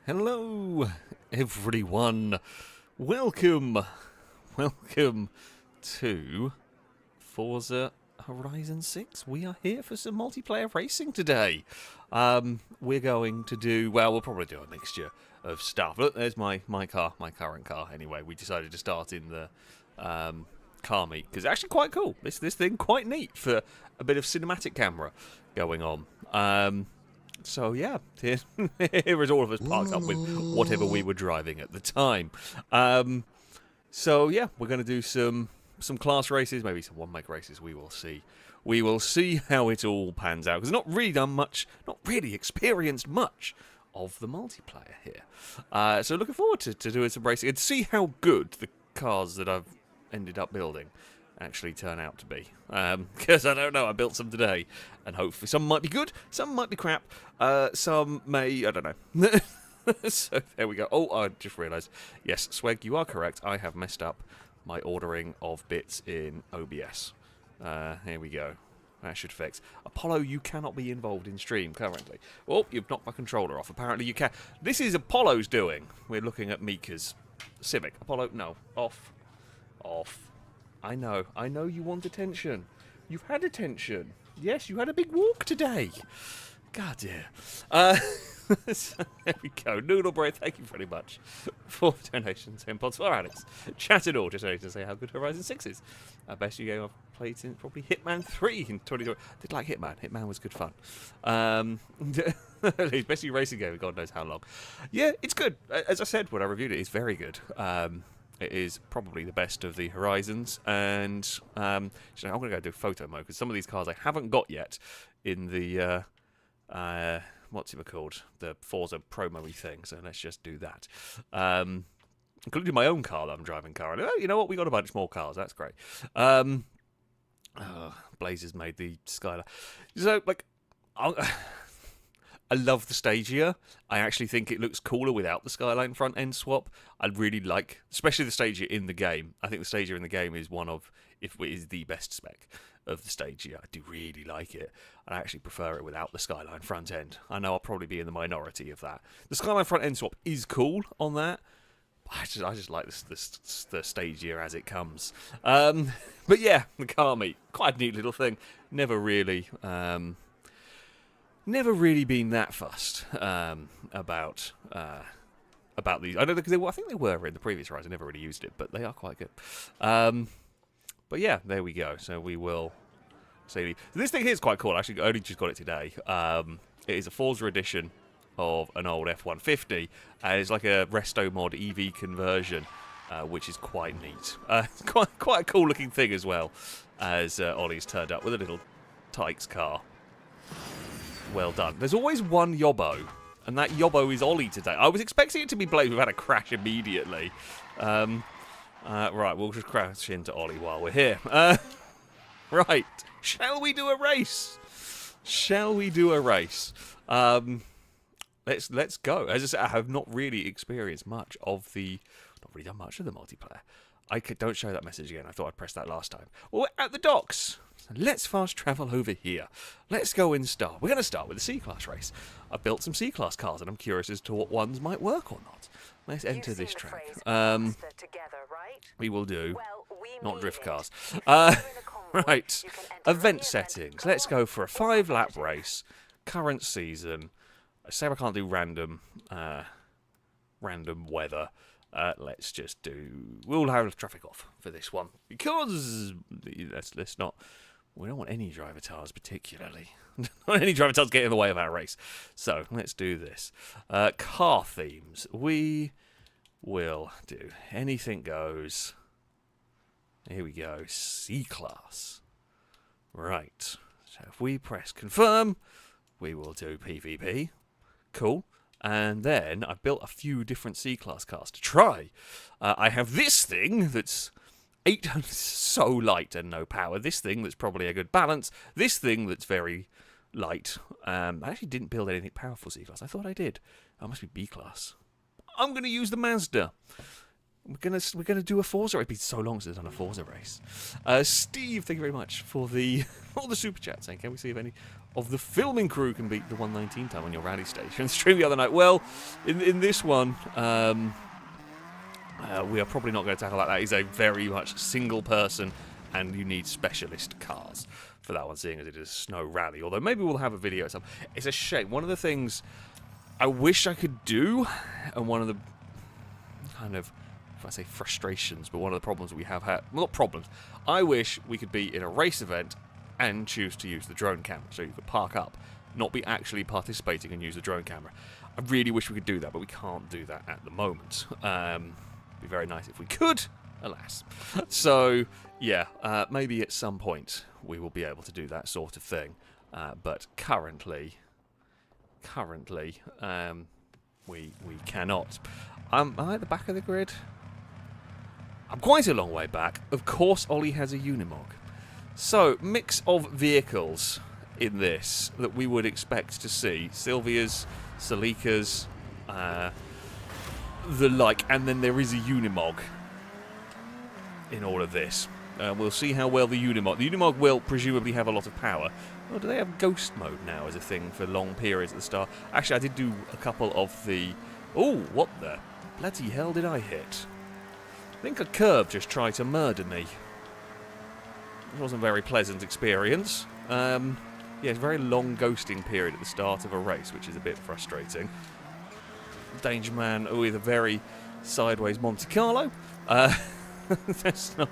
Hello, everyone. Welcome to Forza Horizon 6. We are here for some multiplayer racing today. We're going to do, well, we'll probably do a mixture of stuff. Look, there's my car, my current car. Anyway, we decided to start in the car meet because it's actually quite cool. This thing quite neat for a bit of cinematic camera going on. So yeah, here is all of us parked up with whatever we were driving at the time. So yeah, we're going to do some class races, maybe some one-make races. We will see. We will see how it all pans out because I've not really done much, not really experienced much of the multiplayer here. So looking forward to doing some racing and see how good the cars that I've ended up building actually turn out to be, because I don't know. I built some today, and hopefully some might be good, some might be crap, some may, I don't know. So there we go. Oh, I just realised, yes, Sweg, you are correct. I have messed up my ordering of bits in OBS. Here we go. That should fix. Apollo, you cannot be involved in stream currently. Oh, you've knocked my controller off. Apparently you can. This is Apollo's doing. We're looking at Mika's Civic. Apollo, no. Off. I know you want attention. You've had attention. Yes, you had a big walk today. God dear. So there we go. Noodle Bread, thank you very much for donations. Pods for Alex. Chat it all, just to say how good Horizon 6 is. Best new game I've played since probably Hitman 3 in 2020. I did like Hitman. Hitman was good fun. Best new racing game in God knows how long. Yeah, it's good. As I said when I reviewed it, it's very good. It is probably the best of the Horizons, and I'm going to go do photo mode because some of these cars I haven't got yet in the what's it called, the Forza promo-y thing. So let's just do that, including my own car that I'm driving currently. Oh, you know what? We got a bunch more cars. That's great. Blazers made the Skyline. So like, I love the Stagia. I actually think it looks cooler without the Skyline front end swap. I really like, especially the Stagia in the game. I think the Stagia in the game is one of, if it is the best spec of the Stagia. I do really like it. I actually prefer it without the Skyline front end. I know I'll probably be in the minority of that. The Skyline front end swap is cool on that. I just like the Stagia as it comes. But yeah, the car meet, quite a neat little thing. Never really been that fussed about these. I don't know, because I think they were in the previous Horizon. I never really used it, but they are quite good. But yeah, there we go. So we will see. So this thing here is quite cool. Actually, I only just got it today. It is a Forza edition of an old F-150, and it's like a resto mod EV conversion, which is quite neat. Quite a cool looking thing as well, as Ollie's turned up with a little Tykes car. Well done. There's always one yobbo, and that yobbo is Ollie today. I was expecting it to be Blaze. We've had a crash immediately. Right, we'll just crash into Ollie while we're here. Right, shall we do a race? Let's go. As I said, I have not really experienced much of the, not really done much of the multiplayer. Don't show that message again. I thought I'd pressed that last time. Well, we're at the docks. So let's fast travel over here. Let's go and start. We're going to start with the C-Class race. I've built some C-Class cars, and I'm curious as to what ones might work or not. Let's enter this track. We will do. Not drift cars. Right. Event settings. Let's go for a 5-lap race. Current season. I say I can't do random weather. Let's just do. We'll have traffic off for this one because let's not. We don't want any driver tars particularly. Not any driver tars get in the way of our race. So let's do this. Car themes. We will do anything goes. Here we go. C-Class. Right. So if we press confirm, we will do PvP. Cool. And then I built a few different C-Class cars to try. I have this thing that's 800, so light and no power. This thing that's probably a good balance. This thing that's very light. I actually didn't build anything powerful C-Class. I thought I did. I must be B-Class. I'm going to use the Mazda. We're gonna do a Forza. It's been so long since I've done a Forza race. Steve, thank you very much for the all the super chats. Saying, can we see if any of the filming crew can beat the 119 time on your rally station stream the other night? Well, in this one, we are probably not going to tackle that. That is a very much single person, and you need specialist cars for that one, seeing as it is a snow rally. Although maybe we'll have a video. It's a shame. One of the things I wish I could do, and one of the kind of, if I say frustrations, but one of the problems that we have had, well, not problems, I wish we could be in a race event and choose to use the drone camera, so you could park up, not be actually participating and use the drone camera. I really wish we could do that, but we can't do that at the moment. Be very nice if we could, alas. So, yeah, maybe at some point we will be able to do that sort of thing, but currently, we cannot. Am I at the back of the grid? I'm quite a long way back. Of course, Ollie has a Unimog. So, mix of vehicles in this that we would expect to see. Sylvia's, Salika's, the like, and then there is a Unimog in all of this. We'll see how well the Unimog will presumably have a lot of power. Or do they have ghost mode now as a thing for long periods at the start? Actually, I did do a couple of the... Oh, what the bloody hell did I hit? I think a curb just tried to murder me. It wasn't a very pleasant experience. Yeah, it's a very long ghosting period at the start of a race, which is a bit frustrating. Danger Man with a very sideways Monte Carlo. That's not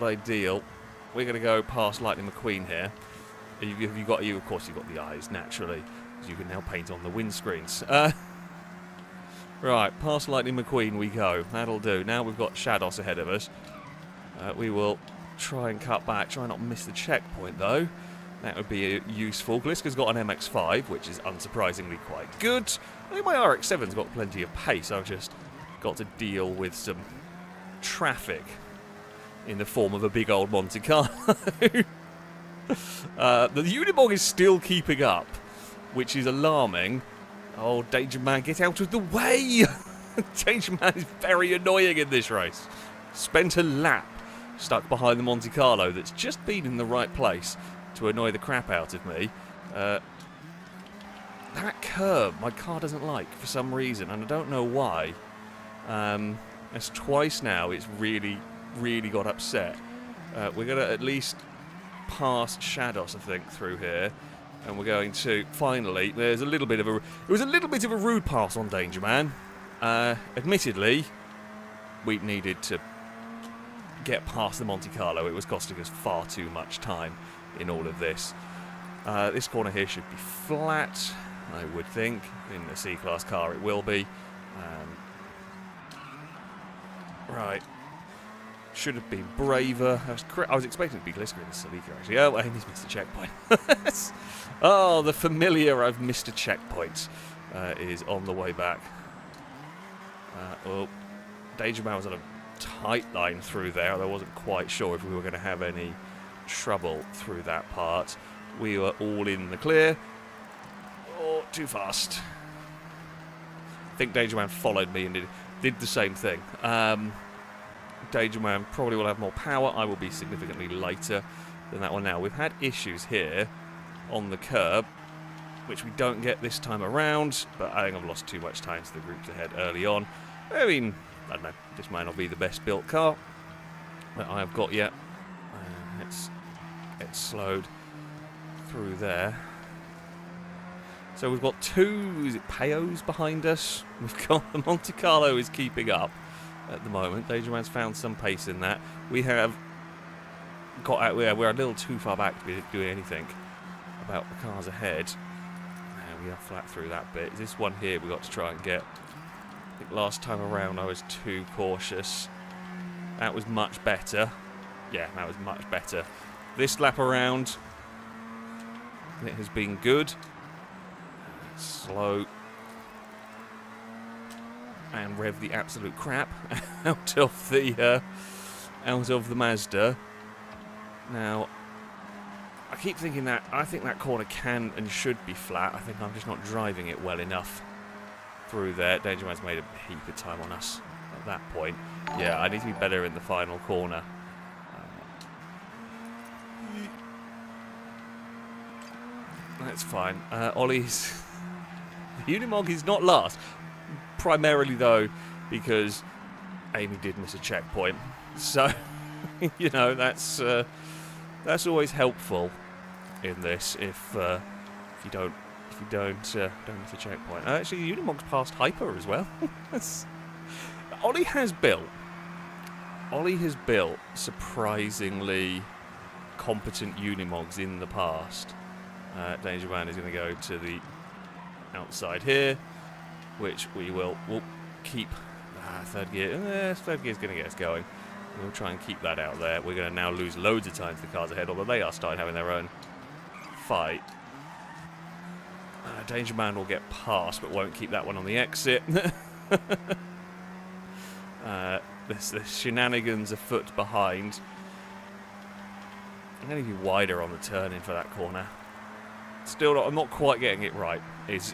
ideal. We're going to go past Lightning McQueen here. Of course, you've got the eyes naturally, because you can now paint on the windscreens. Right, past Lightning McQueen we go. That'll do. Now we've got Shadows ahead of us. We will try and cut back. Try not miss the checkpoint, though. That would be useful. Gliska's got an MX-5, which is unsurprisingly quite good. I think my RX-7's got plenty of pace. I've just got to deal with some traffic in the form of a big old Monte Carlo. The Unimog is still keeping up, which is alarming. Oh, Danger Man, get out of the way! Danger Man is very annoying in this race. Spent a lap stuck behind the Monte Carlo that's just been in the right place to annoy the crap out of me. That curb my car doesn't like for some reason, and I don't know why. It's twice now it's really got upset. We're going to at least pass Shadows, I think, through here. And we're going to, finally, it was a little bit of a rude pass on Danger Man. Admittedly, we needed to get past the Monte Carlo. It was costing us far too much time in all of this. This corner here should be flat, I would think. In a C-Class car it will be. Right. Should have been braver. I was expecting to be Gliska in the Salika, actually. Oh, Amy's missed a checkpoint. Oh, the familiar I've missed a checkpoint is on the way back. Well, Danger Man was on a tight line through there. I wasn't quite sure if we were going to have any trouble through that part. We were all in the clear. Oh, too fast. I think Danger Man followed me and did the same thing. Danger Man probably will have more power. I will be significantly lighter than that one now. We've had issues here on the curb, which we don't get this time around, but I think I've lost too much time to the groups ahead early on. I mean, I don't know, this might not be the best built car that I have got yet. Let's get slowed through there. So we've got two, is it Payos behind us? We've got the Monte Carlo is keeping up at the moment. Danger Man's found some pace in that. We have got out, we're a little too far back to be doing anything about the cars ahead. And we are flat through that bit. This one here we've got to try and get. I think last time around I was too cautious. That was much better. Yeah, that was much better. This lap around, it has been good. Slow. And rev the absolute crap out of the Mazda. Now, I keep thinking that I think that corner can and should be flat. I think I'm just not driving it well enough through there. Danger Man's made a heap of time on us at that point. Yeah, I need to be better in the final corner. That's fine. Ollie's... Unimog is not last. Primarily, though, because Amy did miss a checkpoint. So, you know, that's always helpful in this if you don't miss a checkpoint. Actually, Unimog's passed Hyper as well. Ollie has built surprisingly competent Unimogs in the past. Danger Man is going to go to the outside here, which we'll keep. Third gear. Third gear is going to get us going. We'll try and keep that out there. We're going to now lose loads of time to the cars ahead, although they are starting having their own fight. Danger Man will get past, but won't keep that one on the exit. The shenanigans a foot behind. I'm going to be wider on the turn in for that corner. Still, I'm not quite getting it right. Is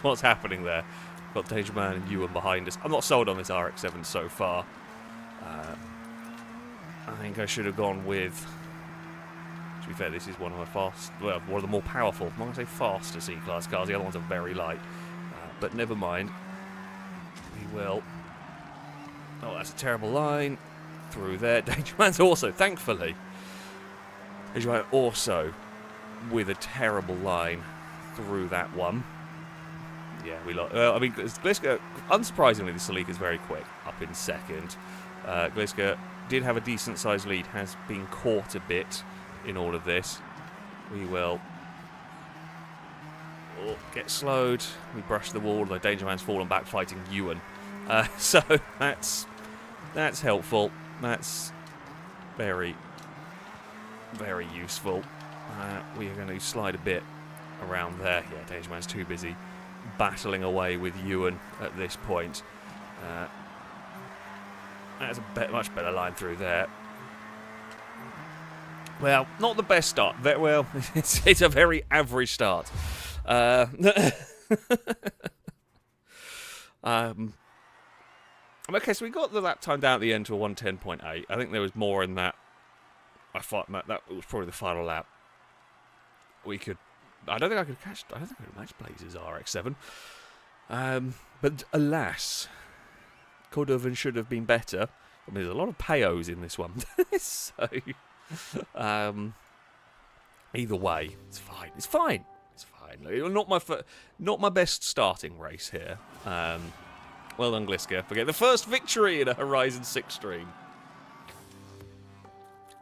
what's happening there. Got Danger Man and Ewan behind us. I'm not sold on this RX-7 so far. I think I should have gone with. To be fair, this is one of one of the more powerful. I'm not going to say faster C-Class cars. The other ones are very light. But never mind. We will. Oh, that's a terrible line. Through there. Danger Man's also, thankfully. Danger Man also with a terrible line through that one. Yeah, we lost. I mean, Gliska, unsurprisingly, the Celica's very quick, up in second. Gliska did have a decent-sized lead, has been caught a bit in all of this. We will get slowed. We brush the wall, although Danger Man's fallen back fighting Ewan. So that's helpful. That's very, very useful. We are going to slide a bit around there. Yeah, Danger Man's too busy battling away with Ewan at this point. That's a much better line through there. Well, not the best start. Well, it's a very average start. Okay, so we got the lap time down at the end to a 1:10.8. I think there was more in that. I thought that was probably the final lap. I don't think I could match Blazer's RX-7. But alas, could have and should have been better. I mean, there's a lot of payos in this one. So, either way, it's fine. It's fine. It's fine. Not my best starting race here. Well done, Gliska. Forget the first victory in a Horizon 6 stream.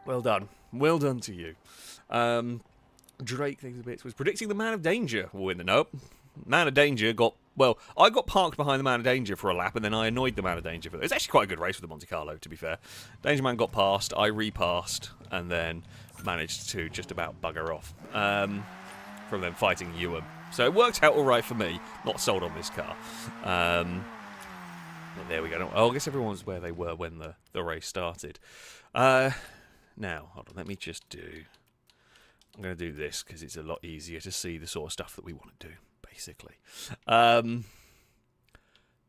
Well done. Well done to you. Drake Things a Bit was predicting the Man of Danger will win the nope. Man of Danger I got parked behind the Man of Danger for a lap, and then I annoyed the Man of Danger. It's actually quite a good race with the Monte Carlo, to be fair. Danger Man got past, I repassed, and then managed to just about bugger off from them fighting Ewan. So it worked out all right for me. Not sold on this car. There we go. Oh, I guess everyone's where they were when the race started. Now, hold on. Let me just do. I'm going to do this because it's a lot easier to see the sort of stuff that we want to do, basically.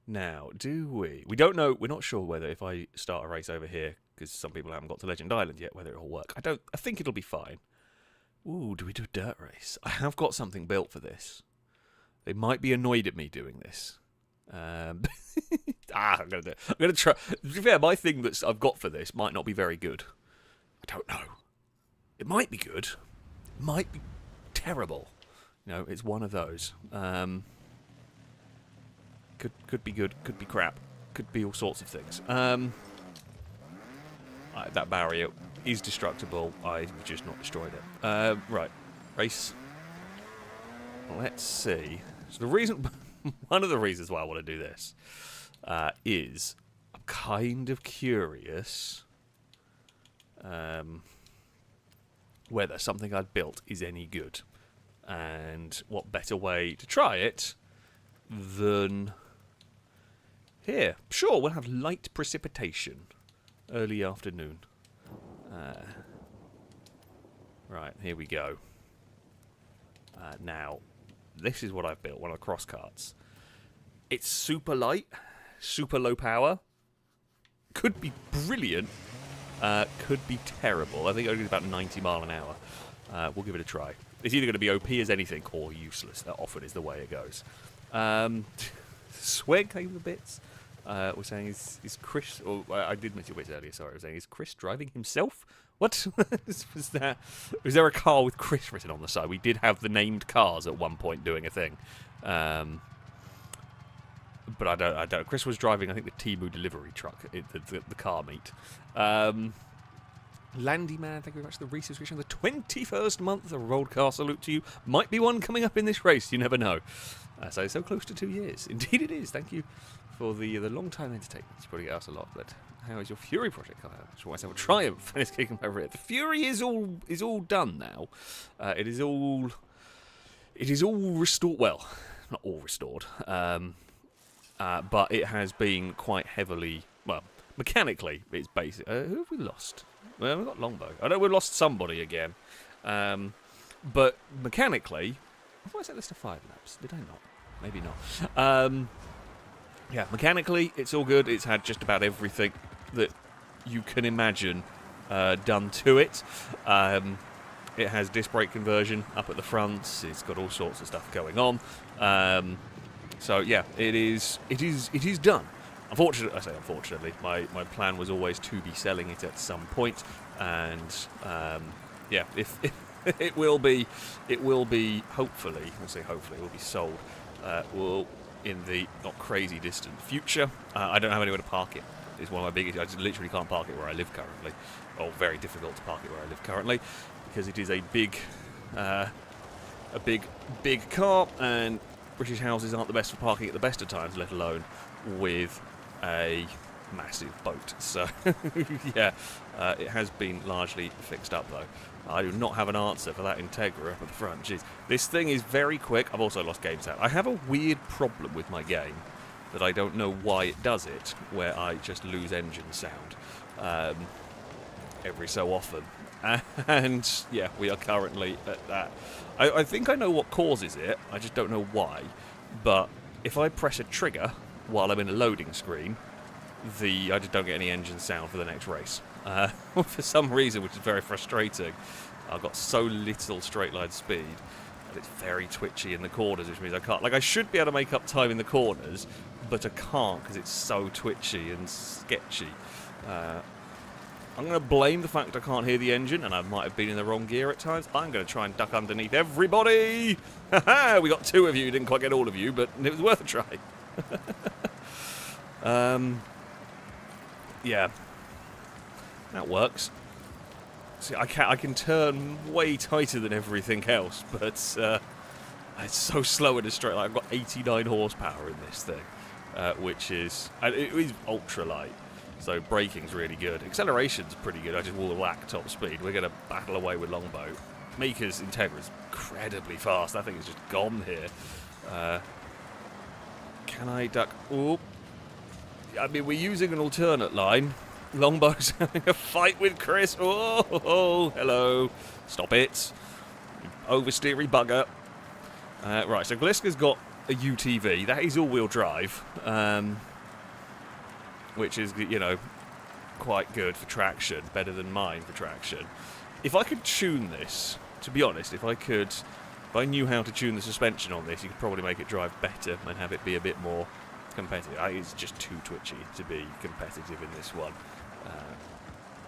Now, we don't know. We're not sure whether if I start a race over here, because some people haven't got to Legend Island yet, whether it'll work. I think it'll be fine. Ooh, do we do a dirt race? I have got something built for this. They might be annoyed at me doing this. I'm going to try. To be fair, my thing that I've got for this might not be very good. I don't know. It might be good. It might be terrible. It's one of those. Could be good. Could be crap. Could be all sorts of things. That barrier is destructible. I've just not destroyed it. Right. Race. Let's see. So one of the reasons why I want to do this is I'm kind of curious whether something I've built is any good. And what better way to try it than here. Sure, we'll have light precipitation. Early afternoon. Right, here we go. Now, this is what I've built, one of the cross carts. It's super light, super low power. Could be brilliant. Could be terrible. I think it's about 90 mile an hour. We'll give it a try. It's either going to be OP as anything or useless. That often is the way it goes. Swag came the bits. We're saying is Chris? Or I did mention bits earlier. Sorry, I was saying is Chris driving himself? What was that? Was there a car with Chris written on the side? We did have the named cars at one point doing a thing. But I don't. Chris was driving, I think, the Temu delivery truck, the car meet. Landy Man, thank you very much for the resubscription. The 21st month of Rollcast, salute to you. Might be one coming up in this race, you never know. So close to 2 years. Indeed it is. Thank you for the long-time entertainment. You probably get asked a lot, but how is your Fury project coming out? Sure, myself a triumph, and it's kicking over it. The Fury is all done now. It is all restored. Well, not all restored. But it has been quite heavily, well, mechanically, it's basic. Who have we lost? Well, we've got Longbow. I know we've lost somebody again. But mechanically, I thought I set this to 5 laps. Did I not? Maybe not. Yeah, mechanically, it's all good. It's had just about everything that you can imagine done to it. It has disc brake conversion up at the front. It's got all sorts of stuff going on. So yeah, it is done. Unfortunately, my plan was always to be selling it at some point, and yeah, if it will be hopefully, I'll say hopefully, it will be sold. In the not crazy distant future. I don't have anywhere to park it. It's one of my biggest. I just literally can't park it where I live currently, or very difficult to park it where I live currently, because it is a big car, and British houses aren't the best for parking at the best of times, let alone with a massive boat. So yeah, it has been largely fixed up though. I do not have an answer for that Integra up at the front. Jeez. This thing is very quick. I've also lost game sound. I have a weird problem with my game that I don't know why it does it, where I just lose engine sound every so often. And yeah, we are currently at that. I think I know what causes it. I just don't know why. But if I press a trigger while I'm in a loading screen, I just don't get any engine sound for the next race. For some reason, which is very frustrating. I've got so little straight line speed, and it's very twitchy in the corners, which means I can't. Like, I should be able to make up time in the corners, but I can't because it's so twitchy and sketchy. I'm going to blame the fact I can't hear the engine, and I might have been in the wrong gear at times. I'm going to try and duck underneath everybody. Ha-ha! We got 2 of you. Didn't quite get all of you, but it was worth a try. Yeah. That works. See, I can turn way tighter than everything else, but it's so slow in a straight line. I've got 89 horsepower in this thing, which is... it is ultra-light, so braking's really good. Acceleration's pretty good. I just will whack top speed. We're going to battle away with Longbow. Mika's Integra's incredibly fast. That thing is just gone here. Can I duck? Ooh. I mean, we're using an alternate line. Longbow's having a fight with Chris. Oh, hello. Stop it. Oversteery bugger. Right, so Gliska's got a UTV. That is all-wheel drive, which is, you know, quite good for traction. Better than mine for traction. If I could tune this, to be honest, if I knew how to tune the suspension on this, you could probably make it drive better and have it be a bit more competitive. It's just too twitchy to be competitive in this one,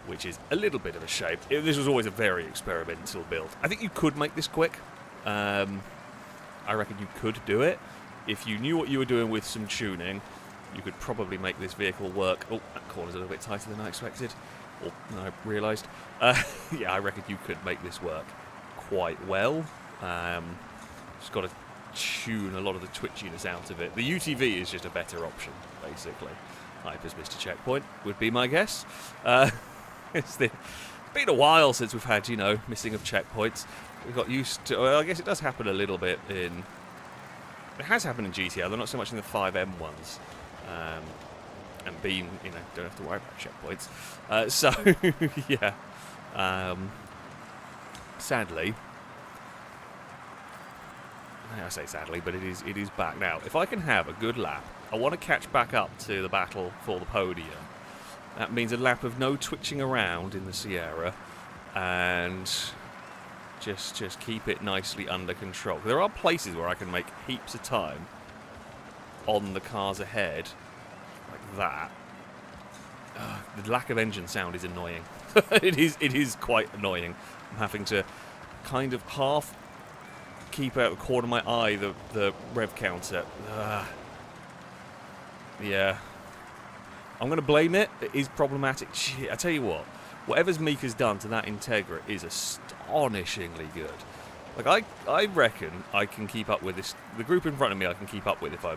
which is a little bit of a shame. This was always a very experimental build. I think you could make this quick. I reckon you could do it. If you knew what you were doing with some tuning, you could probably make this vehicle work. Oh, that corner's a little bit tighter than I expected. Or I realised. Yeah, I reckon you could make this work quite well. Just got to tune a lot of the twitchiness out of it. The UTV is just a better option, basically. Hyper's Mr. Checkpoint would be my guess. It's been a while since we've had, you know, missing of checkpoints. We got used to... Well, I guess it does happen a little bit in... It has happened in GTR, though not so much in the 5M ones. And being, you know, don't have to worry about checkpoints. So, yeah. Sadly... I say sadly, but it is back now. If I can have a good lap, I want to catch back up to the battle for the podium. That means a lap of no twitching around in the Sierra, and just keep it nicely under control. There are places where I can make heaps of time on the cars ahead, like that. The lack of engine sound is annoying. It is quite annoying. I'm having to kind of half keep out the corner of my eye the rev counter. Yeah. I'm going to blame it. It is problematic. Shit, I tell you what. Whatever's Mika's done to that Integra is astonishingly good. Like, I reckon I can keep up with this. The group in front of me I can keep up with if I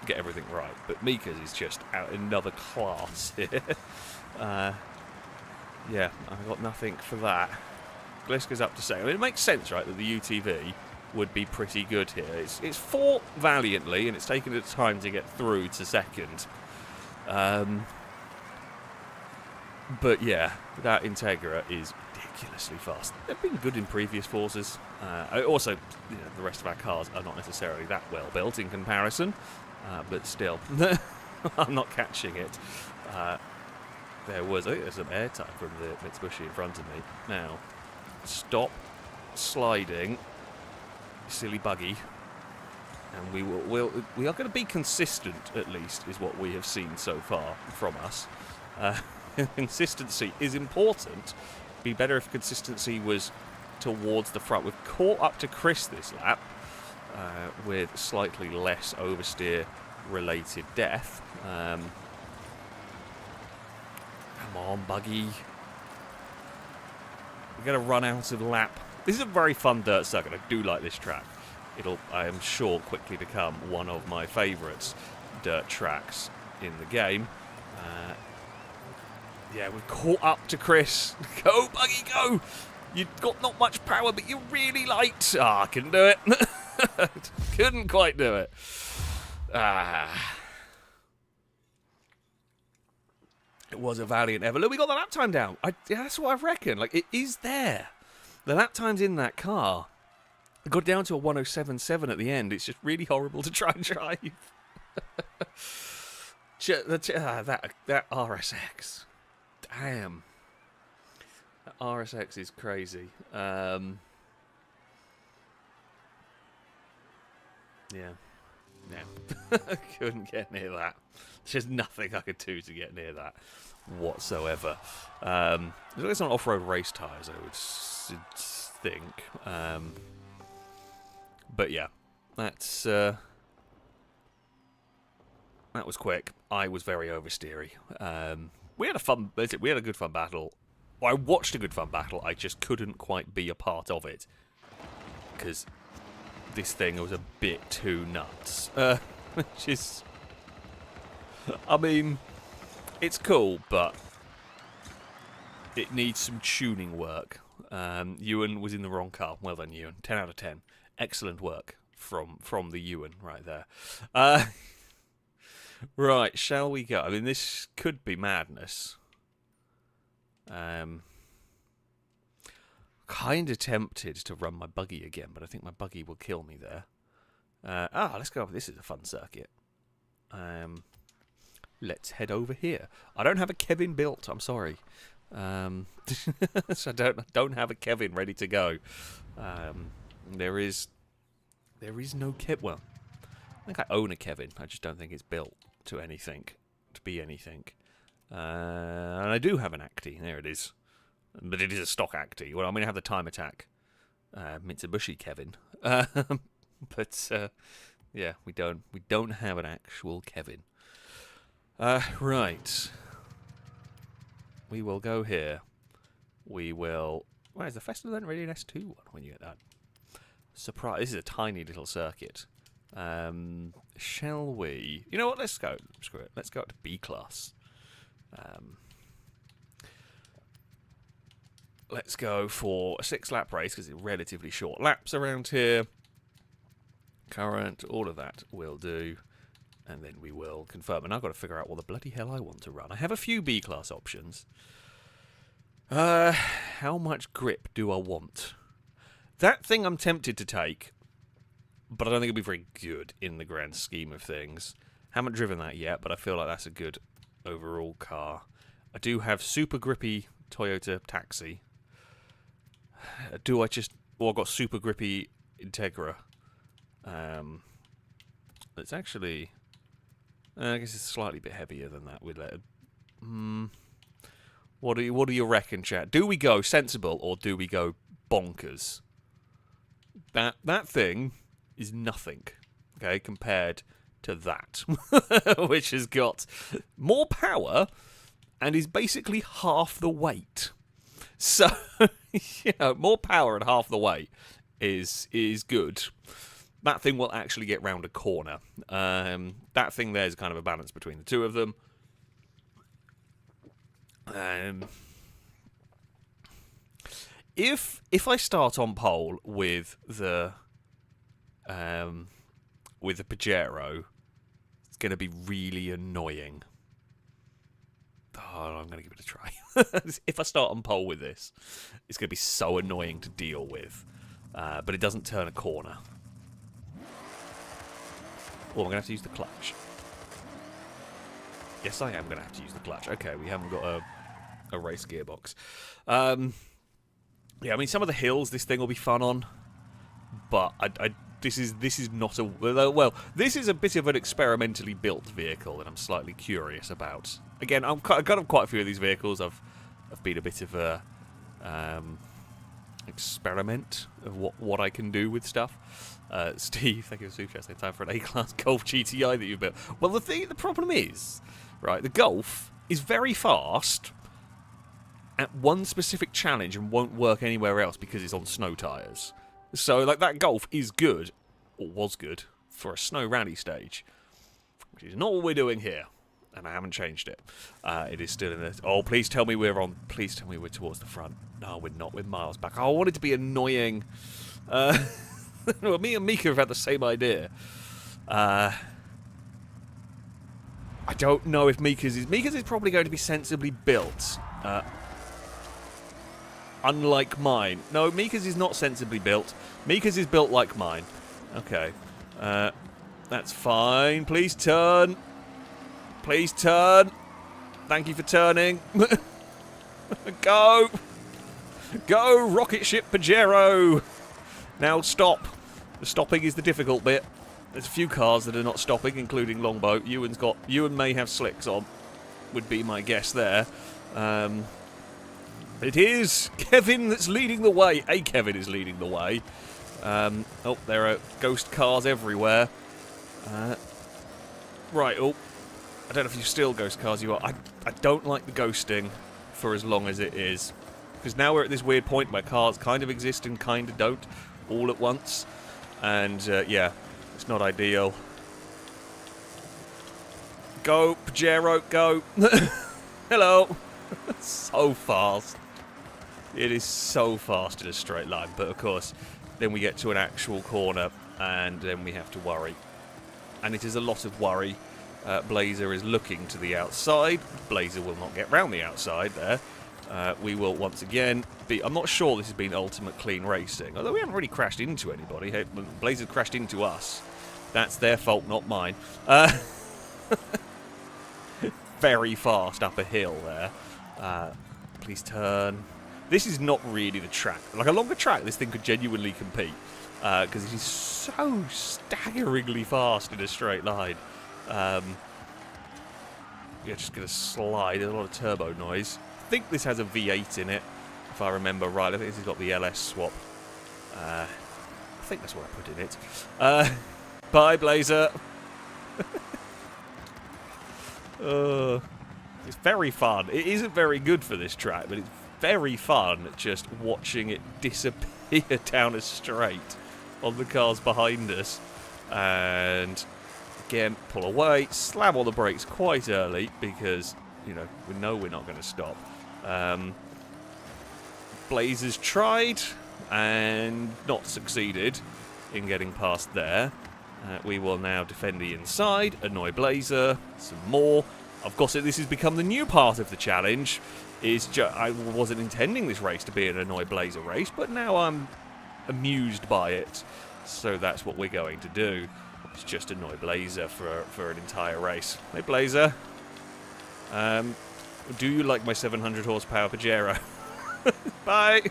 get everything right. But Mika's is just out in another class here. Yeah, I've got nothing for that. Gliska's up to second. I mean, it makes sense, right, that the UTV would be pretty good here. It's fought valiantly, and it's taken its time to get through to second. But yeah, that Integra is ridiculously fast. They've been good in previous Forzas. Also, the rest of our cars are not necessarily that well built in comparison, but still, I'm not catching it. I think there's some airtime from the Mitsubishi in front of me. Now, stop sliding, silly buggy. And we are going to be consistent, at least, is what we have seen so far from us. Consistency is important. It'd be better if consistency was towards the front. We've caught up to Chris this lap with slightly less oversteer-related death. Come on, buggy. We're going to run out of the lap. This is a very fun dirt circuit. I do like this track. It'll, I am sure, quickly become one of my favourites dirt tracks in the game. Yeah, we've caught up to Chris. Go, buggy, go! You've got not much power, but you're really light. I couldn't do it. Couldn't quite do it. It was a valiant effort. Look, we got the lap time down. That's what I reckon. Like, it is there. The lap time's in that car. I got down to a 107.7 at the end. It's just really horrible to try and drive. That RSX. Damn. That RSX is crazy. Yeah. Couldn't get near that. There's just nothing I could do to get near that whatsoever. It's on off-road race tyres, I would think. But yeah, that was quick. I was very oversteery. We had a good fun battle. Well, I watched a good fun battle. I just couldn't quite be a part of it because this thing was a bit too nuts. Which is, I mean, it's cool, but it needs some tuning work. Ewan was in the wrong car. Well done, Ewan. 10 out of 10. Excellent work from the Ewan right there. Right, shall we go? I mean, this could be madness. Kind of tempted to run my buggy again, but I think my buggy will kill me there. Let's go. This is a fun circuit. Let's head over here. I don't have a Kevin built. I'm sorry. So I don't have a Kevin ready to go. There is no Kevin. Well, I think I own a Kevin. I just don't think it's built to anything, to be anything. And I do have an Acti. There it is. But it is a stock Acti. Well, I mean, I have the Time Attack Mitsubishi Kevin. But yeah, we don't have an actual Kevin. Right. We will go here. We will. Where is the festival event ready in S2 one when you get that? Surprise! This is a tiny little circuit. Shall we? You know what? Let's go. Screw it. Let's go up to B class. Let's go for a 6-lap race because it's relatively short laps around here. Current, all of that will do. And then we will confirm. And I've got to figure out what the bloody hell I want to run. I have a few B-class options. How much grip do I want? That thing I'm tempted to take but I don't think it'll be very good in the grand scheme of things. Haven't driven that yet, but I feel like that's a good overall car. I do have super grippy Toyota Taxi. Do I just... Oh, I've got super grippy Integra. It's actually... I guess it's slightly bit heavier than that. We'd let it... What do you reckon, chat? Do we go sensible or do we go bonkers? That thing is nothing, okay, compared to that, which has got more power and is basically half the weight. So, you know, more power and half the weight is good. That thing will actually get round a corner. That thing there is kind of a balance between the two of them. If I start on pole with the Pajero, it's going to be really annoying. Oh, I'm going to give it a try. If I start on pole with this, it's going to be so annoying to deal with. But it doesn't turn a corner. Oh, I'm going to have to use the clutch. Yes, I am going to have to use the clutch. Okay, we haven't got a race gearbox. Yeah, I mean, some of the hills this thing will be fun on, but this is not a... Well, this is a bit of an experimentally built vehicle that I'm slightly curious about. Again, I've got quite a few of these vehicles. I've been a bit of a experiment of what I can do with stuff. Steve, thank you for super chat. Saying time for an A-class Golf GTI that you've built. Well, the problem is, right, the Golf is very fast at one specific challenge and won't work anywhere else because it's on snow tyres. So, like, that Golf is good, or was good, for a snow rally stage, which is not what we're doing here, and I haven't changed it. It is still in it. Oh, please tell me we're on. Please tell me we're towards the front. No, we're not. We're miles back. Oh, I want it to be annoying. Well, me and Mika have had the same idea. I don't know if Mika's is probably going to be sensibly built. Unlike mine. No, Mika's is not sensibly built. Mika's is built like mine. Okay. That's fine. Please turn. Please turn. Thank you for turning. Go. Go, rocket ship Pajero. Now stop. The stopping is the difficult bit. There's a few cars that are not stopping, including Longboat. Ewan may have slicks on, would be my guess there. It is Kevin that's leading the way. Kevin is leading the way. Oh, there are ghost cars everywhere. Right, oh. I don't know if you steal ghost cars. You are. I don't like the ghosting for as long as it is. Because now we're at this weird point where cars kind of exist and kind of don't all at once. And, yeah, it's not ideal. Go, Pajero, go. Hello. So fast. It is so fast in a straight line. But, of course, then we get to an actual corner and then we have to worry. And it is a lot of worry. Blazer is looking to the outside. Blazer will not get round the outside there. We will once again be... I'm not sure this has been ultimate clean racing. Although we haven't really crashed into anybody. Hey, Blazer crashed into us. That's their fault, not mine. Very fast up a hill there. Please turn. This is not really the track. Like a longer track, this thing could genuinely compete. Because it is so staggeringly fast in a straight line. You're just going to slide. There's a lot of turbo noise. I think this has a V8 in it, if I remember right. I think this has got the LS swap. I think that's what I put in it. Bye, Blazer. It's very fun. It isn't very good for this track, but it's very fun just watching it disappear down a straight on the cars behind us. And again, pull away, slam on the brakes quite early because, you know we're not going to stop. Blazers tried and not succeeded in getting past there. We will now defend the inside, annoy Blazer, some more. Of course, this has become the new part of the challenge. I wasn't intending this race to be an annoy Blazer race, but now I'm amused by it. So that's what we're going to do. It's just annoy Blazer for an entire race. Hey, Blazer. Do you like my 700 horsepower Pajero? Bye.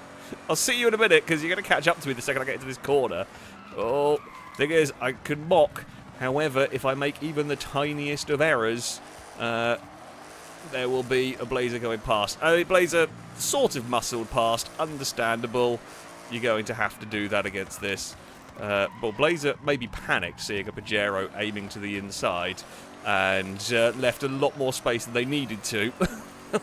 I'll see you in a minute, because you're going to catch up to me the second I get into this corner. Oh, thing is, I can mock. However, if I make even the tiniest of errors, there will be a Blazer going past. Blazer sort of muscled past. Understandable. You're going to have to do that against this. Well, Blazer maybe panicked seeing a Pajero aiming to the inside and left a lot more space than they needed to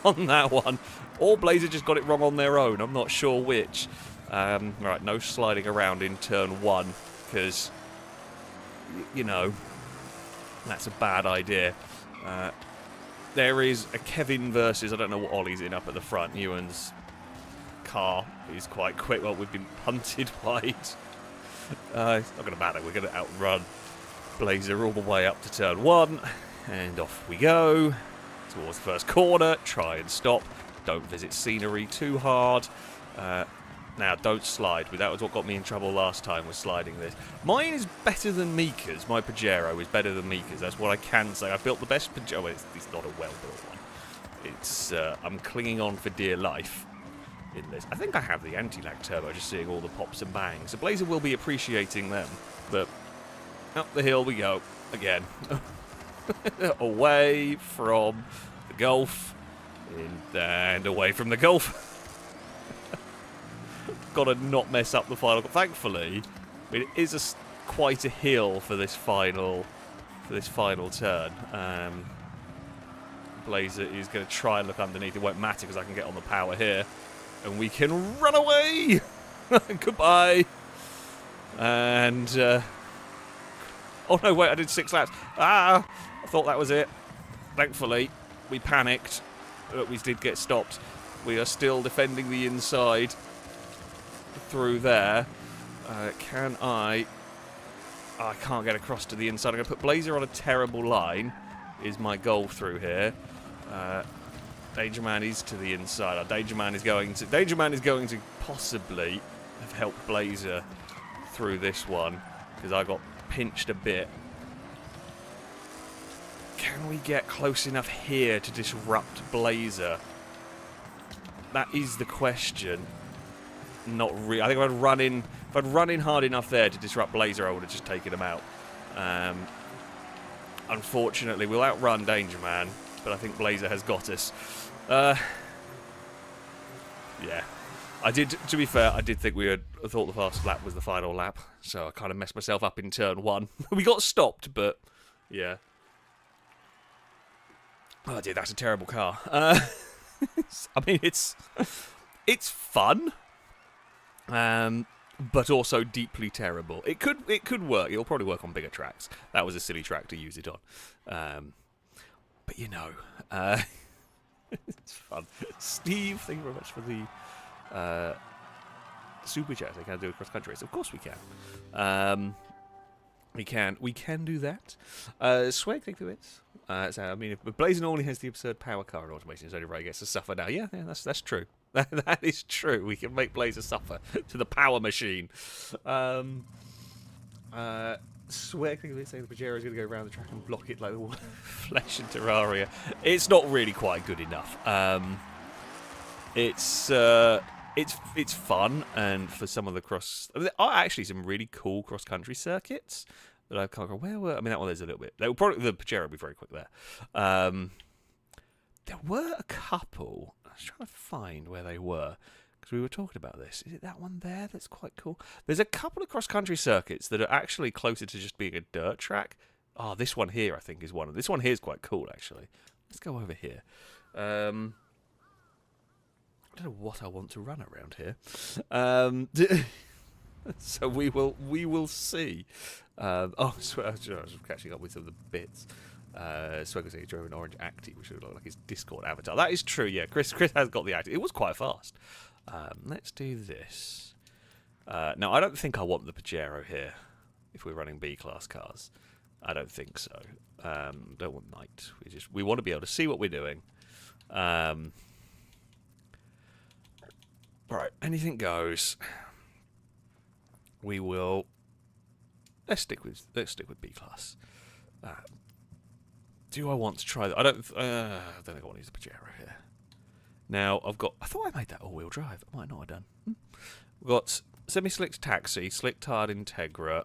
on that one. Or Blazer just got it wrong on their own. I'm not sure which. Right, no sliding around in turn 1 because, you know, that's a bad idea. There is a Kevin versus, I don't know what Ollie's in up at the front. Ewan's car is quite quick. Well, we've been punted wide. It's not going to matter. We're going to outrun Blazer all the way up to turn 1. And off we go. Towards the first corner. Try and stop. Don't visit scenery too hard. Now, don't slide. That was what got me in trouble last time, was sliding this. Mine is better than Mika's. My Pajero is better than Mika's. That's what I can say. I built the best Pajero. Well, it's not a well-built one. It's, I'm clinging on for dear life in this. I think I have the anti-lag turbo, just seeing all the pops and bangs. So Blazer will be appreciating them. But up the hill we go again. Away from the Gulf. And away from the Gulf. Got to not mess up the final. Thankfully, I mean, it is quite a hill for this final turn. Blazer is going to try and look underneath. It won't matter because I can get on the power here, and we can run away. Goodbye. And oh no, wait! I did 6 laps. I thought that was it. Thankfully, we panicked. But we did get stopped. We are still defending the inside through there. Can I... Oh, I can't get across to the inside. I'm going to put Blazer on a terrible line, is my goal through here. Danger Man is to the inside. Danger Man is going to possibly have helped Blazer through this one, because I got pinched a bit. Can we get close enough here to disrupt Blazer? That is the question. Not really. I think if I'd run in hard enough there to disrupt Blazer, I would have just taken him out. Unfortunately, we'll outrun Danger Man, but I think Blazer has got us. Yeah. To be fair, I did think I thought the fastest lap was the final lap, so I kind of messed myself up in turn 1. We got stopped, but yeah. Oh dear, that's a terrible car. I mean, it's fun, but also deeply terrible. It could work. It'll probably work on bigger tracks. That was a silly track to use it on. But you know, it's fun. Steve, thank you very much for the super chat. I can do a cross country race. Of course we can. We can do that. Swag, thank you for it. So, I mean, if Blazer normally has the absurd power car and automation, it's only right he gets to suffer now. Yeah, that's true. That is true. We can make Blazer suffer to the power machine. Swag, thank you for it. Saying the Pajero is going to go around the track and block it like the Flesh and Terraria. It's not really quite good enough. It's fun, and for some of the there are actually some really cool cross-country circuits that I've come across. Where were... I mean, that one there's a little bit. The Pajero will be very quick there. There were a couple. I was trying to find where they were, because we were talking about this. Is it that one there that's quite cool? There's a couple of cross-country circuits that are actually closer to just being a dirt track. Oh, this one here, I think, is one of... This one here is quite cool, actually. Let's go over here. I don't know what I want to run around here. So we will see. I was catching up with some of the bits. Swagger saying he drove an orange Acti, which would look like his Discord avatar. That is true, yeah. Chris has got the Acti. It was quite fast. Let's do this. Now, I don't think I want the Pajero here if we're running B-class cars. I don't think so. Don't want Knight. We want to be able to see what we're doing. Right, anything goes. We will let's stick with B class. Do I want to try that? I don't think I want to use the Pajero here. Now I thought I made that all-wheel drive. I might not have done. We've got semi-slick taxi, slick tired Integra,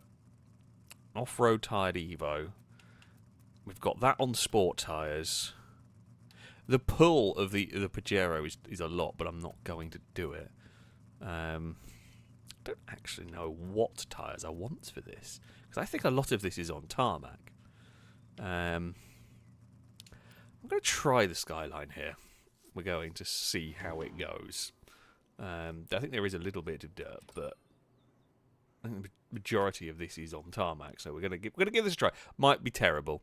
off-road tired Evo. We've got that on sport tyres. The pull of the Pajero is a lot, but I'm not going to do it. I don't actually know what tyres I want for this, because I think a lot of this is on tarmac. I'm going to try the Skyline here. We're going to see how it goes. I think there is a little bit of dirt, but I think the majority of this is on tarmac, so we're going to give this a try. Might be terrible.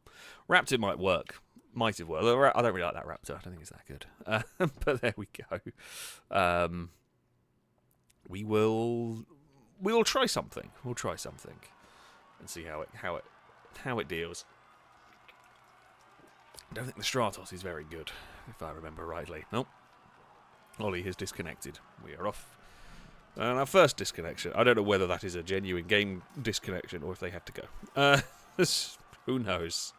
Raptor might work. Might have worked. I don't really like that Raptor. I don't think it's that good. But there we go. We'll try something. We'll try something and see how it deals. I don't think the Stratos is very good, if I remember rightly. Nope. Ollie has disconnected. We are off. And our first disconnection. I don't know whether that is a genuine game disconnection or if they had to go. Who knows?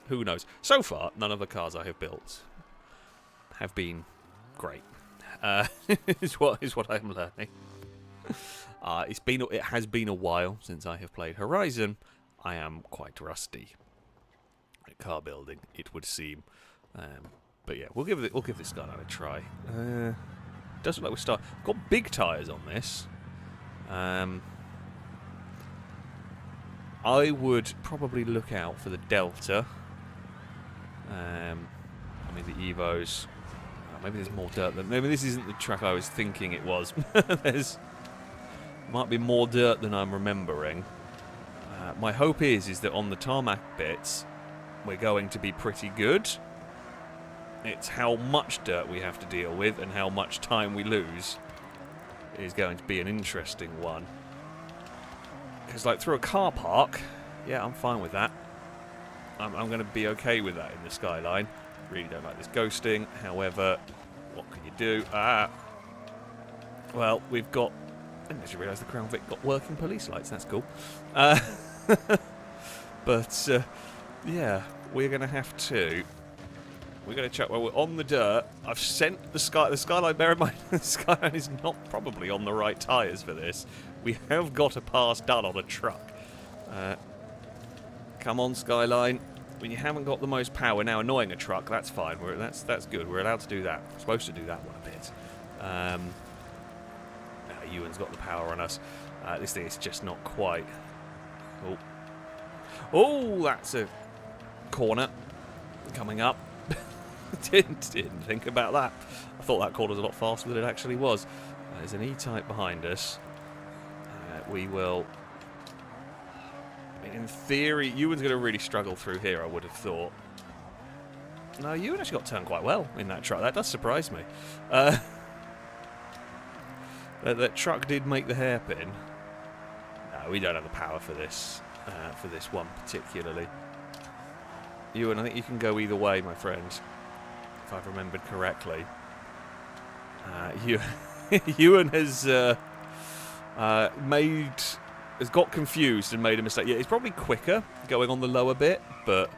Who knows? So far, none of the cars I have built have been great. Is what I'm learning. It has been a while since I have played Horizon. I am quite rusty at car building, it would seem. But yeah, we'll give this Skyline a try. Does look like we've got big tyres on this. I would probably look out for the Delta. I mean the Evos. Maybe there's more dirt than. Maybe this isn't the track I was thinking it was. Might be more dirt than I'm remembering. My hope is that on the tarmac bits, we're going to be pretty good. It's how much dirt we have to deal with and how much time we lose is going to be an interesting one. Because, like, through a car park, yeah, I'm fine with that. I'm going to be okay with that in the Skyline. Really don't like this ghosting. However, what can you do? Well, we've got... I didn't actually realise the Crown Vic got working police lights. That's cool. But, yeah, we're going to have to... We're going to check while we're on the dirt. I've sent the Skyline, bear in mind, the Skyline is not probably on the right tyres for this. We have got a pass done on a truck. Come on, Skyline. When you haven't got the most power, now annoying a truck, that's fine. That's good. We're allowed to do that. We're supposed to do that one a bit. Ewan's got the power on us. This thing is just not quite. Oh, that's a corner coming up. didn't think about that. I thought that corner was a lot faster than it actually was. There's an E-Type behind us. We will... in theory, Ewan's going to really struggle through here, I would have thought. No, Ewan actually got turned quite well in that truck. That does surprise me. That truck did make the hairpin. No, we don't have the power for this one particularly. Ewan, I think you can go either way, my friend, if I've remembered correctly. Ewan has got confused and made a mistake. Yeah, it's probably quicker going on the lower bit, but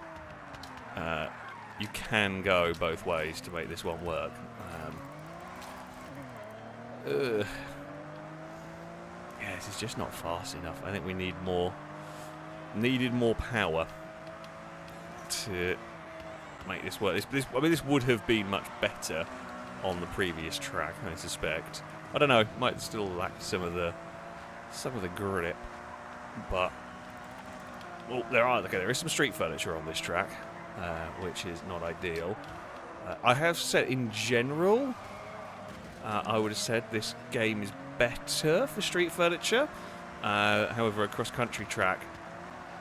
you can go both ways to make this one work. Yeah, this is just not fast enough. I think we needed more power to make this work. This would have been much better on the previous track, I suspect. I don't know, might still lack some of the grip, but there is some street furniture on this track, which is not ideal. I have said in general, I would have said this game is better for street furniture. However, a cross-country track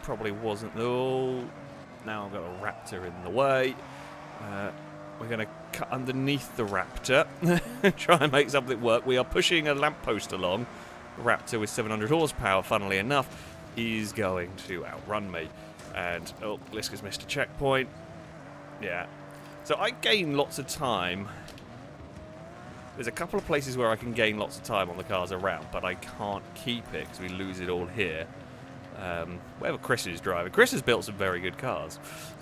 probably wasn't. Oh, now I've got a Raptor in the way. We're going to cut underneath the Raptor and try and make something work. We are pushing a lamppost along. The Raptor with 700 horsepower, funnily enough, is going to outrun me. And, oh, Liska's missed a checkpoint. Yeah. So I gain lots of time. There's a couple of places where I can gain lots of time on the cars around, but I can't keep it because we lose it all here. Whatever Chris is driving. Chris has built some very good cars.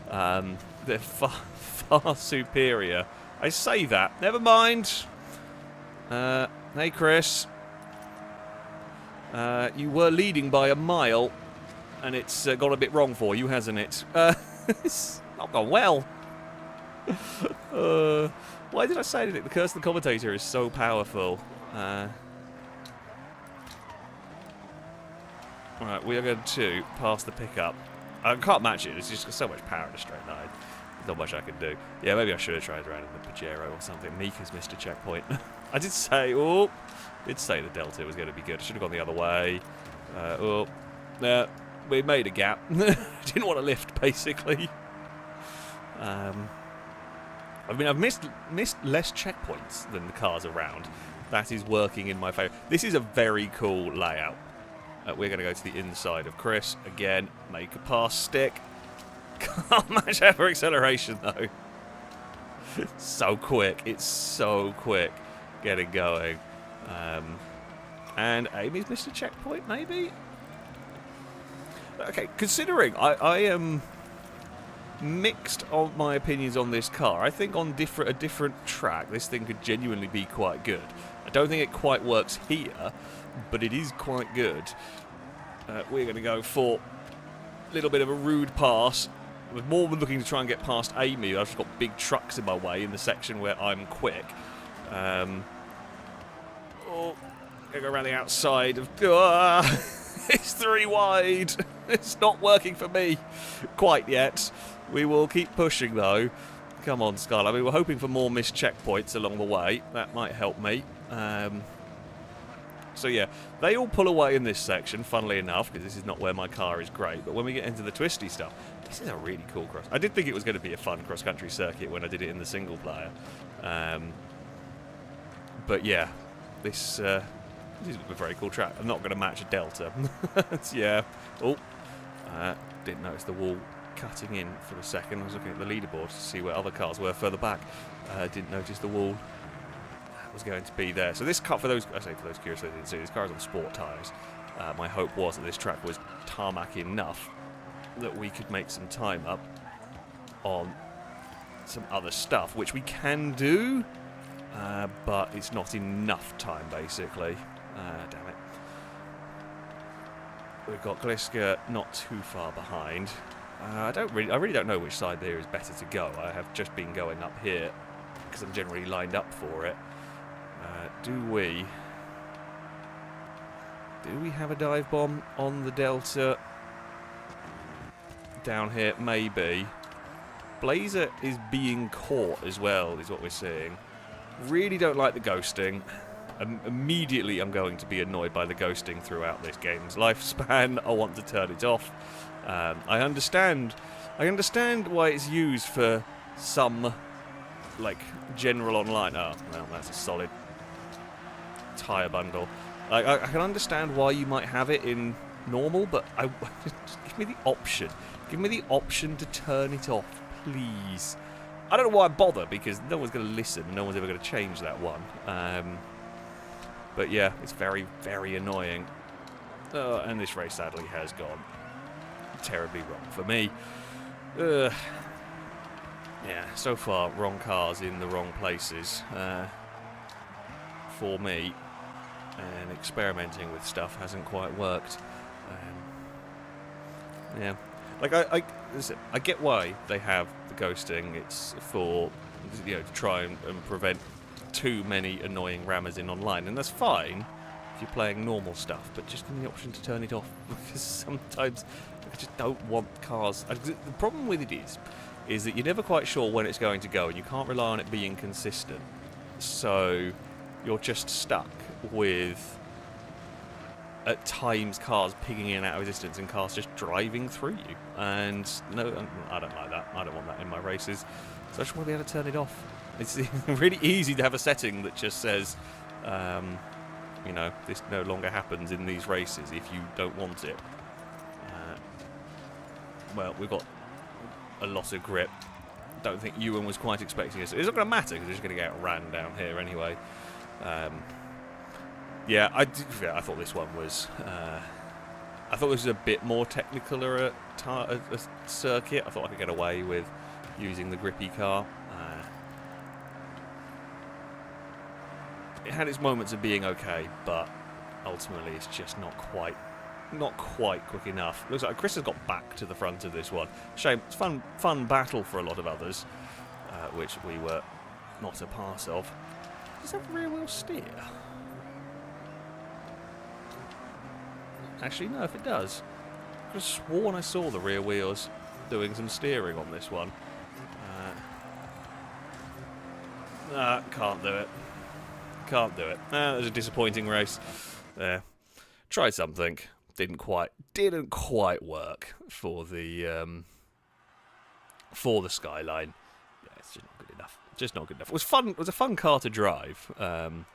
They're far superior. I say that. Never mind. Hey, Chris. You were leading by a mile, and it's gone a bit wrong for you, hasn't it? It's not gone well. Why did I say that? The curse of the commentator is so powerful. Right, we are going to pass the pickup. I can't match it. There's just so much power in a straight line. There's not much I can do. Yeah, maybe I should have tried around in the Pajero or something. Mika's missed a checkpoint. I did say the Delta was going to be good. I should have gone the other way. We made a gap. Didn't want to lift, basically. I mean, I've missed less checkpoints than the cars around. That is working in my favour. This is a very cool layout. We're going to go to the inside of Chris. Again, make a pass stick. Can't match that for acceleration, though. So quick. It's so quick getting going. And Amy's missed a checkpoint, maybe? Okay, considering I am mixed on my opinions on this car. I think on a different track, this thing could genuinely be quite good. I don't think it quite works here, but it is quite good. We're going to go for a little bit of a rude pass. We're more looking to try and get past Amy. I've just got big trucks in my way in the section where I'm quick. Going to go around the outside of... It's 3 wide. It's not working for me quite yet. We will keep pushing, though. Come on, Scarlett. I mean, we're hoping for more missed checkpoints along the way. That might help me. So, yeah, they all pull away in this section, funnily enough, because this is not where my car is great. But when we get into the twisty stuff, this is a really cool cross. I did think it was going to be a fun cross-country circuit when I did it in the single player. But, yeah, this is a very cool track. I'm not going to match a Delta. Yeah. Didn't notice the wall cutting in for a second. I was looking at the leaderboard to see where other cars were further back. Didn't notice the wall was going to be there. So this car, for those curious who didn't see, this car is on sport tyres. My hope was that this track was tarmac enough that we could make some time up on some other stuff, which we can do, but it's not enough time, basically. Damn it. We've got Gliska not too far behind. I really don't know which side there is better to go. I have just been going up here because I'm generally lined up for it. Do we have a dive bomb on the Delta down here? Maybe. Blazer is being caught as well, is what we're seeing. Really don't like the ghosting. Immediately I'm going to be annoyed by the ghosting throughout this game's lifespan. I want to turn it off. I understand why it's used for some, like, general online. Oh, well, that's a solid tyre bundle. Like, I can understand why you might have it in normal, but just give me the option. Give me the option to turn it off, please. I don't know why I bother, because no one's going to listen. No one's ever going to change that one. But yeah, it's very, very annoying. And this race, sadly, has gone terribly wrong for me. Yeah, so far, wrong cars in the wrong places for me. And experimenting with stuff hasn't quite worked. Yeah. Like, listen, I get why they have the ghosting. It's for, to try and prevent too many annoying rammers in online, and that's fine if you're playing normal stuff, but just give me the option to turn it off, because sometimes I just don't want cars. The problem with it is that you're never quite sure when it's going to go, and you can't rely on it being consistent, so you're just stuck with, at times, cars pigging in and out of resistance and cars just driving through you, and no, I don't like that. I don't want that in my races, so I just want to be able to turn it off. It's really easy to have a setting that just says, this no longer happens in these races if you don't want it. Well, we've got a lot of grip. Don't think Ewan was quite expecting us. It's not going to matter because we're just going to get ran down here anyway. Yeah, I thought this one was I thought this was a bit more technical a circuit. I thought I could get away with using the grippy car. It had its moments of being okay, but ultimately it's just not quite quick enough. Looks like Chris has got back to the front of this one. Shame. It's fun battle for a lot of others, which we were not a part of. Does that rear wheel steer? Actually, no, if it does. I could have sworn I saw the rear wheels doing some steering on this one. Can't do it. Can't do it. It was a disappointing race. There. Tried something. Didn't quite work for the skyline. Yeah, it's just not good enough. Just not good enough. It was fun. It was a fun car to drive. And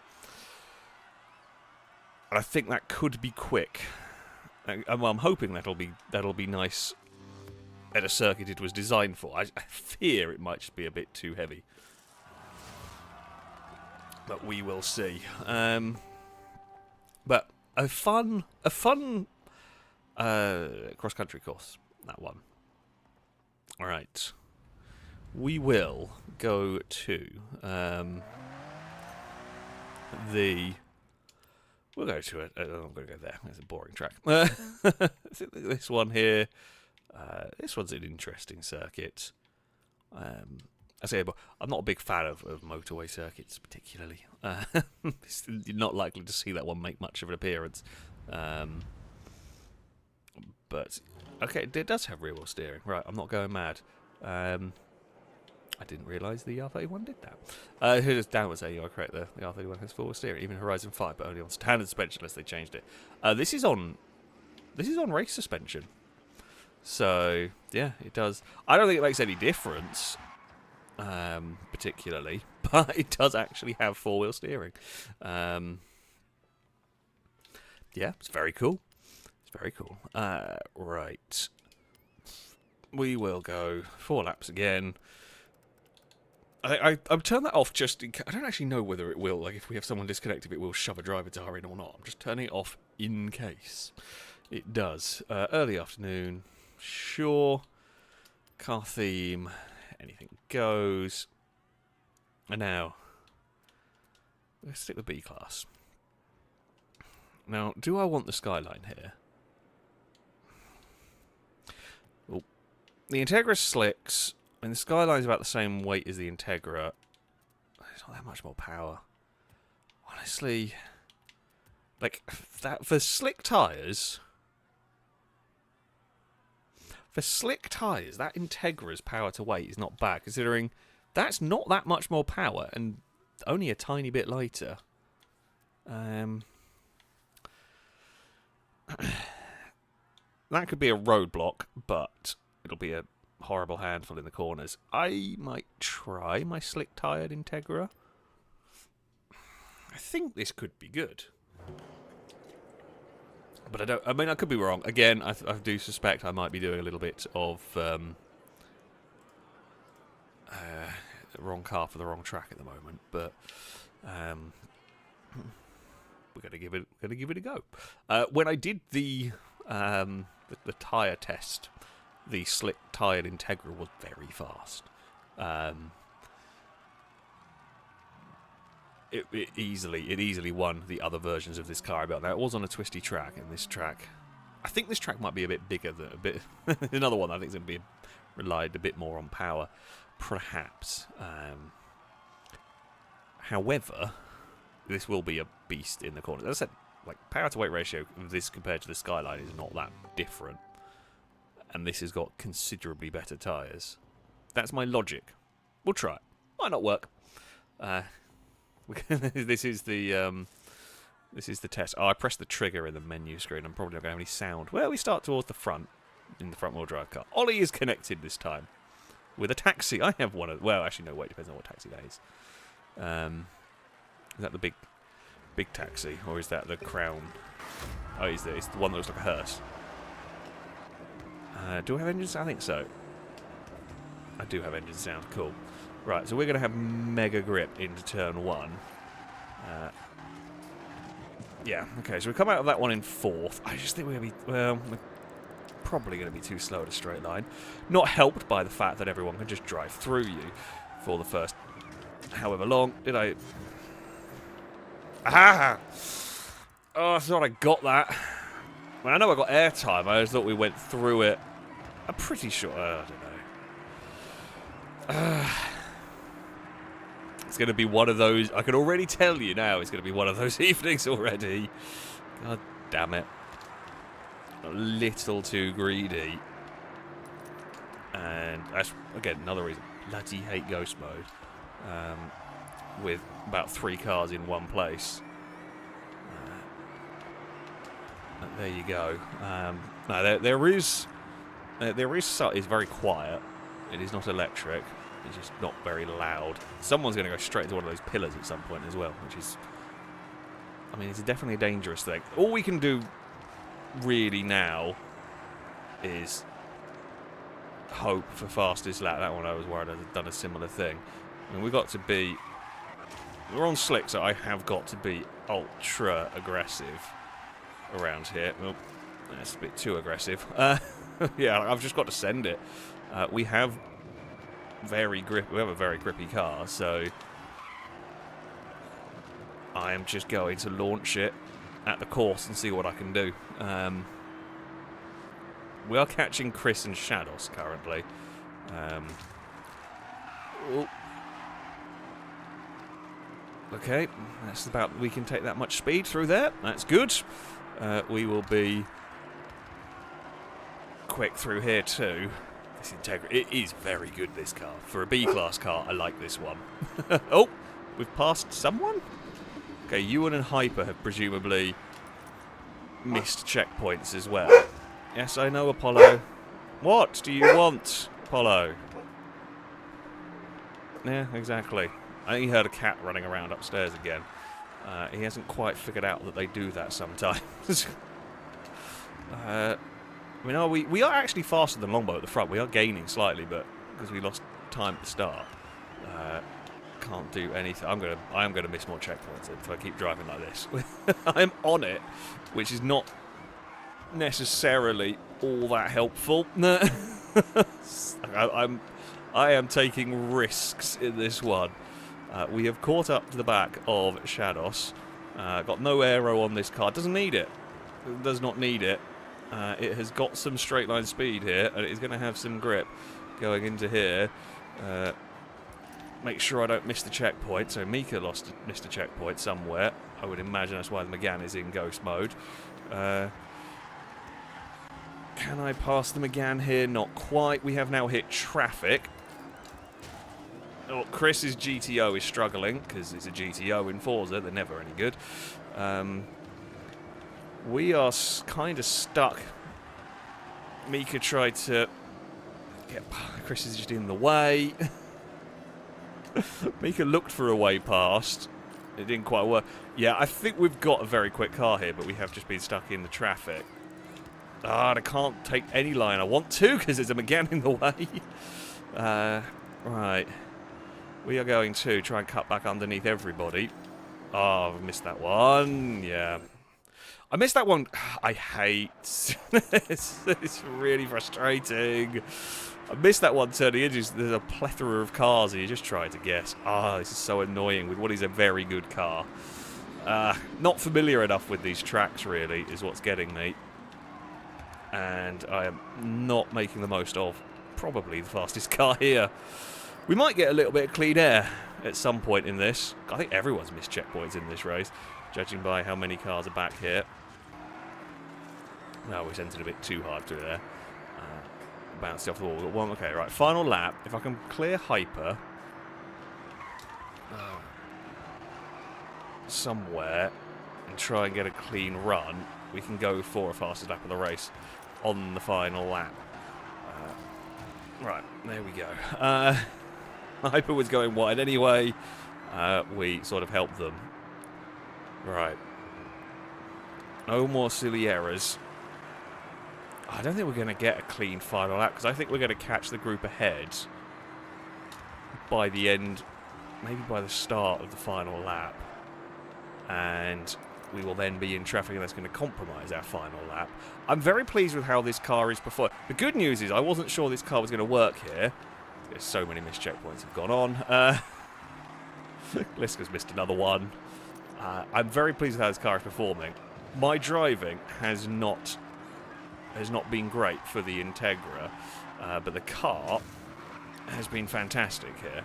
I think that could be quick. I'm hoping that'll be nice at a circuit it was designed for. I fear it might just be a bit too heavy, but we will see. But a fun cross-country course, that one. All right, we will go to We'll go to it. I'm going to go there. It's a boring track. This one here. This one's an interesting circuit. I say, but I'm not a big fan of motorway circuits particularly. You're not likely to see that one make much of an appearance. But okay, it does have rear wheel steering. Right, I'm not going mad. I didn't realise the R31 did that. Here's downwards there, you are correct there. The R31 has forward steering, even Horizon 5, but only on standard suspension unless they changed it. This is on race suspension. So, yeah, it does. I don't think it makes any difference, particularly, but it does actually have four-wheel steering. Yeah, it's very cool. It's very cool. Right. We will go 4 laps again. I've turned that off just in case. I don't actually know whether it will, like if we have someone disconnect, if it will shove a driver tire in or not. I'm just turning it off in case it does. Early afternoon, sure. Car theme, anything goes. And now, let's stick with B-Class. Now, do I want the skyline here? Well, the Integra slicks. I mean, the Skyline's about the same weight as the Integra. There's not that much more power. Honestly, like, that for slick tyres... that Integra's power to weight is not bad, considering that's not that much more power and only a tiny bit lighter. That could be a roadblock, but it'll be a horrible handful in the corners. I might try my slick-tired Integra. I think this could be good. But I mean, I could be wrong. Again, I do suspect I might be doing a little bit of wrong car for the wrong track at the moment. But we're gonna give it a go. When I did the tyre test, the slick-tired Integra was very fast. It easily won the other versions of this car about. Now, it was on a twisty track, and this track, I think this track might be a bit bigger than another one. I think it's going to be relied a bit more on power, perhaps. However, this will be a beast in the corner. As I said, like, power to weight ratio of this compared to the Skyline is not that different. And this has got considerably better tyres. That's my logic. We'll try it. Might not work. This is the test. Oh, I pressed the trigger in the menu screen. I'm probably not going to have any sound. Well, we start towards the front in the front-wheel drive car. Ollie is connected this time with a taxi. I have one of. Well, actually, no. Wait, depends on what taxi that is. Is that the big taxi, or is that the Crown? Oh, it's the one that looks like a hearse. Do I have engine sound? I think so. I do have engine sound. Cool. Right, so we're going to have mega grip into turn 1. Yeah, okay, so we come out of that one in 4th. I just think we're going to be, well, we're probably going to be too slow at a straight line. Not helped by the fact that everyone can just drive through you for the first however long. Did I... Aha! Oh, I thought I got that. Well, I know I got airtime, I just thought we went through it. I'm pretty sure, I don't know. It's going to be one of those, I can already tell you now, it's going to be one of those evenings already. God damn it. A little too greedy. And that's, again, another reason. Bloody hate ghost mode. With about 3 cars in one place. There you go. No, there is it's very quiet. It is not electric. It's just not very loud. Someone's going to go straight into one of those pillars at some point as well, which is... I mean, it's definitely a dangerous thing. All we can do really now is hope for fastest lap. That one I was worried I'd have done a similar thing. I mean, we've got to be... We're on slick, so I have got to be ultra aggressive around here. Well, that's a bit too aggressive. Yeah, I've just got to send it. We have a very grippy car, so I am just going to launch it at the course and see what I can do. We are catching Chris and Shadows currently. Okay, that's about, we can take that much speed through there. That's good. We will be quick through here too. This integrity, it is very good, this car. For a B-class car, I like this one. Oh, we've passed someone? Okay, Ewan and Hyper have presumably missed checkpoints as well. Yes, I know, Apollo. What do you want, Apollo? Yeah, exactly. I think he heard a cat running around upstairs again. He hasn't quite figured out that they do that sometimes. I mean, we are actually faster than Longbow at the front. We are gaining slightly, but because we lost time at the start, can't do anything. I am gonna miss more checkpoints if I keep driving like this. I'm on it, which is not necessarily all that helpful. I am taking risks in this one. We have caught up to the back of Shadows. Got no aero on this car. Doesn't need it. It does not need it. It has got some straight line speed here, and it is going to have some grip going into here. Make sure I don't miss the checkpoint. So Mika missed a checkpoint somewhere. I would imagine that's why the McGann is in ghost mode. Can I pass the McGann here? Not quite. We have now hit traffic. Oh, Chris's GTO is struggling, because it's a GTO in Forza. They're never any good. We are kind of stuck. Mika tried to get... Chris is just in the way. Mika looked for a way past. It didn't quite work. Yeah, I think we've got a very quick car here, but we have just been stuck in the traffic. And I can't take any line I want to, because there's a McGann in the way. Right. We are going to try and cut back underneath everybody. Oh, I've missed that one. Yeah. I missed that one. I hate... it's really frustrating. I missed that one turning in. There's a plethora of cars and you're just trying to guess. Ah, this is so annoying with what is a very good car. Not familiar enough with these tracks, really, is what's getting me. And I am not making the most of probably the fastest car here. We might get a little bit of clean air at some point in this. I think everyone's missed checkpoints in this race, judging by how many cars are back here. No, we sent it a bit too hard through there. Bounced off the wall. Got one. Okay, right. Final lap. If I can clear Hyper somewhere and try and get a clean run, we can go for a fastest lap of the race on the final lap. Right, there we go. Hyper was going wide anyway. We sort of helped them. Right. No more silly errors. I don't think we're going to get a clean final lap, because I think we're going to catch the group ahead by the end, maybe by the start of the final lap. And we will then be in traffic, and that's going to compromise our final lap. I'm very pleased with how this car is performing. The good news is I wasn't sure this car was going to work here. There's so many missed checkpoints have gone on. Liska's missed another one. I'm very pleased with how this car is performing. My driving has not been great for the Integra, but the car has been fantastic here.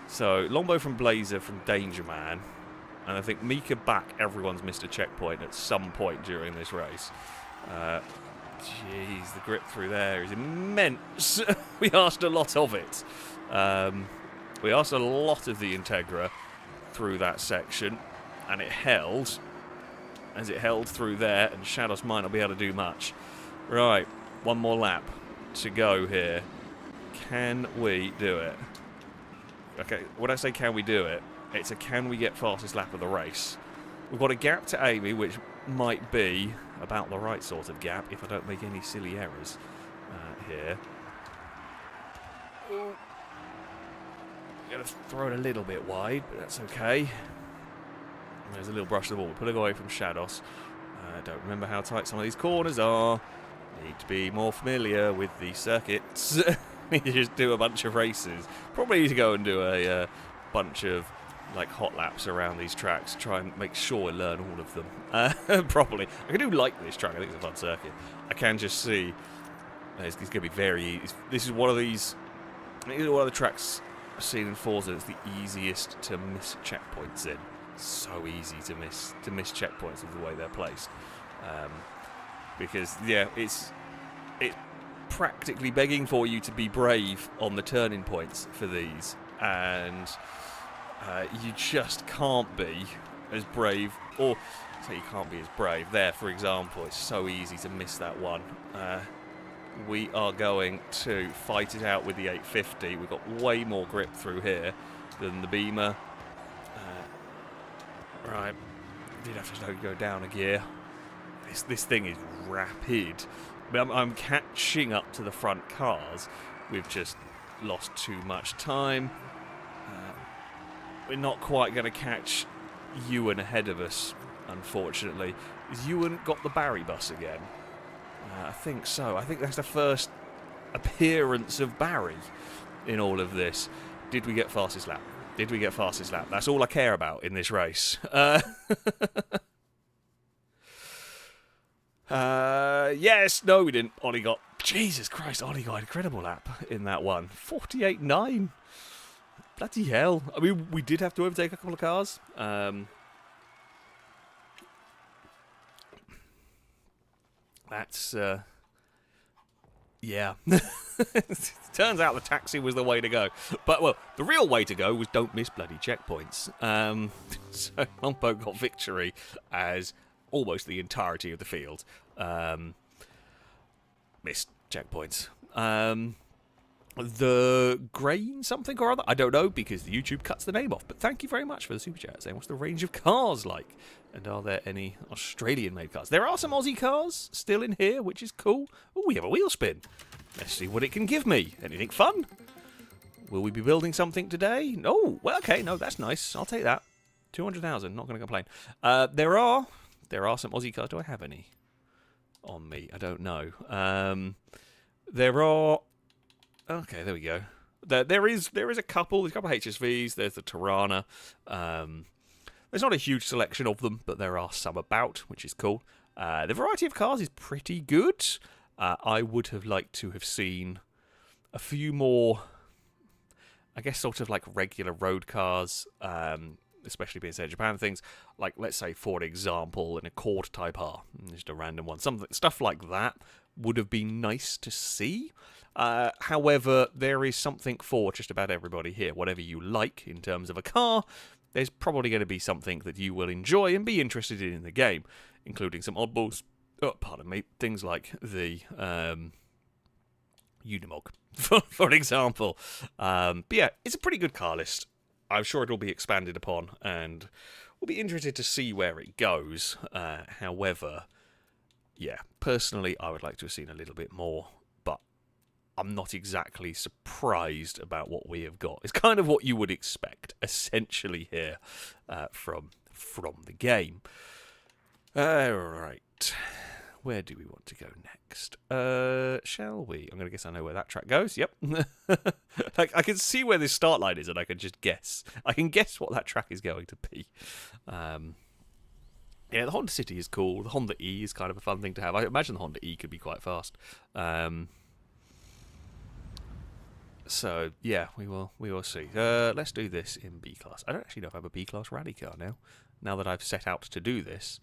So, Longbow from Blazer from Danger Man, and I think Mika back, everyone's missed a checkpoint at some point during this race. Jeez, the grip through there is immense. We asked a lot of it. We asked a lot of the Integra through that section, and it held as it held through there, and Shadows might not be able to do much. Right, one more lap to go here. Can we do it? Okay, when I say can we do it, it's a can we get fastest lap of the race. We've got a gap to Amy, which might be about the right sort of gap if I don't make any silly errors here. I'm going to throw it a little bit wide, but that's okay. There's a little brush of the ball. We'll put it away from Shadows. Don't remember how tight some of these corners are. Need to be more familiar with the circuits. Need to just do a bunch of races. Probably need to go and do a bunch of like hot laps around these tracks. Try and make sure I learn all of them properly. I do like this track. I think it's a fun circuit. I can just see it's going to be very easy. This is one of these. I think it's one of the tracks I've seen in Forza that's the easiest to miss checkpoints in. So easy to miss checkpoints with the way they're placed, because yeah, it's practically begging for you to be brave on the turning points for these, and you just can't be as brave, or say you can't be as brave. There, for example, it's so easy to miss that one. We are going to fight it out with the 850. We've got way more grip through here than the Beamer. Right, did have to go down a gear. This thing is rapid. But I'm catching up to the front cars. We've just lost too much time. We're not quite going to catch Ewan ahead of us, unfortunately. Has Ewan got the Barry bus again? I think so. I think that's the first appearance of Barry in all of this. Did we get fastest lap? Did we get fastest lap? That's all I care about in this race. Yes, no, we didn't. Ollie got... Jesus Christ, Ollie got an incredible lap in that one. 48.9. Bloody hell. I mean, we did have to overtake a couple of cars. That's... yeah. Turns out the taxi was the way to go. But, well, the real way to go was don't miss bloody checkpoints. So Longbow got victory as almost the entirety of the field missed checkpoints. The Grain something or other, I don't know, because the YouTube cuts the name off. But thank you very much for the super chat saying, what's the range of cars like? And are there any Australian-made cars? There are some Aussie cars still in here, which is cool. Oh, we have a wheel spin. Let's see what it can give me. Anything fun? Will we be building something today? Oh, well, okay, no, that's nice. I'll take that. 200,000, not going to complain. There are some Aussie cars. Do I have any on me? I don't know. There are... Okay, there we go. There is a couple. There's a couple of HSVs. There's the Tirana. There's not a huge selection of them, but there are some about, which is cool. The variety of cars is pretty good. I would have liked to have seen a few more, I guess, sort of like regular road cars, especially being said Japan things, like, let's say, for example, an Accord Type R, just a random one. Stuff like that would have been nice to see. However, there is something for just about everybody here. Whatever you like in terms of a car, there's probably going to be something that you will enjoy and be interested in the game, including some oddballs. Oh, pardon me. Things like the Unimog, for example. But yeah, it's a pretty good car list. I'm sure it'll be expanded upon, and we'll be interested to see where it goes. However, yeah, personally, I would like to have seen a little bit more, but I'm not exactly surprised about what we have got. It's kind of what you would expect, essentially, here from the game. Right. Where do we want to go next? Shall we? I'm going to guess I know where that track goes. Yep. Like, I can see where this start line is, and I can just guess. I can guess what that track is going to be. Yeah, the Honda City is cool. The Honda E is kind of a fun thing to have. I imagine the Honda E could be quite fast. So yeah, we will see. Let's do this in B class. I don't actually know if I have a B class rally car now. Now that I've set out to do this.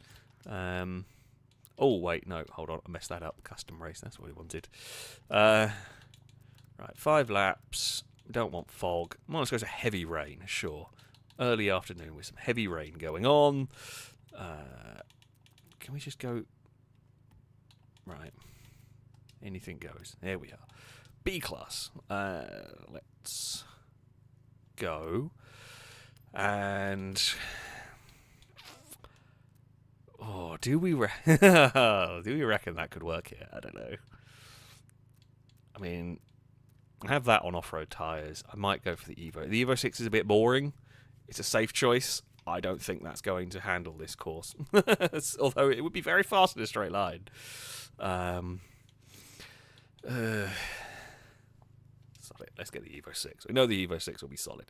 Oh wait, no, hold on, I messed that up. Custom race, that's what we wanted. Right, 5 laps. Don't want fog. Well, let's go to heavy rain, sure. Early afternoon with some heavy rain going on. Can we just go? Right. Anything goes. There we are. B class. Let's go. And do we reckon that could work here? I don't know. I mean, I have that on off-road tyres. I might go for the Evo. The Evo 6 is a bit boring. It's a safe choice. I don't think that's going to handle this course. Although it would be very fast in a straight line. Solid. Let's get the Evo 6. We know the Evo 6 will be solid.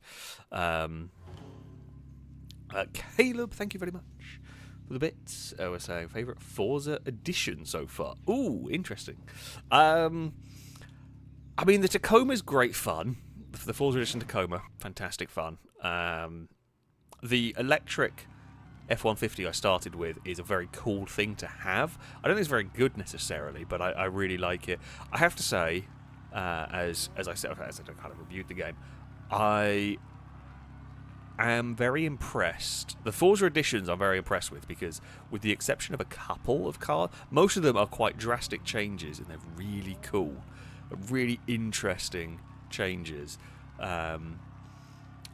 Caleb, thank you very much for the bits. We're saying favourite Forza edition so far. Ooh, interesting. I mean, the Tacoma's great fun. The Forza edition Tacoma, fantastic fun. The electric F-150 I started with is a very cool thing to have. I don't think it's very good necessarily, but I really like it. I have to say, as I said, as I kind of reviewed the game, I am very impressed. The Forza editions I'm very impressed with because, with the exception of a couple of cars, most of them are quite drastic changes and they're really cool, really interesting changes.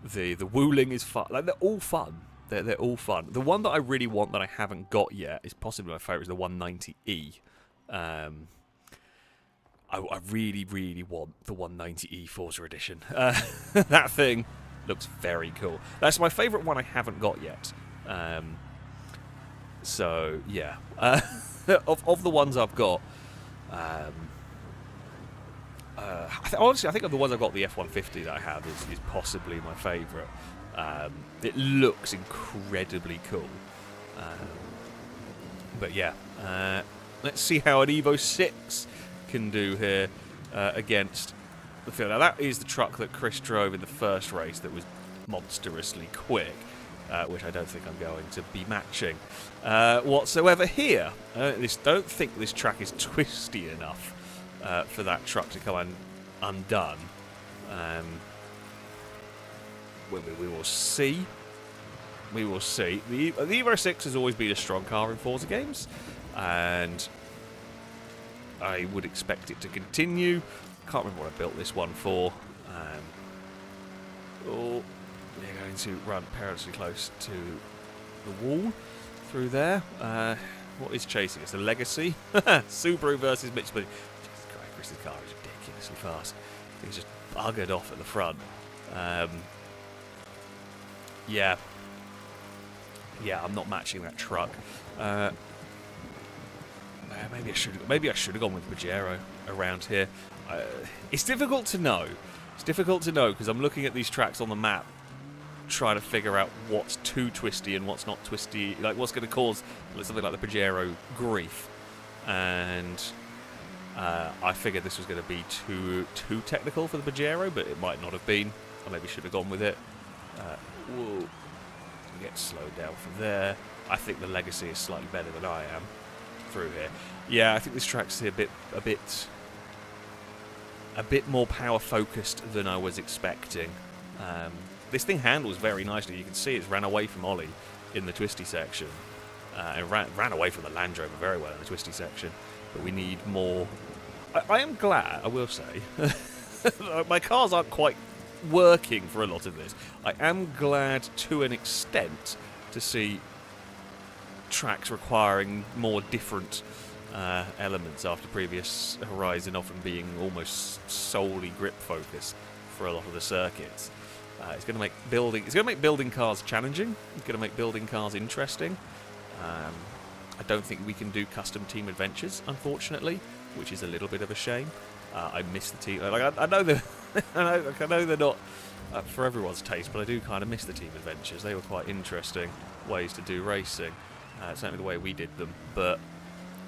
The wooling is fun. Like, they're all fun. They're all fun. The one that I really want that I haven't got yet is possibly my favourite, is the 190E. I really, really want the 190E Forza Edition. That thing looks very cool. That's my favourite one I haven't got yet. So, yeah. Of the ones I've got, honestly, I think of the ones I've got, the F-150 that I have is possibly my favourite. It looks incredibly cool. But yeah, let's see how an Evo 6 can do here against the field. Now, that is the truck that Chris drove in the first race that was monstrously quick, which I don't think I'm going to be matching whatsoever here. I don't think this track is twisty enough for that truck to come undone. We will see. We will see. The Evo 6 has always been a strong car in Forza games, and I would expect it to continue. Can't remember what I built this one for. We're going to run perilously close to the wall through there. What is chasing us? A Legacy? Subaru versus Mitsubishi. Jesus Christ, Chris's car is ridiculously fast. He's just buggered off at the front. Yeah, I'm not matching that truck. Maybe I should have gone with Pajero around here. It's difficult to know. It's difficult to know because I'm looking at these tracks on the map, trying to figure out what's too twisty and what's not twisty, like what's going to cause something like the Pajero grief. And I figured this was going to be too technical for the Pajero, but it might not have been. I maybe should have gone with it. Whoa. Get slowed down from there. I think the Legacy is slightly better than I am through here. Yeah, I think this track's a bit more power focused than I was expecting. This thing handles very nicely. You can see it's ran away from Ollie in the twisty section, and ran away from the Land Rover very well in the twisty section. But we need more. I am glad, I will say, my cars aren't quite working for a lot of this. I am glad to an extent to see tracks requiring more different elements after previous Horizon often being almost solely grip focused for a lot of the circuits. It's going to make building cars challenging. It's going to make building cars interesting. I don't think we can do custom team adventures, unfortunately, which is a little bit of a shame. I miss the team. Like, I know they're, I know they're not for everyone's taste, but I do kind of miss the team adventures. They were quite interesting ways to do racing, certainly the way we did them. But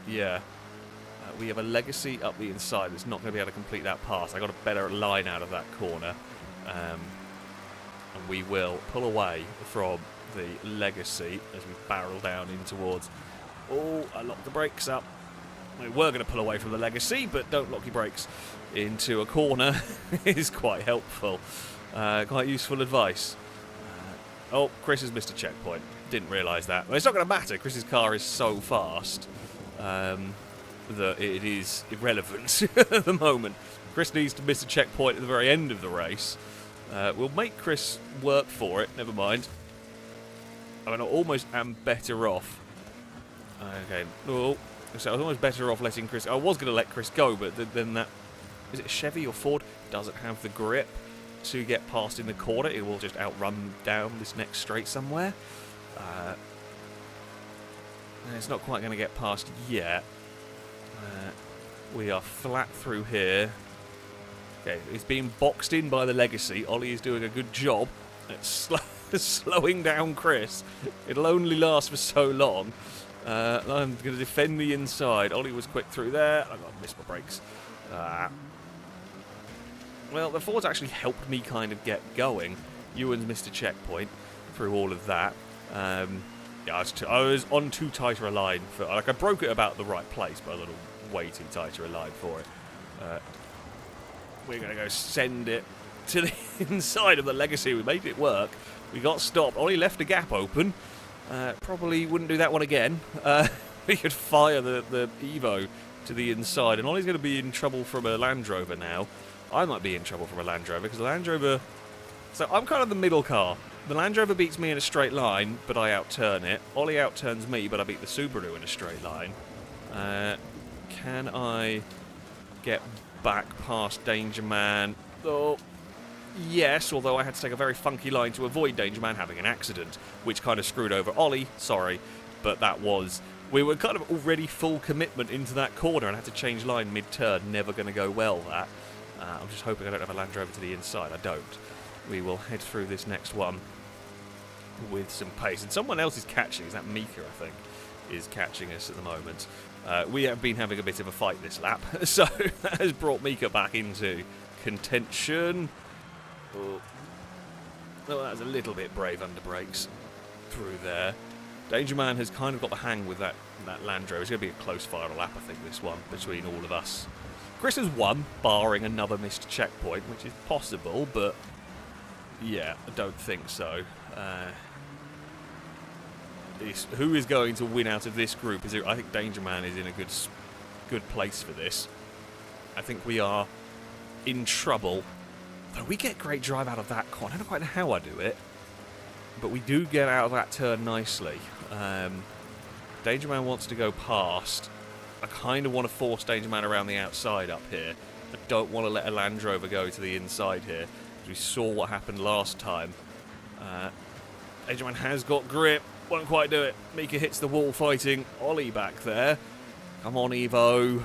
yeah, we have a legacy up the inside that's not going to be able to complete that pass. I got a better line out of that corner, and we will pull away from the legacy as we barrel down in towards. Oh, I locked the brakes up. We were going to pull away from the legacy, but don't lock your brakes into a corner is quite helpful. Quite useful advice. Oh, Chris has missed a checkpoint. Didn't realise that. Well, it's not going to matter. Chris's car is so fast that it is irrelevant at the moment. Chris needs to miss a checkpoint at the very end of the race. We'll make Chris work for it. Never mind. I mean, I almost am better off. Okay. Oh, so I was almost better off letting Chris. I was going to let Chris go, but then that, is it a Chevy or Ford? Doesn't have the grip to get past in the corner. It will just outrun down this next straight somewhere. And it's not quite going to get past yet. We are flat through here. Okay, it's being boxed in by the legacy. Ollie is doing a good job at slowing down Chris. It'll only last for so long. I'm going to defend the inside. Ollie was quick through there. I've got to miss my brakes. Well, the Ford's actually helped me kind of get going. Ewan's missed a checkpoint through all of that. Yeah, I was on too tighter a line for. Like, I broke it about the right place, but I was on way too tighter a line for it. We're going to go send it to the inside of the legacy. We made it work. We got stopped. Ollie left a gap open. Probably wouldn't do that one again. We could fire the Evo to the inside, and Ollie's going to be in trouble from a Land Rover now. I might be in trouble from a Land Rover, because the Land Rover... So I'm kind of the middle car. The Land Rover beats me in a straight line, but I outturn it. Ollie outturns me, but I beat the Subaru in a straight line. Can I get back past Danger Man? Oh, yes, although I had to take a very funky line to avoid Danger Man having an accident, which kind of screwed over Ollie, sorry, but that was... We were kind of already full commitment into that corner and had to change line mid-turn. Never going to go well, that. I'm just hoping I don't have a Land Rover to the inside. I don't. We will head through this next one with some pace. And someone else is catching. Is that Mika, I think, is catching us at the moment. We have been having a bit of a fight this lap, so that has brought Mika back into contention. Oh, that was a little bit brave under brakes through there. Danger Man has kind of got the hang with that Land Rover. It's going to be a close final lap, I think, this one, between all of us. Chris has won, barring another missed checkpoint, which is possible, but yeah, I don't think so. Who is going to win out of this group? I think Danger Man is in a good place for this. I think we are in trouble. Though we get great drive out of that corner. I don't quite know how I do it, but we do get out of that turn nicely. Danger Man wants to go past. I kind of want to force Danger Man around the outside up here. I don't want to let a Land Rover go to the inside here. We saw what happened last time. Danger Man has got grip. Won't quite do it. Mika hits the wall fighting Ollie back there. Come on, Evo.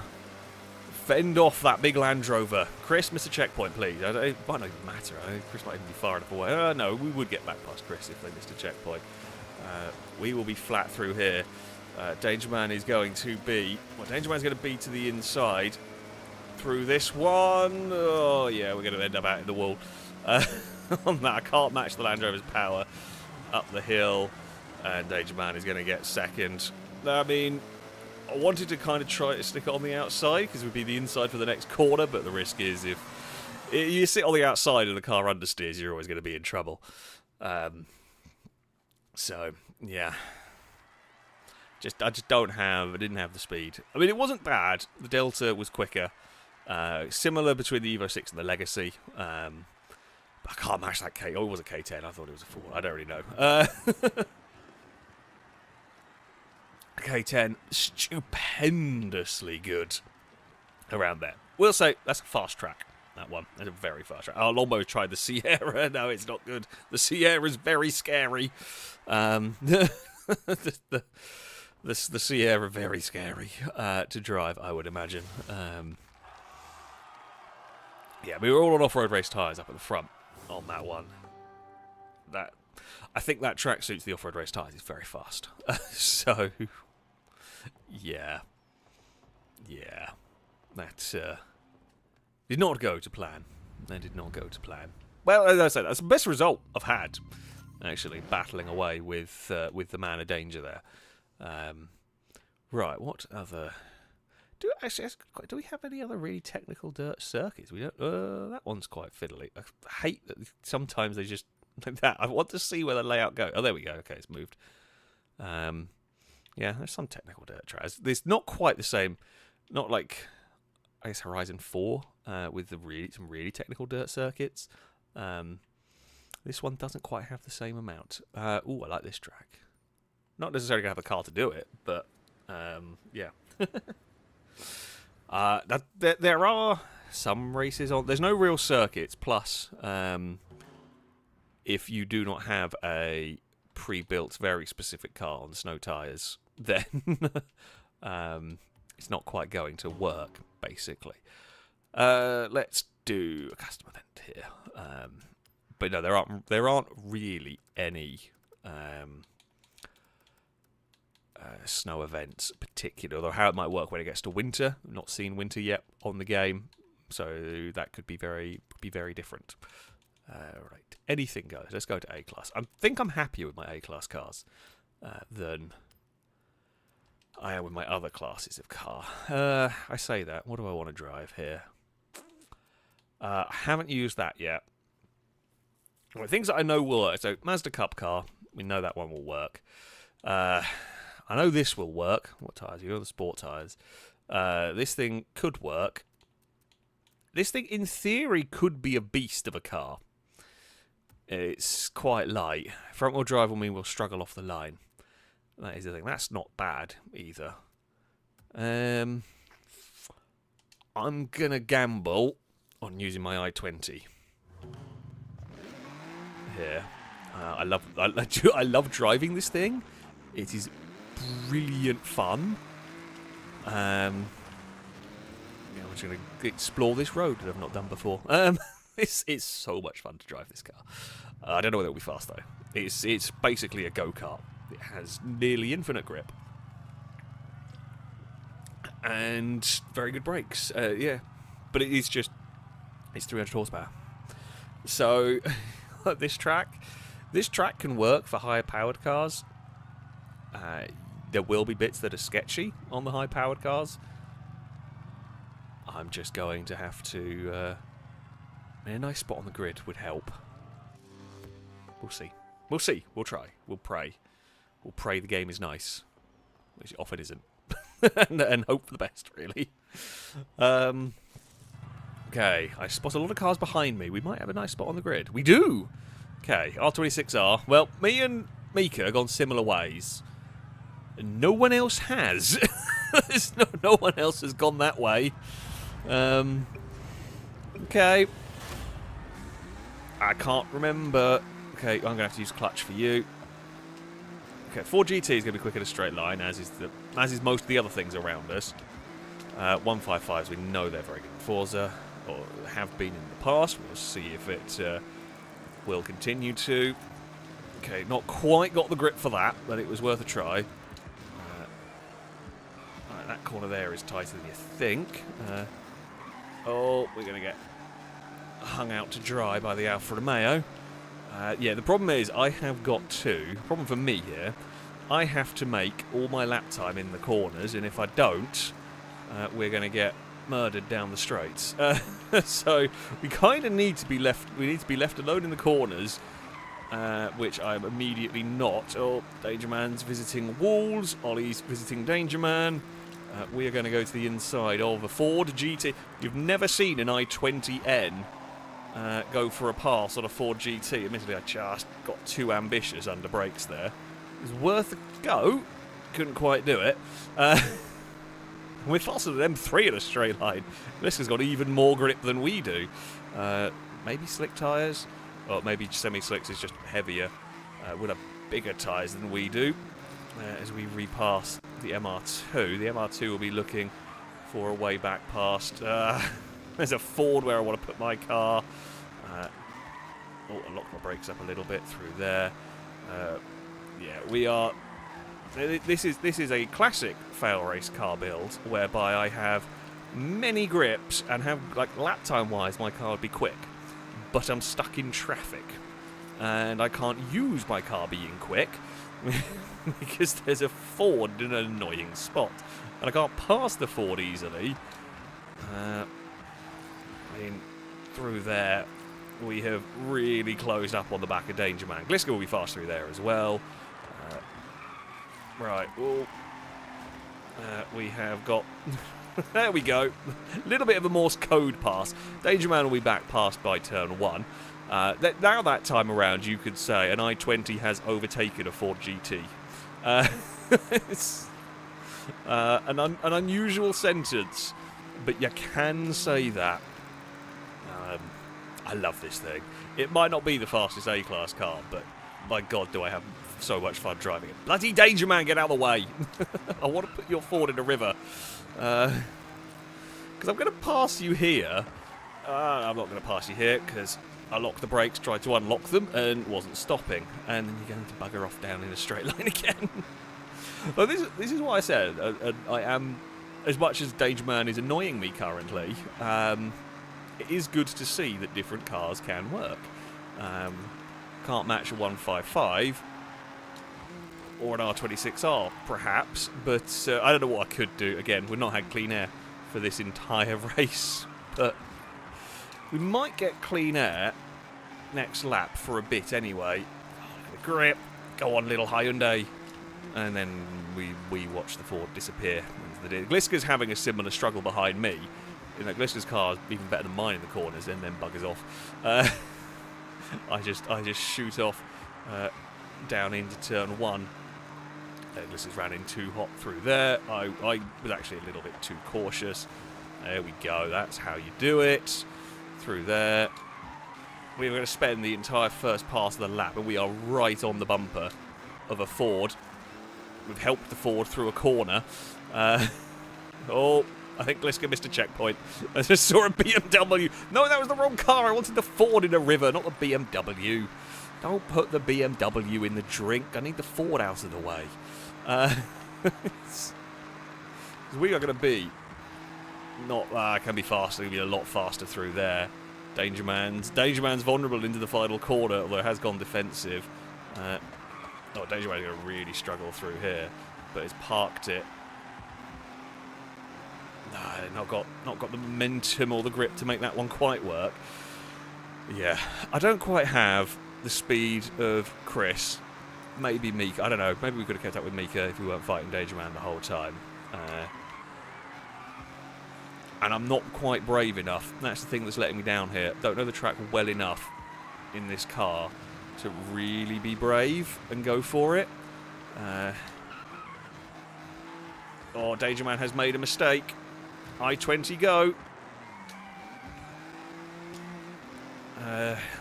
Fend off that big Land Rover. Chris, miss a checkpoint, please. It might not even matter. Chris might even be far enough away. No, we would get back past Chris if they missed a checkpoint. We will be flat through here. Danger Man is going to be... Well, Danger Man's going to be to the inside through this one. Oh, yeah, we're going to end up out in the wall. On that, I can't match the Land Rover's power up the hill. And Danger Man is going to get second. I mean, I wanted to kind of try to stick it on the outside, because it would be the inside for the next corner, but the risk is if you sit on the outside and the car understeers, you're always going to be in trouble. So, yeah. I didn't have the speed. I mean, it wasn't bad. The Delta was quicker. Similar between the Evo 6 and the Legacy. But I can't match that K. Oh, it was a K10. I thought it was a 4. I don't really know. K10, stupendously good around there. We'll say that's a fast track, that one. That's a very fast track. I'll almost try the Sierra. No, it's not good. The Sierra is very scary. The the Sierra very scary to drive, I would imagine. Yeah, we were all on off-road race tyres up at the front on that one. I think that track suits the off-road race tyres. It's very fast. So, yeah. That did not go to plan. That did not go to plan. Well, as I said, that's the best result I've had, actually, battling away with the man of danger there. Right, what other... Do we have any other really technical dirt circuits? We don't. That one's quite fiddly. I hate that sometimes they just like that. I want to see where the layout goes. Oh, there we go. Okay, it's moved. Yeah, there's some technical dirt tracks. It's not quite the same. Not like I guess Horizon 4 with some really technical dirt circuits. This one doesn't quite have the same amount. Oh, I like this track. Not necessarily gonna have the car to do it, but yeah. There are some races on. There's no real circuits. Plus, if you do not have a pre-built, very specific car on snow tyres, then it's not quite going to work. Basically, let's do a custom event here. But no, there aren't really any. Snow events particular, although how it might work when it gets to winter. I've not seen winter yet on the game, so that could be very different. Right, anything goes. Let's go to A class. I think I'm happier with my A class cars than I am with my other classes of car. I say that. What do I want to drive here? I haven't used that yet. Right, things that I know will work. So Mazda Cup car, we know that one will work. I know this will work. What tyres? You know the sport tyres. This thing could work. This thing, in theory, could be a beast of a car. It's quite light. Front-wheel drive will mean we'll struggle off the line. That is the thing. That's not bad, either. I'm going to gamble on using my i20 here. I love driving this thing. It is brilliant fun. Yeah, I'm just going to explore this road that I've not done before. It's so much fun to drive this car. I don't know whether it'll be fast though. It's basically a go-kart. It has nearly infinite grip and very good brakes. Yeah, but it's 300 horsepower. So this track can work for higher powered cars. There will be bits that are sketchy on the high-powered cars. I'm just going to have to... a nice spot on the grid would help. We'll see. We'll see. We'll try. We'll pray. We'll pray the game is nice. Which it often isn't. and hope for the best, really. Okay, I spot a lot of cars behind me. We might have a nice spot on the grid. We do! Okay, R26R. Well, me and Mika have gone similar ways. No one else has. no one else has gone that way. Okay. I can't remember. Okay, I'm going to have to use clutch for you. Okay, 4GT is going to be quick in a straight line, as is most of the other things around us. 155s, we know they're very good in Forza, or have been in the past. We'll see if it will continue to. Okay, not quite got the grip for that, but it was worth a try. That corner there is tighter than you think. Oh, we're going to get hung out to dry by the Alfa Romeo. Yeah, the problem is I have got to... Problem for me here, I have to make all my lap time in the corners, and if I don't, we're going to get murdered down the straights. So we kind of need to be left... We need to be left alone in the corners, which I'm immediately not. Oh, Danger Man's visiting walls. Ollie's visiting Danger Man. We are going to go to the inside of a Ford GT. You've never seen an i20N go for a pass on a Ford GT. Admittedly, I just got too ambitious under brakes there. It was worth a go. Couldn't quite do it. We're faster than M3 in a straight line. This has got even more grip than we do. Maybe slick tyres? Or maybe semi-slicks is just heavier. Would have bigger tyres than we do. as we repass the MR2. The MR2 will be looking for a way back past. There's a Ford where I want to put my car. I locked my brakes up a little bit through there. Yeah, we are. This is a classic FailRace car build whereby I have many grips and have, like, lap time wise, my car would be quick, but I'm stuck in traffic and I can't use my car being quick because there's a Ford in an annoying spot and I can't pass the Ford easily. Through there we have really closed up on the back of Danger Man. Gliska will be fast through there as well. Right, well, we have got... there we go. A little bit of a Morse code pass. Danger Man will be back past by turn 1. Now that time around, you could say an i20 has overtaken a Ford GT. It's an unusual sentence, but you can say that. I love this thing. It might not be the fastest A-class car, but my God, do I have so much fun driving it. Bloody Danger Man, get out of the way. I want to put your Ford in a river. Because I'm going to pass you here. I'm not going to pass you here because I locked the brakes, tried to unlock them, and wasn't stopping. And then you're going to bugger off down in a straight line again. But this is what I said. I am, as much as Danger Man is annoying me currently, it is good to see that different cars can work. Can't match a 155 or an R26R, perhaps, but I don't know what I could do. Again, we've not had clean air for this entire race, but we might get clean air next lap for a bit anyway. Grip, go on, little Hyundai. And then we watch the Ford disappear into the... Gliska's having a similar struggle behind me. You know, Gliska's car is even better than mine in the corners, and then buggers off. I just shoot off down into turn 1. Gliska's ran in too hot through there. I was actually a little bit too cautious. There we go. That's how you do it. Through there. We're going to spend the entire first pass of the lap, and we are right on the bumper of a Ford. We've helped the Ford through a corner. Oh, I think Gliska missed a checkpoint. I just saw a BMW. No, that was the wrong car. I wanted the Ford in a river, not the BMW. Don't put the BMW in the drink. I need the Ford out of the way. We are going to be not... can be faster. Going to be a lot faster through there. Danger Man's vulnerable into the final corner, although it has gone defensive. Danger Man's going to really struggle through here, but it's parked it. No, not got the momentum or the grip to make that one quite work. Yeah, I don't quite have the speed of Chris. Maybe Mika. I don't know. Maybe we could have kept up with Mika if we weren't fighting Danger Man the whole time. And I'm not quite brave enough. That's the thing that's letting me down here. Don't know the track well enough in this car to really be brave and go for it. Danger Man has made a mistake. I-20 go.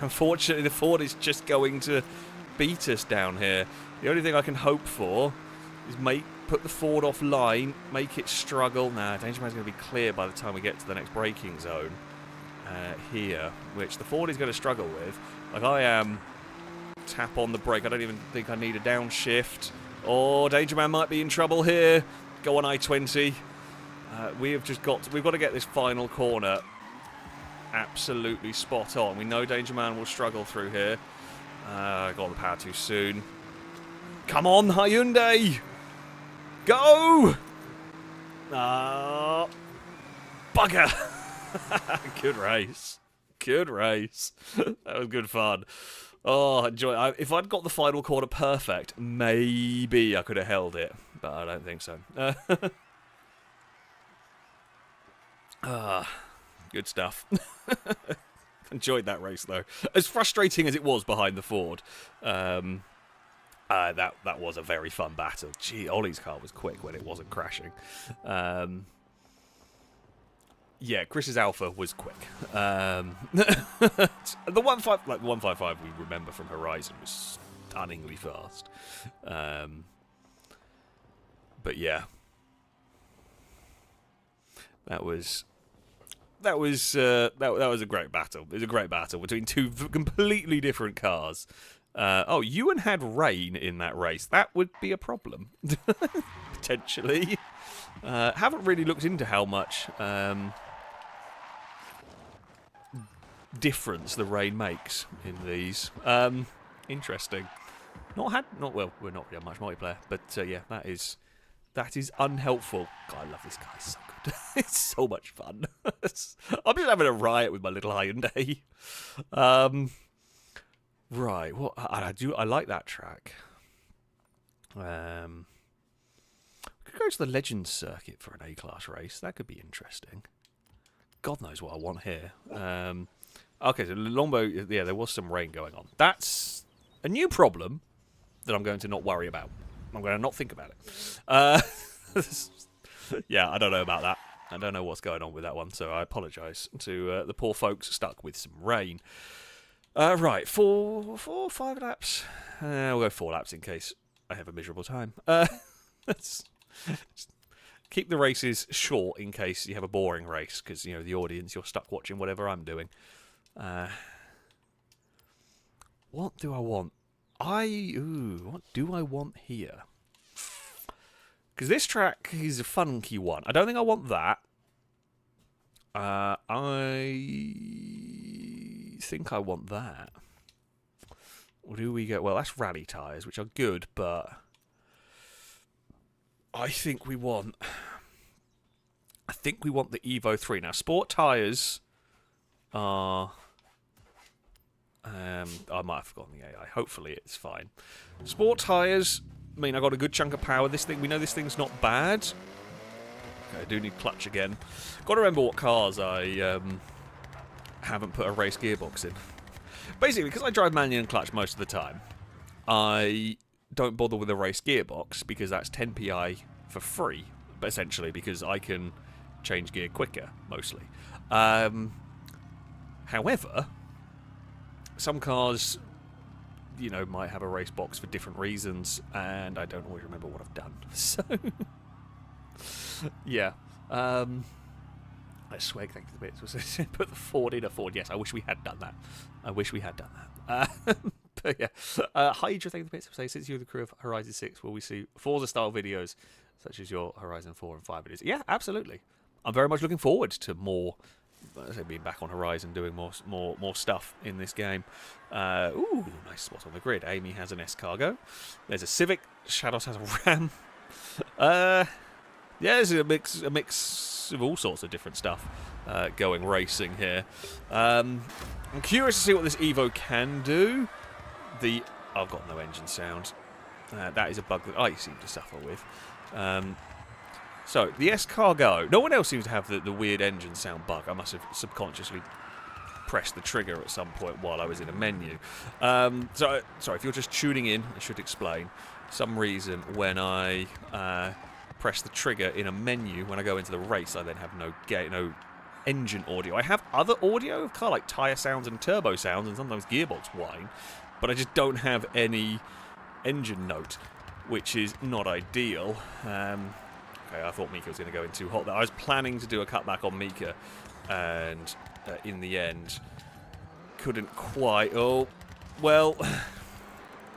Unfortunately, the Ford is just going to beat us down here. The only thing I can hope for is put the Ford offline, make it struggle. Nah, Danger Man's going to be clear by the time we get to the next braking zone here, which the Ford is going to struggle with. Like I am, tap on the brake. I don't even think I need a downshift. Danger Man might be in trouble here. Go on I-20. We've got to get this final corner absolutely spot on. We know Danger Man will struggle through here. Got on the power too soon. Come on, Hyundai! Go! Bugger! Good race. Good race. That was good fun. Enjoy. If I'd got the final corner perfect, maybe I could have held it, but I don't think so. Good stuff. Enjoyed that race though. As frustrating as it was behind the Ford, that was a very fun battle. Gee, Ollie's car was quick when it wasn't crashing. Yeah, Chris's Alpha was quick. The 155 we remember from Horizon was stunningly fast. But yeah, that was a great battle. It was a great battle between two completely different cars. Oh, Ewan had rain in that race. That would be a problem. Potentially. Haven't really looked into how much difference the rain makes in these. Interesting. Well, we're not really much multiplayer, but yeah, that is unhelpful. God, I love this guy. It's so good. It's so much fun. I'm just having a riot with my little Hyundai. Right. What I like that track. Could go to the Legends circuit for an A-class race. That could be interesting. God knows what I want here. Okay, so Longbow. Yeah, there was some rain going on. That's a new problem that I'm going to not worry about. I'm going to not think about it. Yeah, I don't know about that. I don't know what's going on with that one, so I apologise to the poor folks stuck with some rain. Right, 5 laps. We'll go 4 laps in case I have a miserable time. Let's keep the races short in case you have a boring race, because, you know, the audience, you're stuck watching whatever I'm doing. What do I want? What do I want here? Because this track is a funky one. I don't think I want that. I think I want that. Or do we go... Well, that's rally tyres, which are good, but... I think we want the Evo 3. Now, sport tyres are... I might have forgotten the AI. Hopefully it's fine. Sport tyres mean I got a good chunk of power. We know this thing's not bad. Okay, I do need clutch again. Got to remember what cars I haven't put a race gearbox in. Basically, because I drive manual and clutch most of the time, I don't bother with a race gearbox because that's 10 PI for free, but essentially because I can change gear quicker, mostly. However, some cars, you know, might have a race box for different reasons, and I don't always remember what I've done. So, yeah. I swag, thank you to the bits. Put the Ford in a Ford. Yes, I wish we had done that. But yeah. Hydra, thank you to the bits. Say, since you're the crew of Horizon 6, will we see Forza-style videos such as your Horizon 4 and 5 videos? Yeah, absolutely. I'm very much looking forward to more... being back on Horizon, doing more stuff in this game. Ooh, nice spot on the grid. Amy has an S-Cargo. There's a Civic. Shadows has a Ram. Yeah, there's a mix of all sorts of different stuff going racing here. I'm curious to see what this Evo can do. I've got no engine sound. That is a bug that I seem to suffer with. So, the S-Cargo. No one else seems to have the weird engine sound bug. I must have subconsciously pressed the trigger at some point while I was in a menu. Sorry, if you're just tuning in, I should explain. Some reason when I press the trigger in a menu, when I go into the race, I then have no engine audio. I have other audio of car, like tyre sounds and turbo sounds, and sometimes gearbox whine, but I just don't have any engine note, which is not ideal. I thought Mika was going to go in too hot there. I was planning to do a cutback on Mika, and in the end, couldn't quite. Oh, well.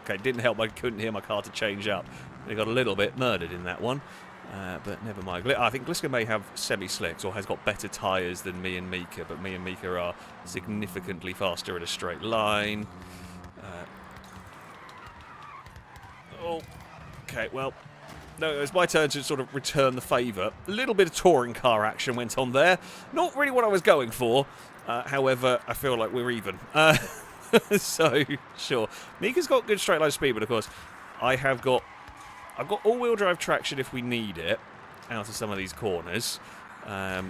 Okay, didn't help. I couldn't hear my car to change up. They got a little bit murdered in that one, but never mind. I think Gliska may have semi-slicks or has got better tyres than me and Mika, but me and Mika are significantly faster in a straight line. Okay, well. No, it was my turn to sort of return the favour. A little bit of touring car action went on there. Not really what I was going for. However, I feel like we're even. So, sure. Mika's got good straight line speed, but of course, I've got all-wheel drive traction if we need it out of some of these corners. Now,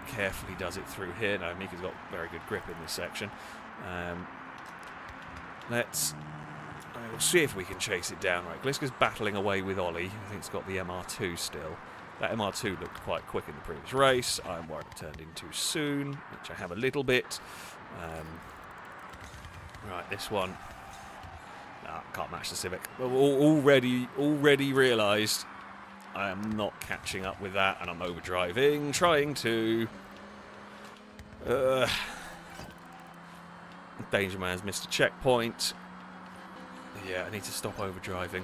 carefully does it through here. No, Mika's got very good grip in this section. We'll see if we can chase it down. Right, Gliska's battling away with Ollie. I think it's got the MR2 still. That MR2 looked quite quick in the previous race. I'm worried it turned in too soon, which I have a little bit. Right, this one. Nah, can't match the Civic. Already realised I am not catching up with that, and I'm overdriving, trying to... Danger Man's missed a checkpoint. Yeah, I need to stop overdriving.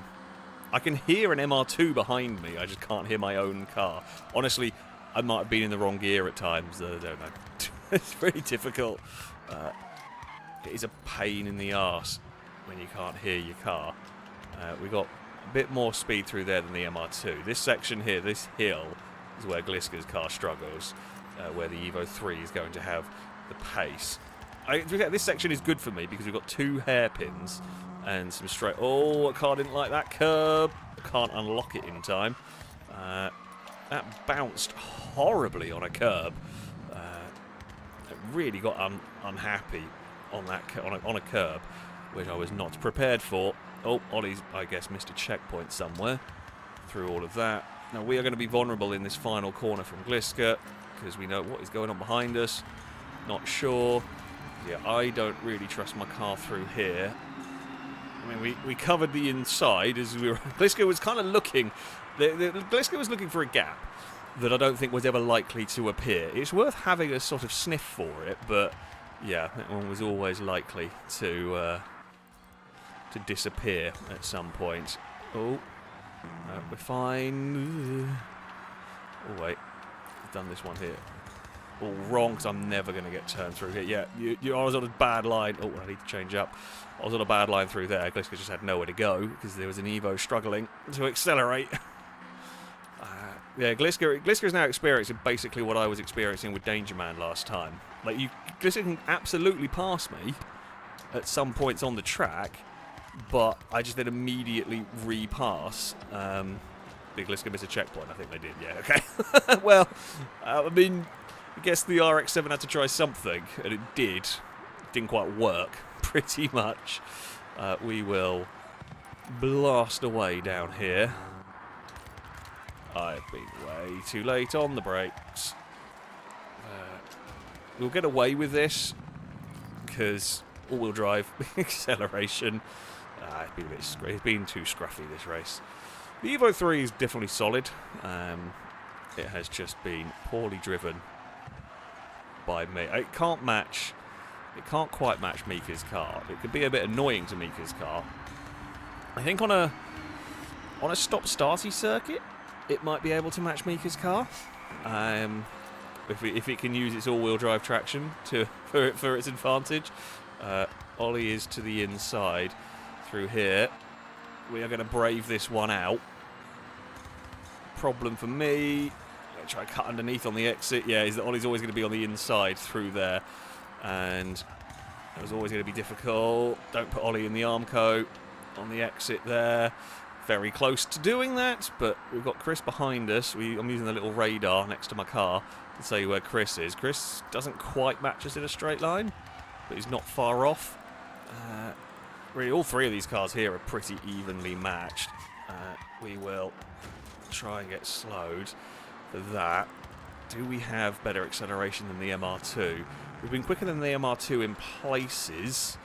I can hear an MR2 behind me, I just can't hear my own car. Honestly, I might have been in the wrong gear at times, I don't know. It's really difficult. It is a pain in the arse when you can't hear your car. We got a bit more speed through there than the MR2. This section here, this hill, is where Gliska's car struggles, where the Evo 3 is going to have the pace. This section is good for me because we've got 2 hairpins and some straight... Oh, the car didn't like that curb. I can't unlock it in time. That bounced horribly on a curb. It really got unhappy on that on a curb, which I was not prepared for. Oh, Ollie's, I guess, missed a checkpoint somewhere through all of that. Now, we are going to be vulnerable in this final corner from Gliska because we know what is going on behind us. Not sure. Yeah, I don't really trust my car through here. I mean, we covered the inside as we were... Gliska was kind of looking... Gliska was looking for a gap that I don't think was ever likely to appear. It's worth having a sort of sniff for it, but yeah, that one was always likely to disappear at some point. Oh, we're fine. Oh wait, I've done this one here. All wrong, because I'm never going to get turned through here. Yeah, I was on a bad line. Oh, I need to change up. I was on a bad line through there. Gliska just had nowhere to go because there was an Evo struggling to accelerate. Yeah, Gliska is now experiencing basically what I was experiencing with Danger Man last time. Like, Gliska can absolutely pass me at some points on the track, but I just then immediately repass. Did Gliska miss a checkpoint? I think they did, yeah, okay. Well, I mean, I guess the RX-7 had to try something, and it did. It didn't quite work, pretty much. We will blast away down here. I've been way too late on the brakes. We'll get away with this because all-wheel drive acceleration. It's been too scruffy, this race. The Evo 3 is definitely solid. It has just been poorly driven by me. It can't quite match Mika's car. It could be a bit annoying to Mika's car. I think on a stop-starty circuit, it might be able to match Mika's car. If it can use its all-wheel drive traction for its advantage. Ollie is to the inside through here. We are going to brave this one out. Problem for me, I'm going to try to cut underneath on the exit. Yeah, is that Ollie's always going to be on the inside through there. And it was always going to be difficult. Don't put Ollie in the Armco on the exit there. Very close to doing that, but we've got Chris behind us. I'm using the little radar next to my car to say where Chris is. Chris doesn't quite match us in a straight line, but he's not far off. Really, all 3 of these cars here are pretty evenly matched. We will try and get slowed for that. Do we have better acceleration than the MR2? We've been quicker than the MR2 in places.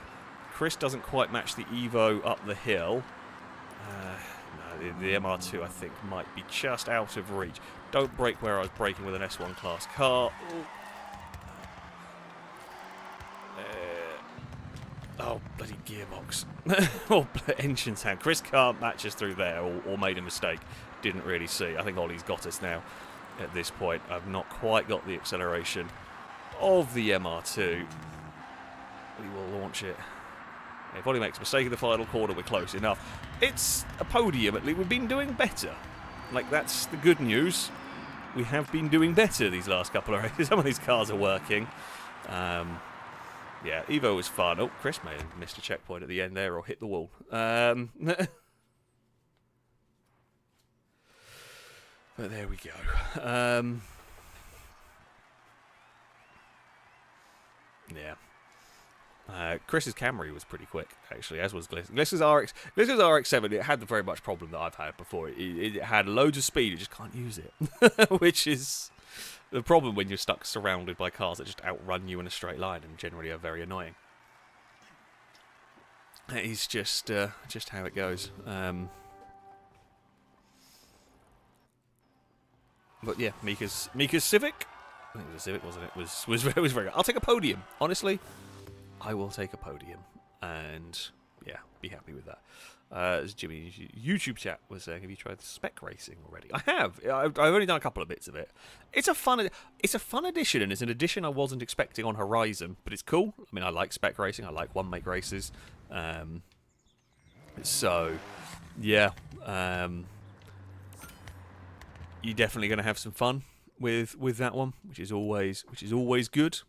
Chris doesn't quite match the Evo up the hill. No, the MR2, I think, might be just out of reach. Don't brake where I was braking with an S1 class car. Oh, bloody gearbox. Oh, engine sound. Chris can't match us through there, or made a mistake. Didn't really see. I think Ollie's got us now at this point. I've not quite got the acceleration of the MR2. We will launch it. If Ollie makes a mistake in the final corner, we're close enough. It's a podium, at least. We've been doing better. Like, that's the good news. We have been doing better these last couple of races. Some of these cars are working. Yeah, Evo was fun. Oh, Chris may have missed a checkpoint at the end there or hit the wall. But there we go. Yeah. Chris's Camry was pretty quick, actually, as was Gliska's RX-7, it had the very much problem that I've had before. It had loads of speed, it just can't use it. Which is the problem when you're stuck surrounded by cars that just outrun you in a straight line and generally are very annoying. That is just how it goes. But yeah, Mika's Civic. I think it was a Civic, wasn't it? Was very good. I'll take a podium. Honestly, I will take a podium, and yeah, be happy with that. As Jimmy's YouTube chat was saying, have you tried spec racing already? I have. I've only done a couple of bits of it. It's a fun addition, and it's an addition I wasn't expecting on Horizon, but it's cool. I mean, I like spec racing. I like one make races. So yeah, you're definitely going to have some fun with that one, which is always good.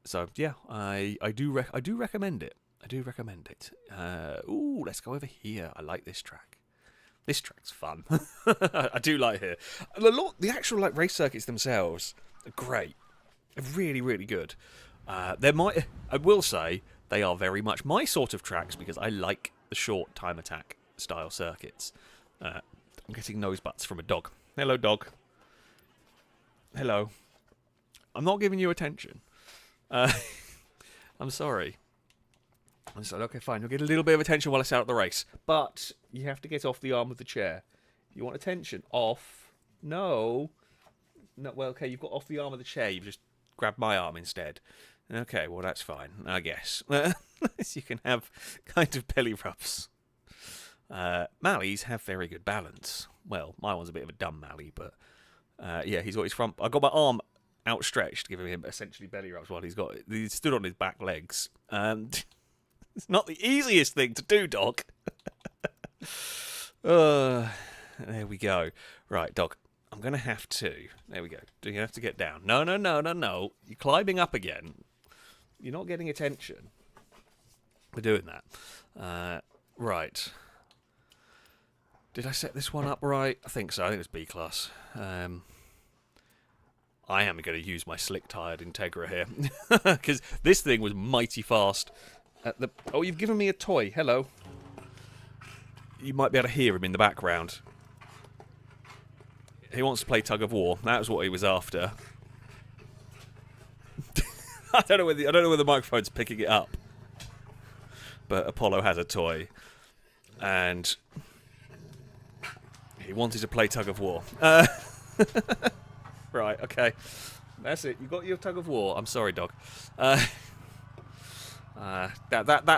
So yeah, I do recommend it. I do recommend it. Ooh, let's go over here. I like this track. This track's fun. I do like here. The actual like race circuits themselves are great. They're really, really good. I will say they are very much my sort of tracks because I like the short time attack style circuits. I'm getting nose butts from a dog. Hello, dog. Hello. I'm not giving you attention. I'm sorry. I said, okay, fine, you'll get a little bit of attention while I start the race. But you have to get off the arm of the chair. You want attention? Off? No. No. Well, okay, you've got off the arm of the chair. You've just grabbed my arm instead. Okay, well, that's fine, I guess. You can have kind of belly rubs. Malleys have very good balance. Well, my one's a bit of a dumb Malley, but yeah, he's got his front... I've got my arm outstretched, giving him essentially belly rubs while he's stood on his back legs. It's not the easiest thing to do, dog. There we go. Right, dog. I'm going to have to... There we go. Do you have to get down? No. You're climbing up again. You're not getting attention. We're doing that. Right. Did I set this one up right? I think so. I think it's B-class. I am going to use my slick-tired Integra here. Because this thing was mighty fast. Oh, you've given me a toy. Hello. You might be able to hear him in the background. He wants to play tug of war. That was what he was after. I don't know whether the microphone's picking it up. But Apollo has a toy. And he wanted to play tug of war. Right, okay. That's it. You got your tug of war. I'm sorry, dog. That is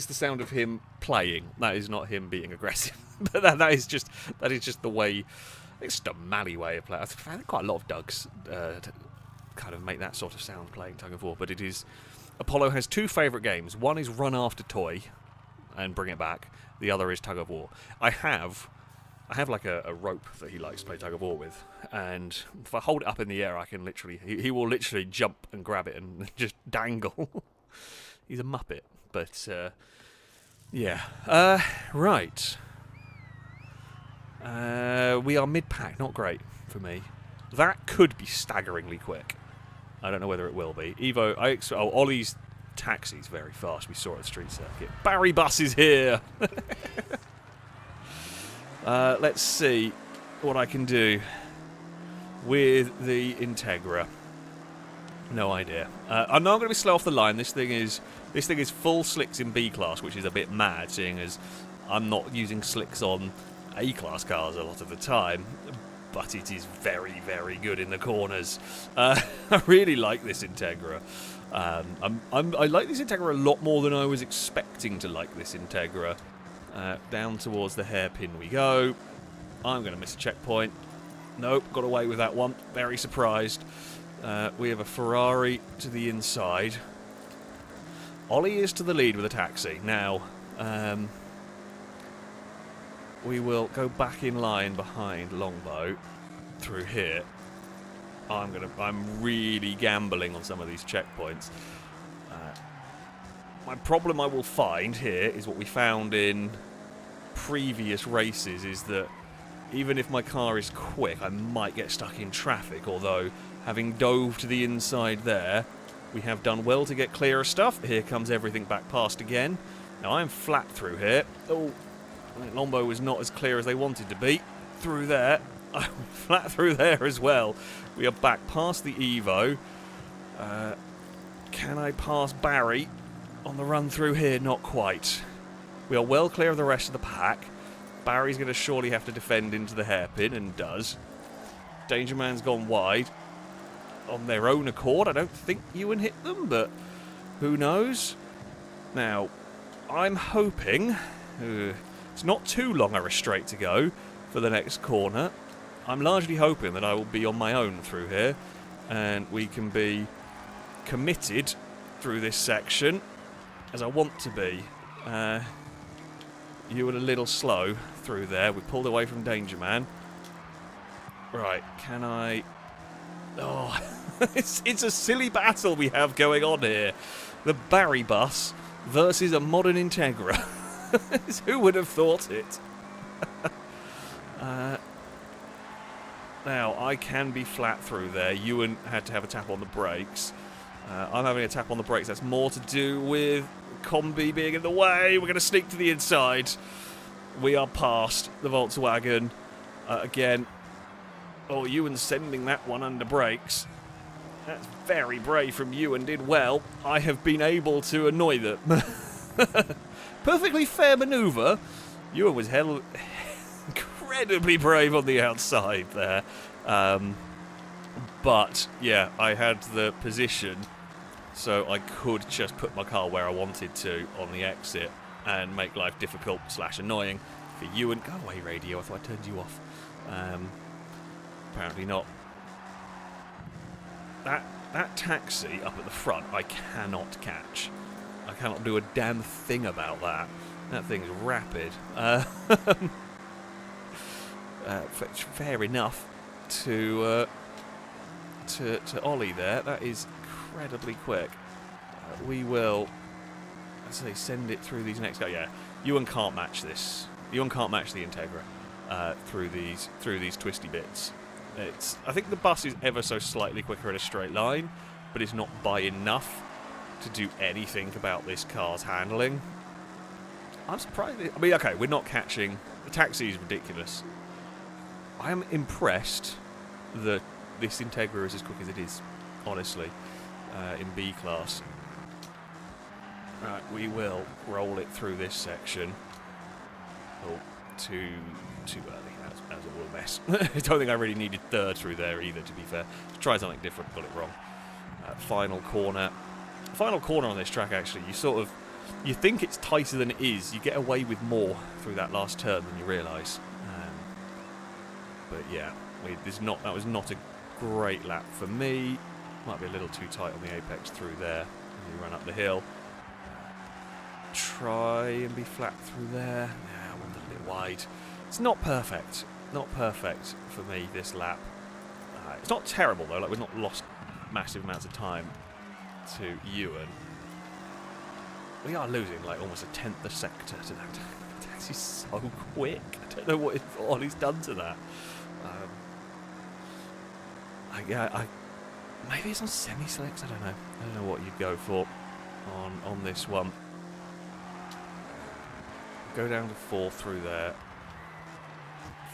the sound of him playing. That is not him being aggressive. But that is just the way. It's just a Mally way of playing. I think quite a lot of Dougs kind of make that sort of sound playing tug of war. But it is. Apollo has two favourite games. One is Run After Toy, and Bring It Back. The other is Tug of War. I have like a rope that he likes to play tug of war with, and if I hold it up in the air, I can literally he will literally jump and grab it and just dangle. He's a muppet, but yeah. Right. We are mid-pack, not great for me. That could be staggeringly quick. I don't know whether it will be. Ollie's taxi's very fast. We saw it at Street Circuit. Barry Bus is here. Let's see what I can do with the Integra. No idea. I'm not going to be slow off the line. This thing is full slicks in B class, which is a bit mad, seeing as I'm not using slicks on A class cars a lot of the time. But it is very, very good in the corners. I really like this Integra. I like this Integra a lot more than I was expecting to like this Integra. Down towards the hairpin we go. I'm going to miss a checkpoint. Nope, got away with that one. Very surprised. We have a Ferrari to the inside. Ollie is to the lead with a taxi. Now, we will go back in line behind Longbow through here. I'm really gambling on some of these checkpoints. My problem I will find here is what we found in previous races, is that even if my car is quick, I might get stuck in traffic, although having dove to the inside there, we have done well to get clear of stuff. Here comes everything back past again. Now I'm flat through here. Oh, I think Lombo was not as clear as they wanted to be. Through there. I'm flat through there as well. We are back past the Evo. Can I pass Barry on the run through here? Not quite. We are well clear of the rest of the pack. Barry's going to surely have to defend into the hairpin, and does. Danger Man's gone wide on their own accord. I don't think Ewan hit them, but who knows? Now, I'm hoping it's not too long a straight to go for the next corner. I'm largely hoping that I will be on my own through here, and we can be committed through this section as I want to be. You were a little slow through there. We pulled away from Danger Man. Right, can I... Oh, it's a silly battle we have going on here. The Barry bus versus a modern Integra. Who would have thought it? Now, I can be flat through there. Ewan had to have a tap on the brakes. I'm having a tap on the brakes. That's more to do with Combi being in the way. We're going to sneak to the inside. We are past the Volkswagen. Again. Oh, Ewan's sending that one under brakes. That's very brave from Ewan. Did well. I have been able to annoy them. Perfectly fair manoeuvre. Ewan was incredibly brave on the outside there. But, yeah, I had the position, so I could just put my car where I wanted to on the exit and make life difficult / annoying for Ewan. Go away, radio. I thought I turned you off. Apparently not. That taxi up at the front, I cannot catch. I cannot do a damn thing about that. That thing's rapid. Fair enough to Ollie there. That is incredibly quick. We will, let's say, send it through these next guys. Yeah, Ewan can't match this. Ewan can't match the Integra through these twisty bits. I think the bus is ever so slightly quicker in a straight line, but it's not by enough to do anything about this car's handling. I'm surprised. I mean, okay, we're not catching. The taxi is ridiculous. I am impressed that this Integra is as quick as it is, honestly, in B class. Right, we will roll it through this section. Oh, too early. That was a real mess. I don't think I really needed third through there either, to be fair. Let's try something different, got it wrong. Final corner. Final corner on this track, actually. You think it's tighter than it is. You get away with more through that last turn than you realise. But yeah, that was not a great lap for me. Might be a little too tight on the apex through there. You run up the hill. Try and be flat through there. Yeah, I wanted a bit wide. It's not perfect. Not perfect for me this lap. It's not terrible though. Like, we've not lost massive amounts of time to Ewan. We are losing like almost a tenth a sector to that. The taxi's so quick. I don't know what Ollie's done to that. Maybe it's on semi-slicks. I don't know. I don't know what you'd go for on this one. Go down to 4 through there.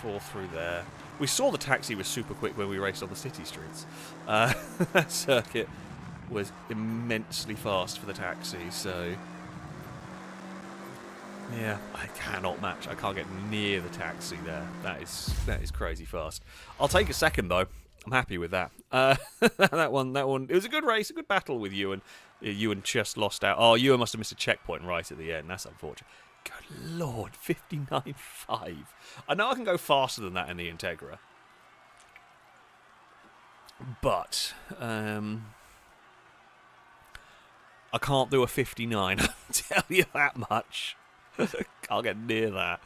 4 through there. We saw the taxi was super quick when we raced on the city streets. That circuit was immensely fast for the taxi, so yeah, I cannot match. I can't get near the taxi there. That is crazy fast. I'll take a second though. I'm happy with that. That one. It was a good race, a good battle with Ewan. Ewan just lost out. Oh, Ewan must have missed a checkpoint right at the end. That's unfortunate. Good lord, 59.5. I know I can go faster than that in the Integra, but I can't do a 59. I'll tell you that much. Can't get near that.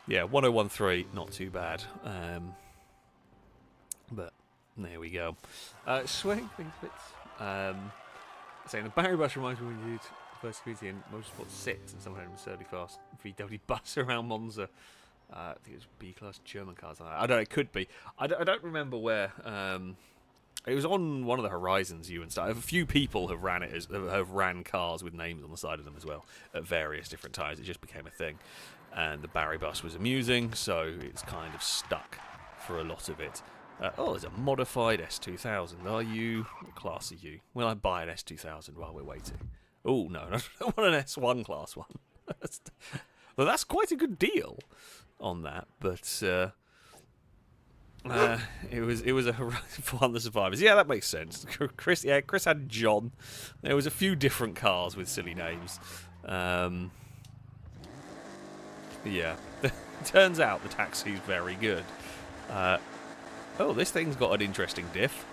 Yeah, 1013, not too bad. But there we go. Swing things bits. Saying the Barry bus reminds me when you did first community in Motorsport 6 and someone had an absurdly fast VW bus around Monza. I think it was B-class German cars. I don't know, it could be. I don't remember where. It was on one of the Horizons, you and stuff. A few people have ran cars with names on the side of them as well at various different times. It just became a thing. And the Barry bus was amusing, so it's kind of stuck for a lot of it. Oh, there's a modified S2000. Are you... What class are you? Will I buy an S2000 while we're waiting? Oh, no, I don't want an S1 class one. Well, that's quite a good deal on that, but it was a for one of the survivors. Yeah, that makes sense. Chris had John. There was a few different cars with silly names. Yeah, turns out the taxi's very good. Oh, this thing's got an interesting diff.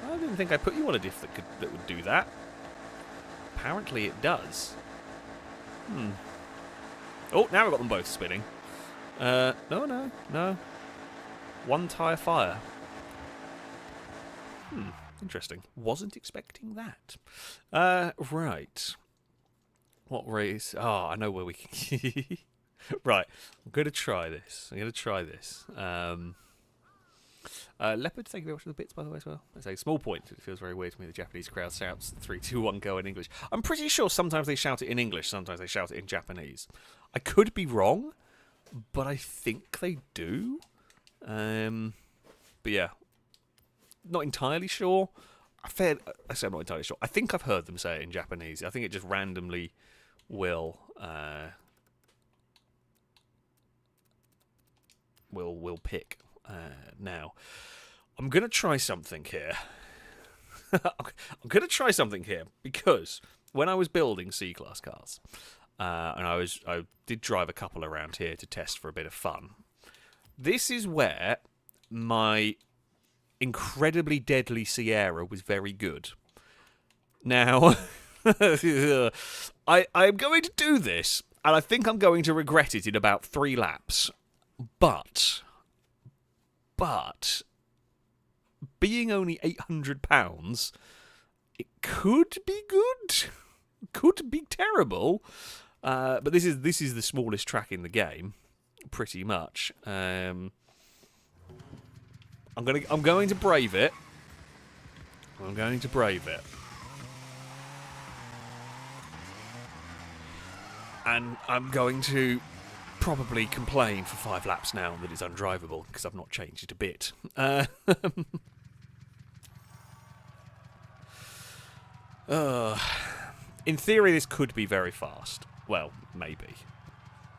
I didn't think I put you on a diff that would do that. Apparently it does. Oh, now we've got them both spinning. No. One tyre fire. Interesting. Wasn't expecting that. Right. What race? Oh, I know where we can... Right. I'm going to try this. Leopard, thank you very much for the bits, by the way, as well. It's a small point. It feels very weird to me. The Japanese crowd shouts 3, 2, 1, go in English. I'm pretty sure sometimes they shout it in English, sometimes they shout it in Japanese. I could be wrong, but I think they do. But yeah, not entirely sure. I say I'm not entirely sure. I think I've heard them say it in Japanese. I think it just randomly will pick now. I'm going to try something here. Because when I was building C-Class cars, and I did drive a couple around here to test for a bit of fun, this is where my incredibly deadly Sierra was very good. Now, I'm going to do this, and I think I'm going to regret it in about 3 laps. But being only £800, it could be good, could be terrible. But this is the smallest track in the game, pretty much. I'm going to brave it. And I'm going to probably complain for 5 laps now that it's undrivable because I've not changed it a bit. In theory, this could be very fast. Well, maybe.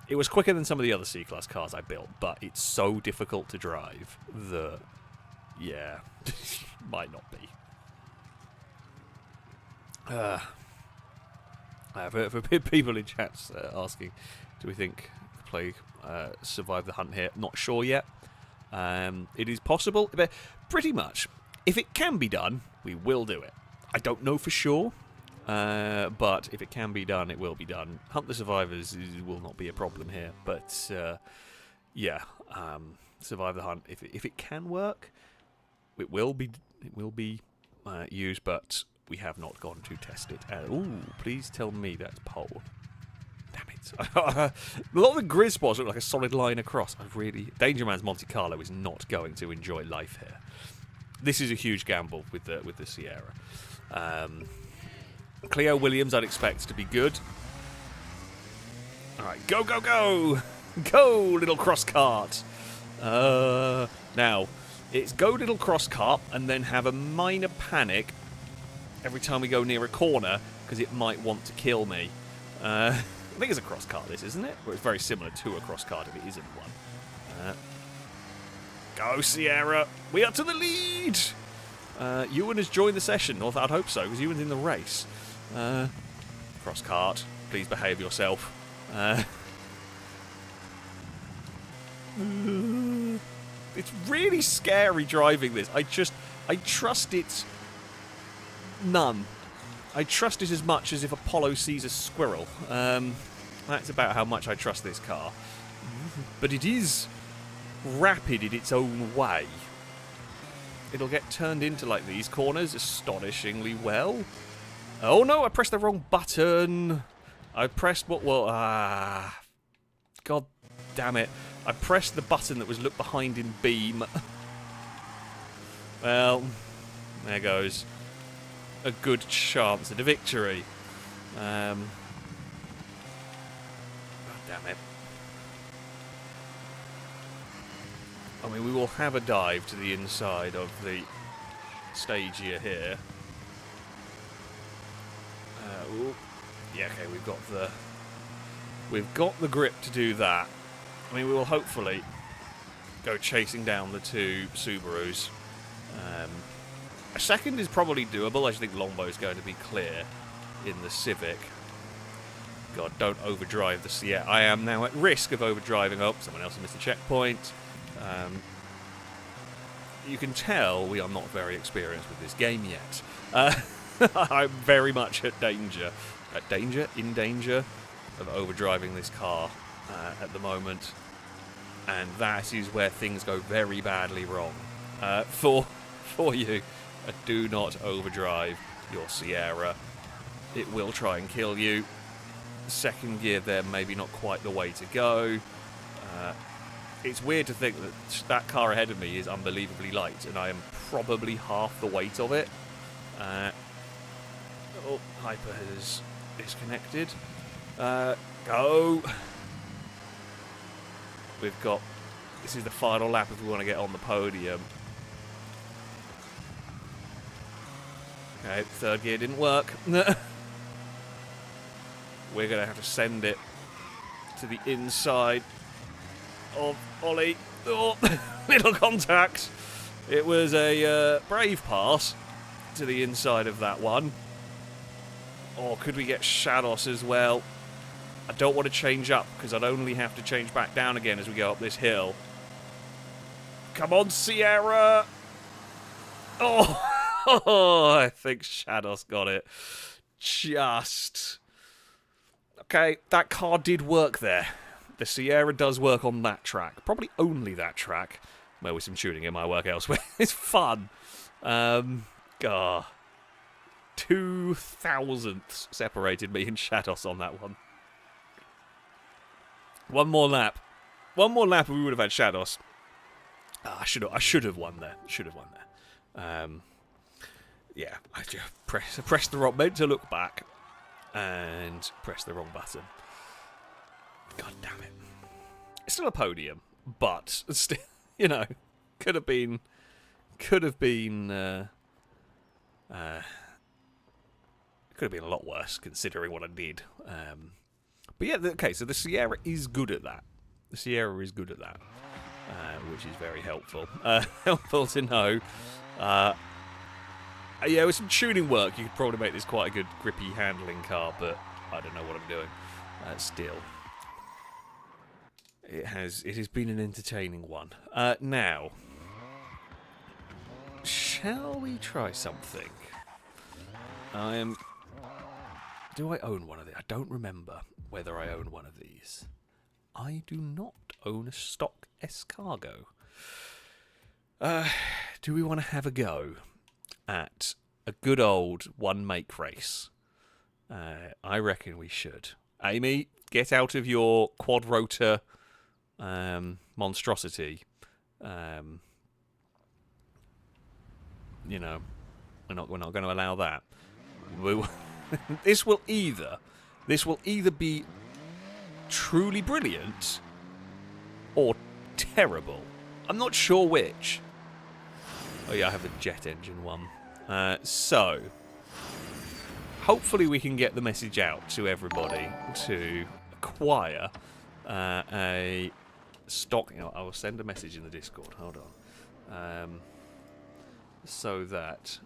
It was quicker than some of the other C-Class cars I built, but it's so difficult to drive that, yeah, might not be. For people in chats asking, do we think play survive the hunt here? Not sure yet. It is possible, but pretty much. If it can be done, we will do it. I don't know for sure, but if it can be done, it will be done. Hunt the survivors will not be a problem here, but yeah, survive the hunt. If it can work, it will be used, but we have not gone to test it. Ooh, please tell me that's pole. Damn it. A lot of the grid spots look like a solid line across. Danger Man's Monte Carlo is not going to enjoy life here. This is a huge gamble with the Sierra. Cleo Williams I'd expect to be good. Alright, go, go, go! Go, little cross cart! Now, it's go, little cross cart, and then have a minor panic every time we go near a corner, because it might want to kill me. I think it's a cross cart, this, isn't it? Or it's very similar to a cross cart if it isn't one. Go, Sierra! We are to the lead! Ewan has joined the session, or I'd hope so, because Ewan's in the race. Cross cart, please behave yourself. It's really scary driving this. I trust it none. I trust it as much as if Apollo sees a squirrel. That's about how much I trust this car. But it is rapid in its own way. It'll get turned into like these corners astonishingly well. Oh no, I pressed the wrong button. I pressed what? Well, God damn it. I pressed the button that was look behind in beam. Well, there goes a good chance at a victory. God damn it. I mean, we will have a dive to the inside of the stagia here. Ooh. Yeah, okay, we've got the grip to do that. I mean, we will hopefully go chasing down the two Subarus. A second is probably doable. I just think Longbow is going to be clear in the Civic. God, don't overdrive the Sierra. I am now at risk of overdriving. Oh, someone else has missed a checkpoint. You can tell we are not very experienced with this game yet. I'm very much in danger of overdriving this car at the moment, and that is where things go very badly wrong. For you, do not overdrive your Sierra. It will try and kill you. Second gear there, maybe not quite the way to go. It's weird to think that that car ahead of me is unbelievably light, and I am probably half the weight of it. Oh, Hyper has disconnected. Go! We've got... This is the final lap if we want to get on the podium. Okay, third gear didn't work. We're going to have to send it to the inside of Ollie. Oh, little contact. It was a brave pass to the inside of that one. Or could we get Shadows as well? I don't want to change up because I'd only have to change back down again as we go up this hill. Come on, Sierra! Oh, I think Shadows got it. Just... Okay, that car did work there. The Sierra does work on that track. Probably only that track. Well, with some tuning it might work elsewhere. It's fun. God. 2 thousandths separated me and Shadows on that one. One more lap. One more lap and we would have had Shadows. I should have won there. Yeah, I just pressed the wrong... meant to look back and press the wrong button. God damn it. It's still a podium, but still, you know, could have been a lot worse considering what I did. But yeah, okay, so the Sierra is good at that. Which is very helpful. Helpful to know. Yeah, with some tuning work, you could probably make this quite a good grippy handling car, but I don't know what I'm doing. Still, it has been an entertaining one. Now, shall we try something? Do I own one of these? I don't remember whether I own one of these. I do not own a stock S-Cargo. Do we want to have a go at a good old one-make race? I reckon we should. Amy, get out of your quad-rotor monstrosity. You know, we're not going to allow that. This will either be truly brilliant or terrible. I'm not sure which. Oh yeah, I have the jet engine one. So, hopefully we can get the message out to everybody to acquire a stock... You know, I will send a message in the Discord. Hold on. So that...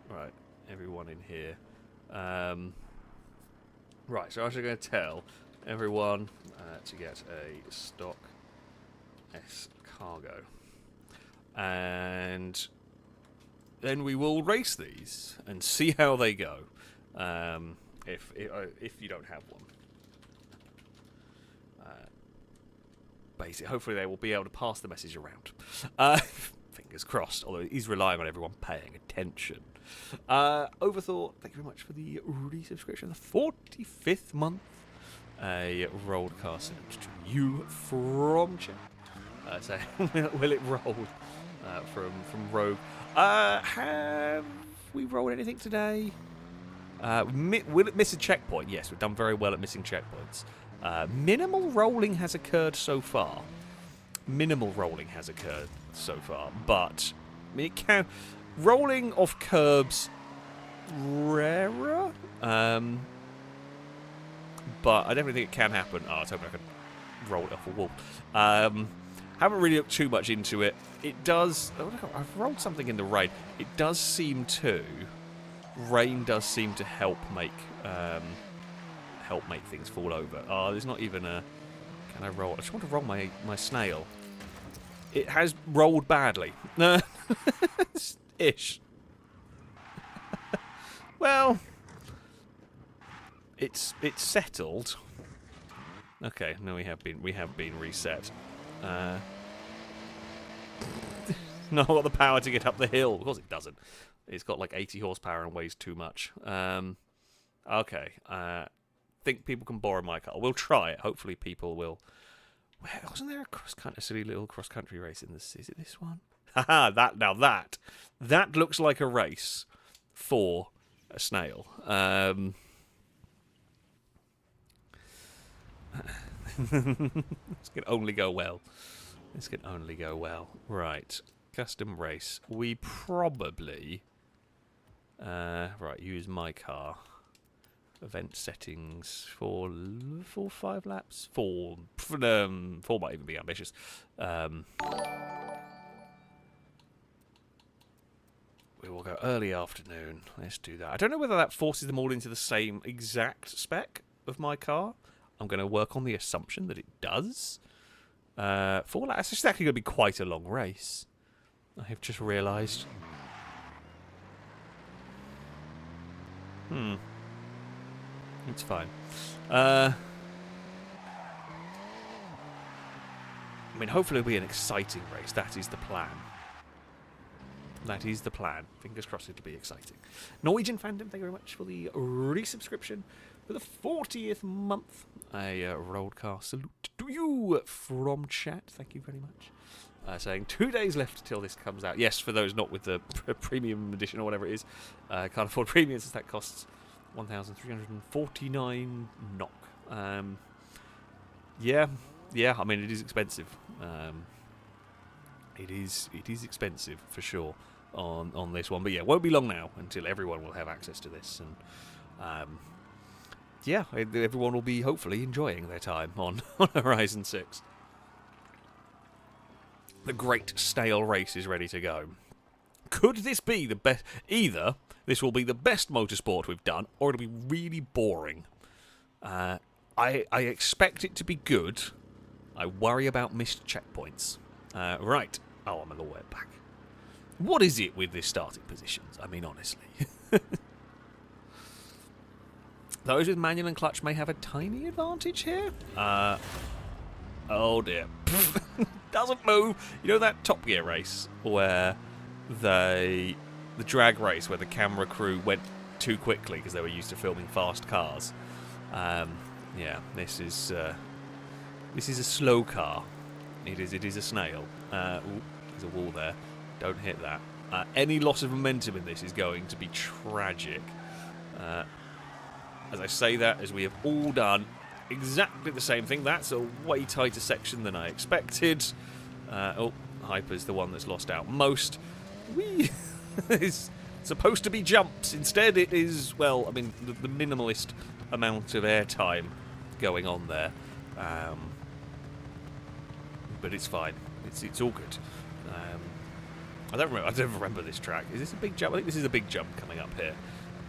Right, everyone in here. Right, so I'm actually going to tell everyone to get a stock S-Cargo. And then we will race these and see how they go. If you don't have one. Basically, hopefully they will be able to pass the message around. Fingers crossed, although he's relying on everyone paying attention. Overthought, thank you very much for the resubscription. The 45th month. A rolled car sent to you from chat. So, will it roll from Rogue? Have we rolled anything today? Will it miss a checkpoint? Yes, we've done very well at missing checkpoints. Minimal rolling has occurred so far. minimal rolling has occurred so far, but I mean, it can rolling off curbs rarer. But I definitely think it can happen. Oh, I was hoping I could roll it off a wall. Haven't really looked too much into it. It does. Oh, look, I've rolled something in the rain. It does seem to. Rain does seem to help make things fall over. Oh, there's not even a. Can I roll? I just want to roll my snail. It has rolled badly. Ish. Well, it's settled. Okay, no, we have been reset. Not got the power to get up the hill. Of course it doesn't. It's got like 80 horsepower and weighs too much. Okay. Think people can borrow my car. We'll try it. Hopefully people will. Wasn't there a silly little cross-country race in this? Is it this one? Haha, that looks like a race for a snail. This can only go well. This can only go well. Right. Custom race. We probably... right, use my car. Event settings for 5 laps. 4 might even be ambitious. We will go early afternoon. Let's do that. I don't know whether that forces them all into the same exact spec of my car. I'm going to work on the assumption that it does. 4 laps. This is actually going to be quite a long race. I have just realised. It's fine. I mean, hopefully it'll be an exciting race. That is the plan. That is the plan. Fingers crossed it'll be exciting. Norwegian Fandom, thank you very much for the resubscription for the 40th month. A rolled car salute to you from chat. Thank you very much. Saying 2 days left till this comes out. Yes, for those not with the premium edition or whatever it is. Can't afford premium since that costs 1,349 NOK. Yeah. I mean, it is expensive. It is expensive for sure on this one. But yeah, it won't be long now until everyone will have access to this, and yeah, everyone will be hopefully enjoying their time on Horizon 6. The great stale race is ready to go. Could this be the best? Either this will be the best motorsport we've done, or it'll be really boring. I expect it to be good. I worry about missed checkpoints. Right. Oh, I'm a little way back. What is it with this starting positions? I mean, honestly. Those with manual and clutch may have a tiny advantage here. Oh dear. Doesn't move. You know that Top Gear race where the drag race where the camera crew went too quickly because they were used to filming fast cars? Yeah, this is a slow car. It is a snail. Ooh, there's a wall there. Don't hit that. Any loss of momentum in this is going to be tragic. As I say that, as we have all done exactly the same thing. That's a way tighter section than I expected. Oh, Hyper's the one that's lost out most. It's supposed to be jumps. Instead it is, well, I mean, the minimalist amount of airtime going on there. But it's fine. It's all good. I don't remember this track. Is this a big jump? I think this is a big jump coming up here.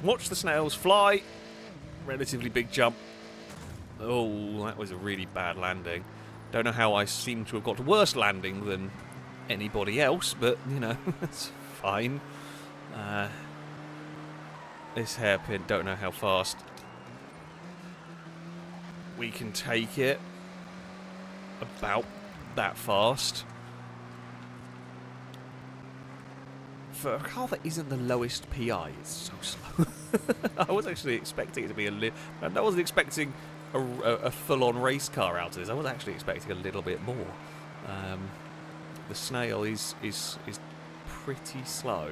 Watch the snails fly. Relatively big jump. Oh, that was a really bad landing. Don't know how I seem to have got worse landing than anybody else, but, you know, it's fine. This hairpin, don't know how fast we can take it. About that fast. For a car that isn't the lowest PI, it's so slow. I was actually expecting it to be I wasn't expecting a full-on race car out of this. I was actually expecting a little bit more. The snail is pretty slow.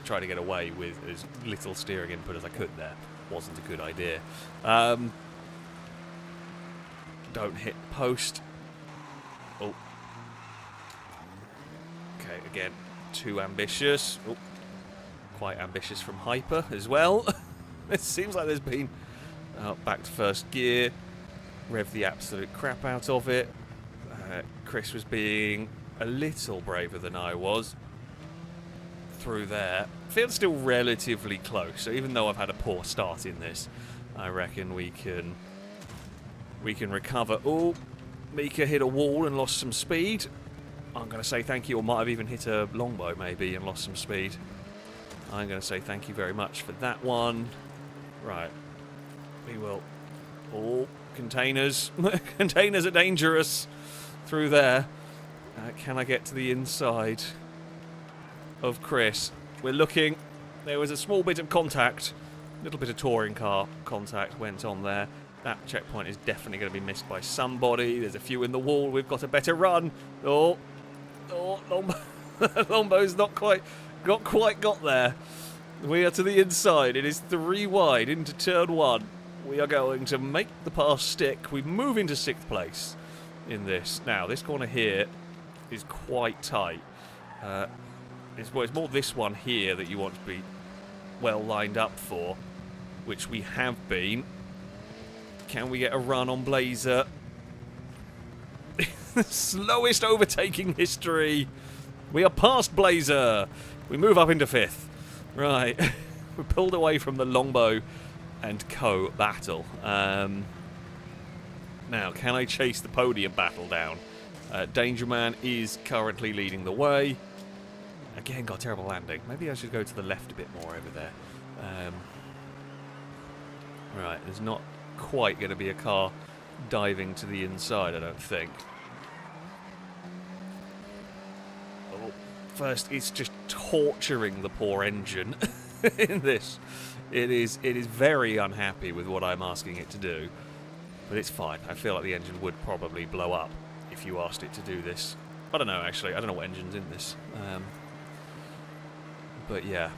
Trying to get away with as little steering input as I could there wasn't a good idea. Don't hit post. Again, too ambitious. Oh, quite ambitious from Hyper as well. It seems like there's been... back to first gear. Rev the absolute crap out of it. Chris was being a little braver than I was. Through there. Feels still relatively close, so even though I've had a poor start in this, I reckon we can recover. Oh, Mika hit a wall and lost some speed. I'm going to say thank you, or might have even hit a longbow maybe and lost some speed. I'm going to say thank you very much for that one. Right. We will... Oh, containers. Containers are dangerous through there. Can I get to the inside of Chris? We're looking. There was a small bit of contact. A little bit of touring car contact went on there. That checkpoint is definitely going to be missed by somebody. There's a few in the wall. We've got a better run. Oh, Longbow's not quite got there. We are to the inside. It is 3 wide into turn 1. We are going to make the pass stick. We move into 6th place in this. Now, this corner here is quite tight. It's more this one here that you want to be well lined up for, which we have been. Can we get a run on Blazer? The slowest overtaking history. We are past Blazer. We move up into 5th. Right. We pulled away from the Longbow and Co. battle. Now, can I chase the podium battle down? Danger Man is currently leading the way. Again, got a terrible landing. Maybe I should go to the left a bit more over there. Right, there's not quite going to be a car diving to the inside, I don't think. Oh, first, it's just torturing the poor engine in this. It is very unhappy with what I'm asking it to do, but it's fine. I feel like the engine would probably blow up if you asked it to do this. I don't know, actually. I don't know what engine's in this. But yeah,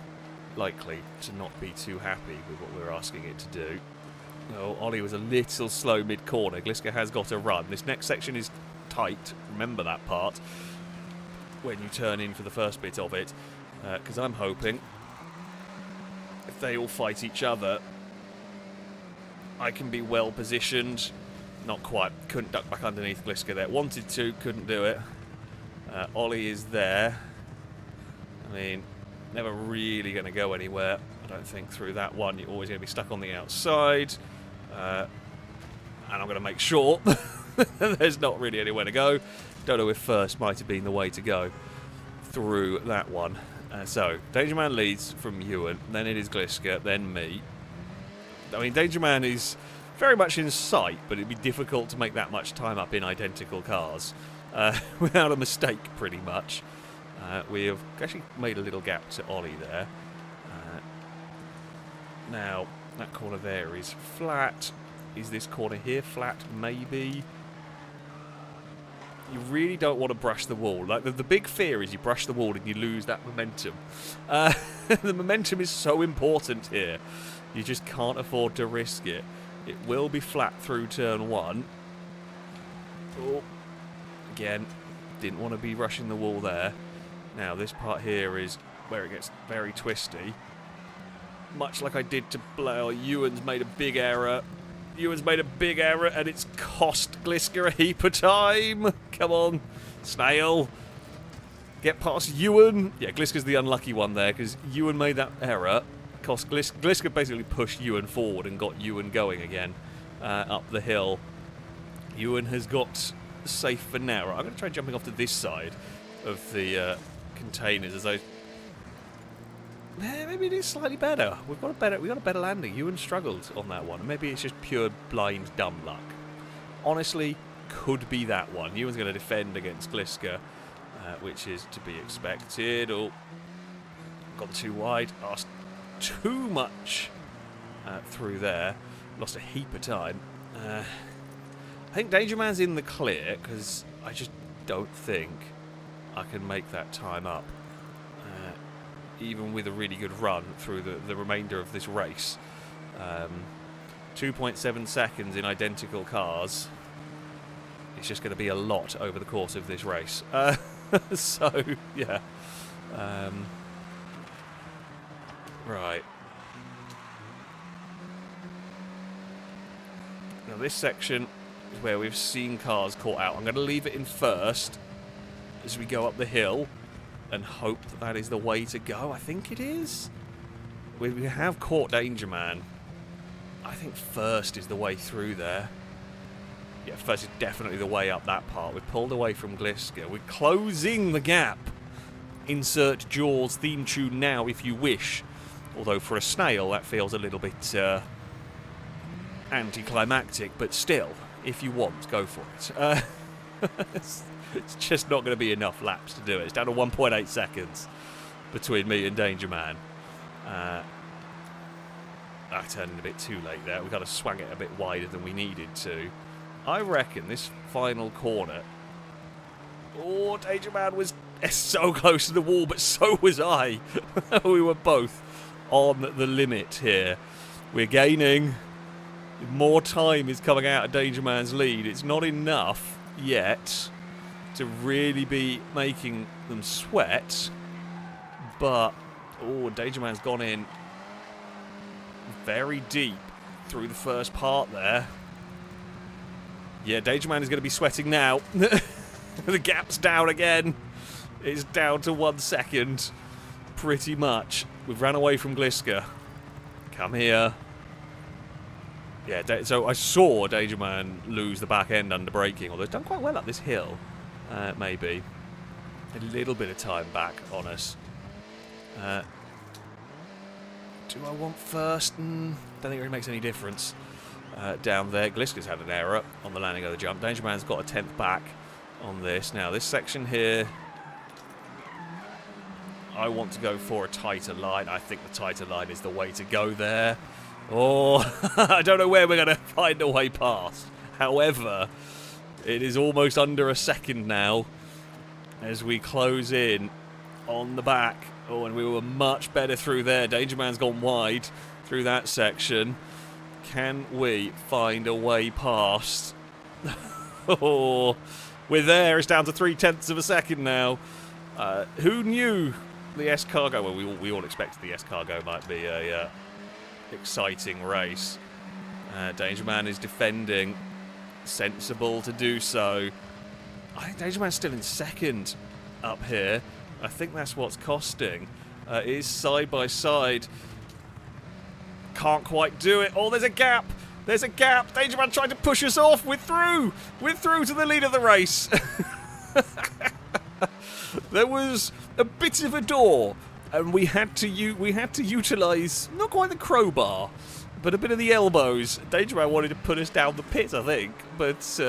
likely to not be too happy with what we're asking it to do. Oh, Ollie was a little slow mid-corner. Gliska has got a run. This next section is tight. Remember that part when you turn in for the first bit of it. Because I'm hoping if they all fight each other, I can be well positioned. Not quite. Couldn't duck back underneath Gliska there. Wanted to, couldn't do it. Ollie is there. I mean, never really going to go anywhere, I don't think, through that one. You're always going to be stuck on the outside. And I'm going to make sure there's not really anywhere to go. Don't know if first might have been the way to go through that one. So, Danger Man leads from Ewan, then it is Gliska, then me. I mean, Danger Man is very much in sight, but it'd be difficult to make that much time up in identical cars without a mistake, pretty much. We have actually made a little gap to Ollie there. Now, that corner there is flat. Is this corner here flat? Maybe. You really don't want to brush the wall. Like the big fear is you brush the wall and you lose that momentum. The momentum is so important here. You just can't afford to risk it. It will be flat through turn 1. Oh, again, didn't want to be rushing the wall there. Now, this part here is where it gets very twisty. Much like I did to Blair, Ewan's made a big error. Ewan's made a big error, and it's cost Gliska a heap of time. Come on, Snail. Get past Ewan. Yeah, Gliska's the unlucky one there, because Ewan made that error. Cost Gliska basically pushed Ewan forward and got Ewan going again up the hill. Ewan has got safe for now. Right, I'm going to try jumping off to this side of the containers as though maybe it is slightly better. We got a better landing. Ewan struggled on that one. Maybe it's just pure blind dumb luck. Honestly, could be that one. Ewan's going to defend against Gliska, which is to be expected. Oh, gone too wide. Asked too much through there. Lost a heap of time. I think Danger Man's in the clear because I just don't think I can make that time up. Even with a really good run through the remainder of this race. 2.7 seconds in identical cars. It's just going to be a lot over the course of this race. So, yeah. Right. Now this section is where we've seen cars caught out. I'm going to leave it in first as we go up the hill and hope that that is the way to go. I think it is. We have caught Danger Man. I think first is the way through there. Yeah, first is definitely the way up that part. We've pulled away from Gliska. We're closing the gap. Insert Jaws theme tune now if you wish. Although for a snail that feels a little bit anticlimactic, but still, if you want, go for it. It's just not going to be enough laps to do it. It's down to 1.8 seconds between me and Danger Man. I turned in a bit too late there. We've got to swang it a bit wider than we needed to. I reckon this final corner... Oh, Danger Man was so close to the wall, but so was I. We were both on the limit here. We're gaining. More time is coming out of Danger Man's lead. It's not enough yet to really be making them sweat. But, oh, Danger Man's gone in very deep through the first part there. Yeah, Danger Man is going to be sweating now. The gap's down again. It's down to 1 second. Pretty much. We've ran away from Gliska. Come here. Yeah, so I saw Danger Man lose the back end under braking, although it's done quite well up this hill. Maybe. A little bit of time back on us. Do I want first? Don't think it really makes any difference. Down there, Gliska's had an error on the landing of the jump. Danger Man's got a 10th back on this. Now, this section here, I want to go for a tighter line. I think the tighter line is the way to go there. Oh, I don't know where we're going to find a way past. However, it is almost under a second now as we close in on the back. Oh, and we were much better through there. Danger Man's gone wide through that section. Can we find a way past? Oh, we're there. It's down to 0.3 of a second now. Who knew the S-Cargo? Well, we all expected the S-Cargo might be a exciting race. Danger Man is defending. Sensible to do so. I think Danger Man's still in second up here. I think that's what's costing. It is side by side. Can't quite do it. Oh, there's a gap. There's a gap. Danger Man tried to push us off. We're through. We're through to the lead of the race. There was a bit of a door, and we had to utilise not quite the crowbar, but a bit of the elbows. Danger Man wanted to put us down the pit, I think, but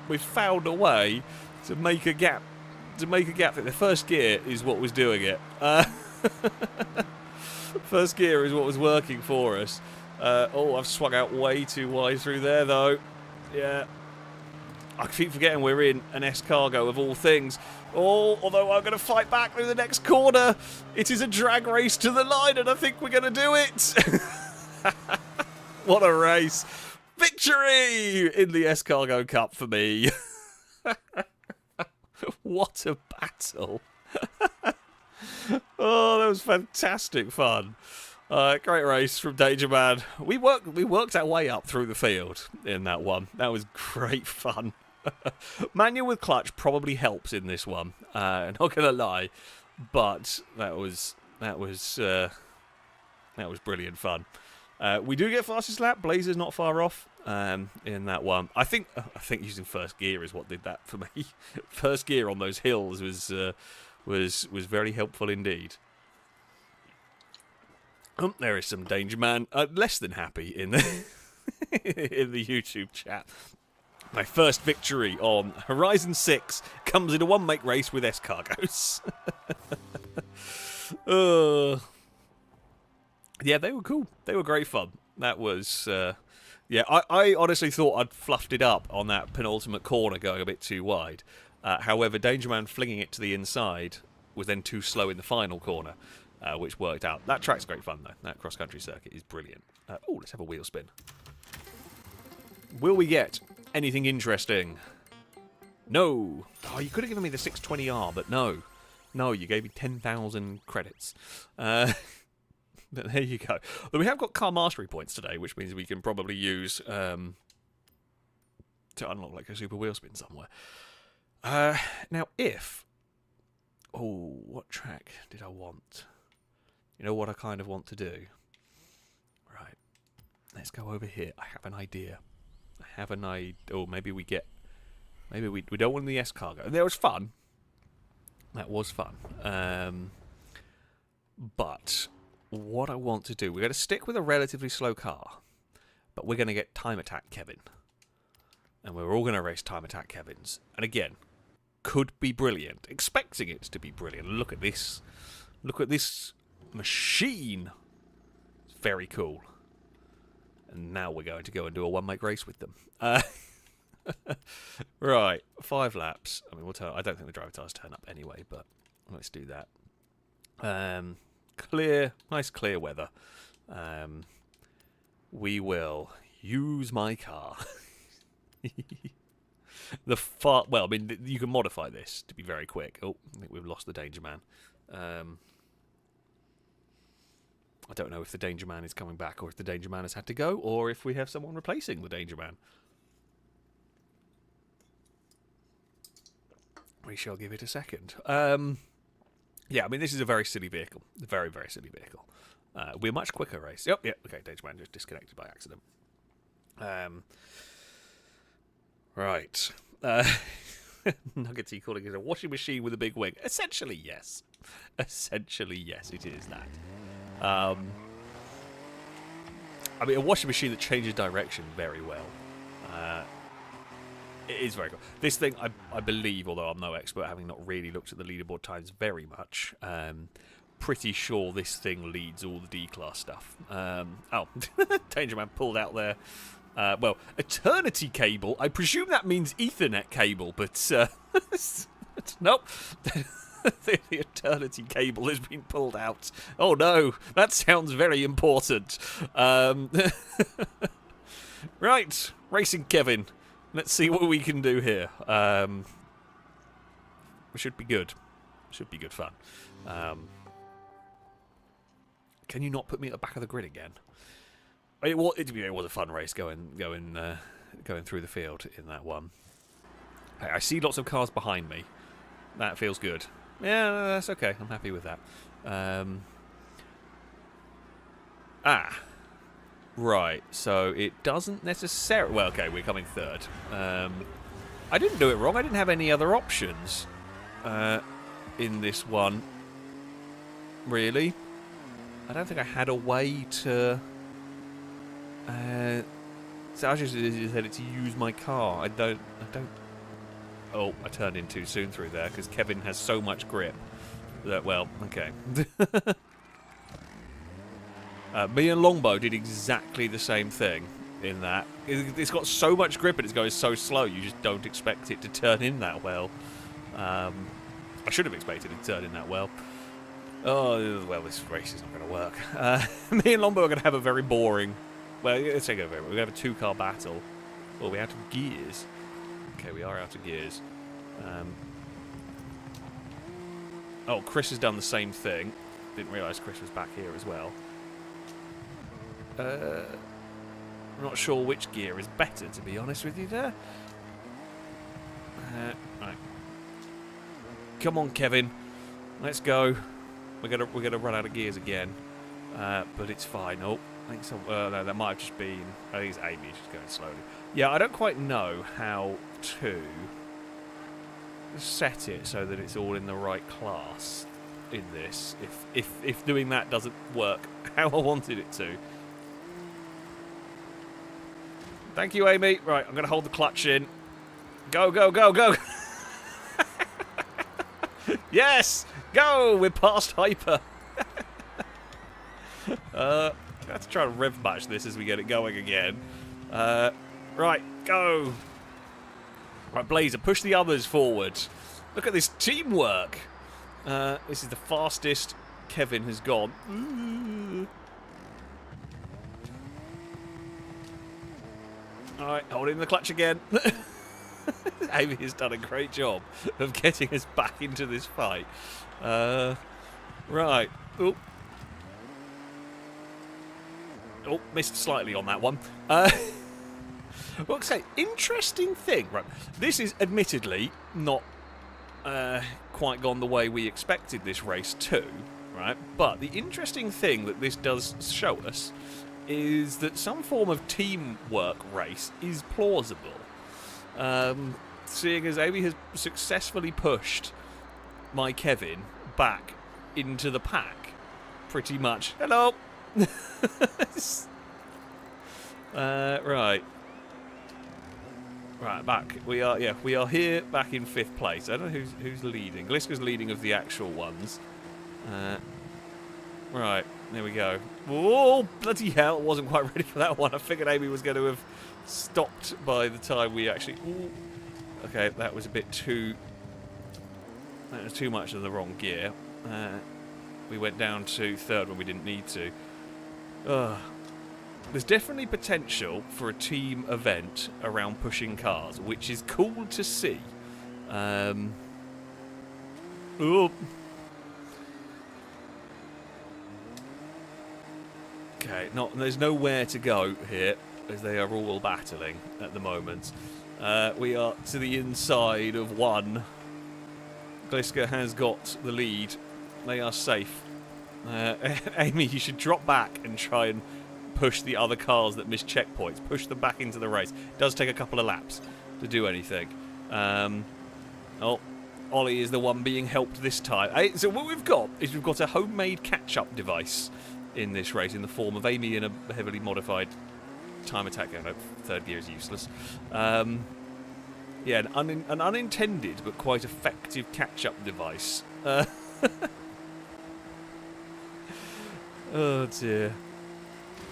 we found a way to make a gap. To make a gap. The first gear is what was doing it. First gear is what was working for us. Oh, I've swung out way too wide through there, though. Yeah. I keep forgetting we're in an S-Cargo of all things. Oh, although I'm going to fight back through the next corner. It is a drag race to the line, and I think we're going to do it. What a race. Victory in the S-Cargo Cup for me. What a battle. Oh, that was fantastic fun. Great race from Danger Man. We worked our way up through the field in that one. That was great fun. Manual with clutch probably helps in this one. Not gonna lie, but that was brilliant fun. We do get fastest lap. Blazer's not far off in that one. I think using first gear is what did that for me. First gear on those hills was very helpful indeed. There is some Danger Man. Less than happy in the in the YouTube chat. My first victory on Horizon 6 comes in a one-make race with S-Cargos. Yeah, they were cool. They were great fun. That was... yeah, I honestly thought I'd fluffed it up on that penultimate corner going a bit too wide. However, Danger Man flinging it to the inside was then too slow in the final corner, which worked out. That track's great fun, though. That cross-country circuit is brilliant. Oh, let's have a wheel spin. Will we get anything interesting? No. Oh, you could have given me the 620R, but no. No, you gave me 10,000 credits. But there you go. But we have got car mastery points today, which means we can probably use to unlock like a super wheel spin somewhere. Now, if... Oh, what track did I want? You know what I kind of want to do? Right. Let's go over here. I have an idea. Oh, maybe we get... Maybe we don't want the S-Cargo. And that was fun. That was fun. But what I want to do... We're going to stick with a relatively slow car. But we're going to get Time Attack Kevin. And we're all going to race Time Attack Kevins. And again, could be brilliant. Expecting it to be brilliant. Look at this. Look at this machine. It's very cool. And now we're going to go and do a one-make race with them. Right, 5 laps. I mean, I don't think the driver tires turn up anyway, but let's do that. Clear, nice clear weather. We will use my car. Well, I mean, you can modify this to be very quick. Oh, I think we've lost the Danger Man. I don't know if the Danger Man is coming back or if the Danger Man has had to go or if we have someone replacing the Danger Man. We shall give it a second. Yeah, I mean, this is a very silly vehicle. A very, very silly vehicle. We're much quicker race. Yep, okay, Danger Man just disconnected by accident. Right. Nuggetsy calling it a washing machine with a big wing. Essentially, yes. Essentially, yes, it is that. I mean, a washing machine that changes direction very well. It is very cool. This thing, I believe, although I'm no expert, having not really looked at the leaderboard times very much, pretty sure this thing leads all the D-class stuff. Oh, Danger Man pulled out there. Well, Eternity cable. I presume that means Ethernet cable, but nope. The Eternity cable has been pulled out. Oh no, that sounds very important. Right, Racing Kevin. Let's see what we can do here. It should be good. Should be good fun. Can you not put me at the back of the grid again? It was a fun race going through the field in that one. I see lots of cars behind me. That feels good. Yeah, that's okay. I'm happy with that. Right. So it doesn't necessarily... Well, okay, we're coming third. I didn't do it wrong. I didn't have any other options in this one. Really? I don't think I had a way to... So I just said to use my car. I don't... Oh, I turned in too soon through there because Kevin has so much grip that, well, okay. Me and Longbow did exactly the same thing in that. It's got so much grip and it's going so slow, you just don't expect it to turn in that well. I should have expected it to turn in that well. Oh, well, this race is not going to work. Me and Longbow are going to have a very boring... Well, let's take it over. We're going to have a two-car battle. Oh, we're out of gears. Okay, we are out of gears. Oh, Chris has done the same thing. Didn't realise Chris was back here as well. I'm not sure which gear is better, to be honest with you there. Right. Come on, Kevin. Let's go. We're gonna run out of gears again. But it's fine. Oh, I think so. No, that might have just been... I think it's Amy just going slowly. Yeah, I don't quite know how to set it so that it's all in the right class in this. If doing that doesn't work how I wanted it to. Thank you, Amy. Right, I'm going to hold the clutch in. Go, go, go, go. Yes, go. We're past hyper. I have to try to rev match this as we get it going again. Right, go. Right, Blazer, push the others forward. Look at this teamwork. This is the fastest Kevin has gone. Alright, holding the clutch again. Amy has done a great job of getting us back into this fight. Right. Oh. Oh, missed slightly on that one. Okay, interesting thing. Right. This is admittedly not quite gone the way we expected this race to, right? But the interesting thing that this does show us is that some form of teamwork race is plausible. Seeing as Amy has successfully pushed my Kevin back into the pack, pretty much. Hello! Right. Right, back. We are here back in 5th place. I don't know who's leading. Gliska's leading of the actual ones. Right, there we go. Oh, bloody hell, wasn't quite ready for that one. I figured Amy was going to have stopped by the time we actually... Ooh. Okay, that was a bit too... That was too much of the wrong gear. We went down to 3rd when we didn't need to. There's definitely potential for a team event around pushing cars, which is cool to see. Oh. Okay, there's nowhere to go here, as they are all battling at the moment. We are to the inside of 1. Gliska has got the lead. They are safe. Amy, you should drop back and try and push the other cars that miss checkpoints. Push them back into the race. It does take a couple of laps to do anything. Oh, Ollie is the one being helped this time. So what we've got is we've got a homemade catch-up device in this race in the form of Amy in a heavily modified time attack. No, 3rd gear is useless. Yeah, an unintended but quite effective catch-up device. Oh dear.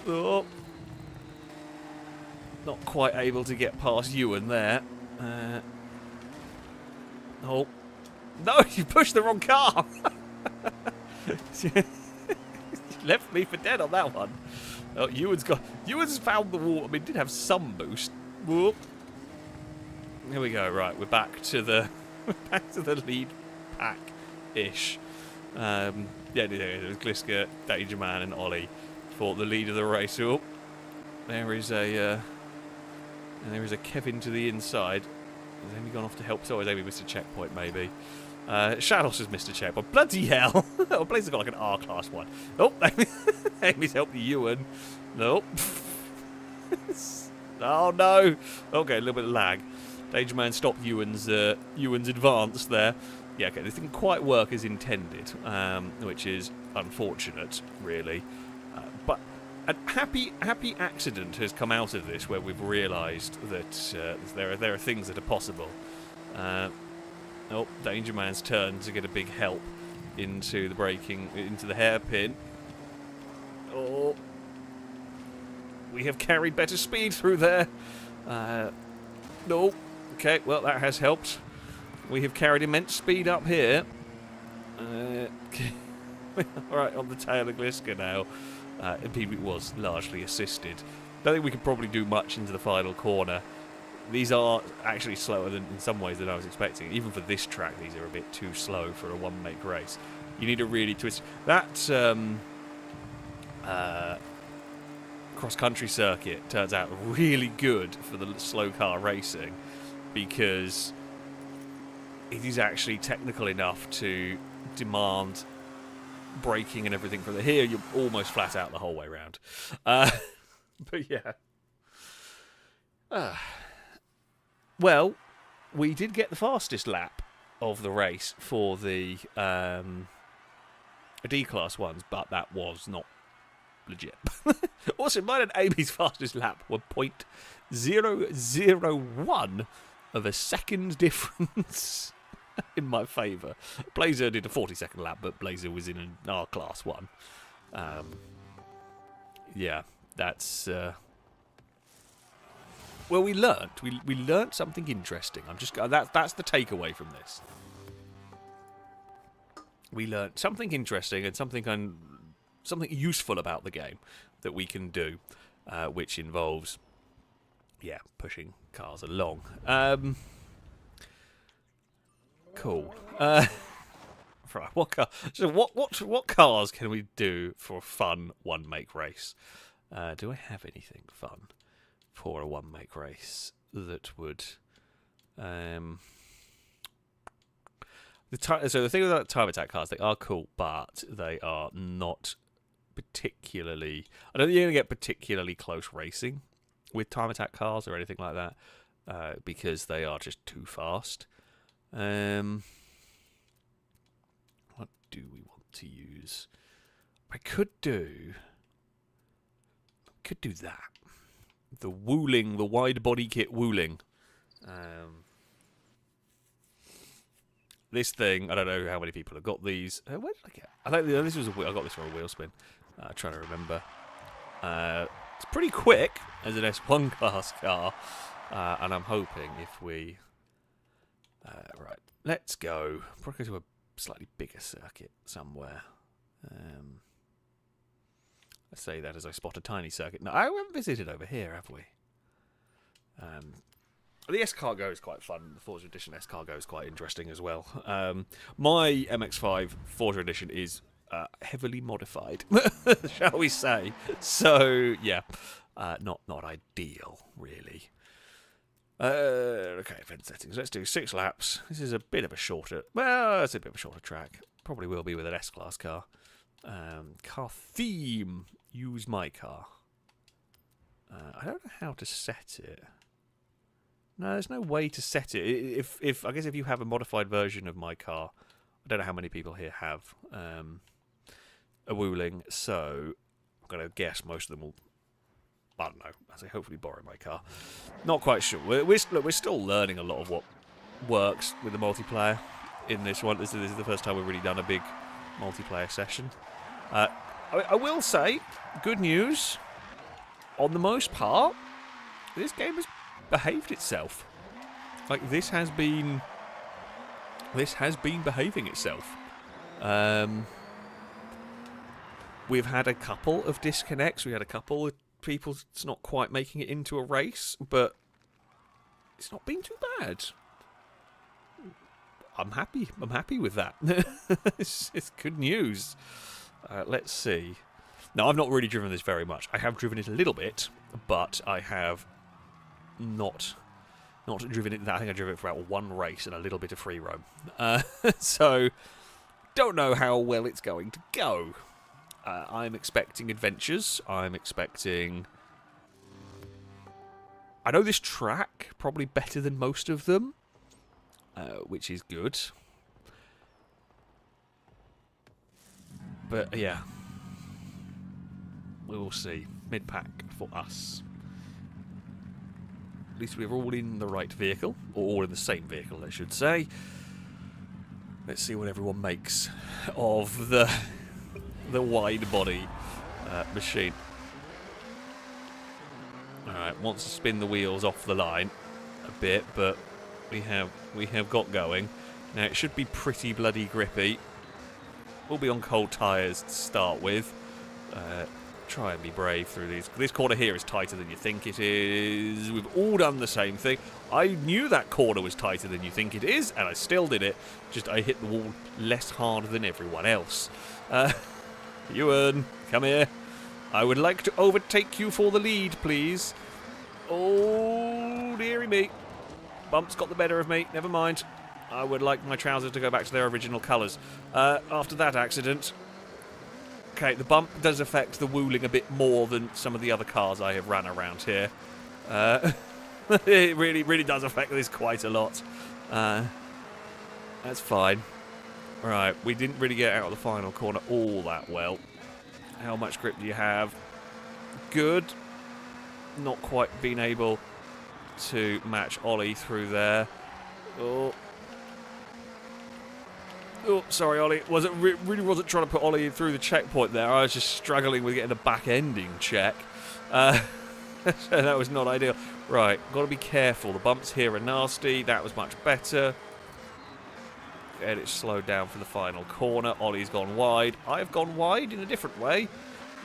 Oh. Not quite able to get past Ewan there. Oh. No, you pushed the wrong car! You left me for dead on that one. Oh, Ewan's found the wall. I mean, did have some boost. Whoop. Here we go. Right, we're back to the lead pack-ish. Yeah, it was Gliska, Danger Man, and Ollie for the lead of the race. Oh, there is a Kevin to the inside. Has Amy gone off to help? So has Amy missed a checkpoint, maybe? Shadows has missed a checkpoint. Bloody hell! Oh, Blaze has got like an R-class one. Oh, Amy's helped Ewan. Nope. Oh no! Okay, a little bit of lag. Danger Man stopped Ewan's advance there. Yeah, okay, this didn't quite work as intended, which is unfortunate, really. But a happy accident has come out of this, where we've realised that there are things that are possible. Oh, Danger Man's turn to get a big help into the hairpin. Oh, we have carried better speed through there. No, okay, well that has helped. We have carried immense speed up here. Alright, on the tail of Gliska now. And it was largely assisted. Don't think we could probably do much into the final corner. These are actually slower in some ways than I was expecting. Even for this track, these are a bit too slow for a one-make race. You need to really twist. That cross-country circuit turns out really good for the slow car racing, because it is actually technical enough to demand braking and everything from here. You're almost flat out the whole way round. But yeah. Well, we did get the fastest lap of the race for the D-class ones, but that was not legit. Also, mine and Amy's fastest lap were 0.001 of a second difference in my favour. Blazer did a 40-second lap, but Blazer was in an R-class one. Yeah, that's... Well, we learnt something interesting. That's the takeaway from this. We learnt something interesting and something useful about the game that we can do, which involves, yeah, pushing cars along. Cool. Right, what cars can we do for a fun one-make race? Do I have anything fun for a one-make race that would... so the thing about time attack cars, they are cool, but they are not particularly... I don't think you're going to get particularly close racing with time attack cars or anything like that, because they are just too fast. What do we want to use? I could do that. The Wooling, the wide body kit Wooling. This thing, I don't know how many people have got these. Where did I get? I think this was I got this from a wheel spin. Trying to remember. It's pretty quick as an S1 class car, and I'm hoping if we right, let's go. Probably go to a slightly bigger circuit somewhere. I say that as I spot a tiny circuit. No, I haven't visited over here, have we? The S-Cargo is quite fun. The Forza Edition S-Cargo is quite interesting as well. My MX-5 Forza Edition is heavily modified, shall we say. So, yeah, not ideal, really. Okay, event settings. Let's do 6 laps. This is a bit of a shorter... Well, it's a bit of a shorter track. Probably will be with an S-Class car. Car theme. Use my car. I don't know how to set it. No, there's no way to set it. I guess if you have a modified version of my car, I don't know how many people here have a Wooling, so I'm going to guess most of them will, I don't know, I say hopefully borrow my car. Not quite sure. We're still learning a lot of what works with the multiplayer in this one. This is the first time we've really done a big multiplayer session. I will say, good news, on the most part, this game has behaved itself. Like, this has been behaving itself. We've had a couple of disconnects. We had a couple of people that's not quite making it into a race, but it's not been too bad. I'm happy. I'm happy with that. It's good news. Let's see. Now, I've not really driven this very much. I have driven it a little bit, but I have not driven it. I think I drove it for about one race and a little bit of free roam. So, don't know how well it's going to go. I'm expecting adventures. I'm expecting... I know this track probably better than most of them, which is good. But, yeah. We will see. Mid-pack for us. At least we're all in the right vehicle. Or all in the same vehicle, I should say. Let's see what everyone makes of the wide body machine. Alright, wants to spin the wheels off the line a bit, but we have got going. Now it should be pretty bloody grippy. We'll be on cold tyres to start with. Try and be brave through these. This corner here is tighter than you think it is. We've all done the same thing. I knew that corner was tighter than you think it is, and I still did it. Just I hit the wall less hard than everyone else. Ewan, come here. I would like to overtake you for the lead, please. Oh, dearie me. Bump's got the better of me. Never mind. I would like my trousers to go back to their original colours. After that accident... Okay, the bump does affect the Wooling a bit more than some of the other cars I have ran around here. It really does affect this quite a lot. That's fine. Right, we didn't really get out of the final corner all that well. How much grip do you have? Good. Not quite being able to match Ollie through there. Oh, sorry, Ollie. Really wasn't trying to put Ollie through the checkpoint there. I was just struggling with getting the back-ending check. So that was not ideal. Right, got to be careful. The bumps here are nasty. That was much better. Get it slowed down for the final corner. Ollie's gone wide. I've gone wide in a different way.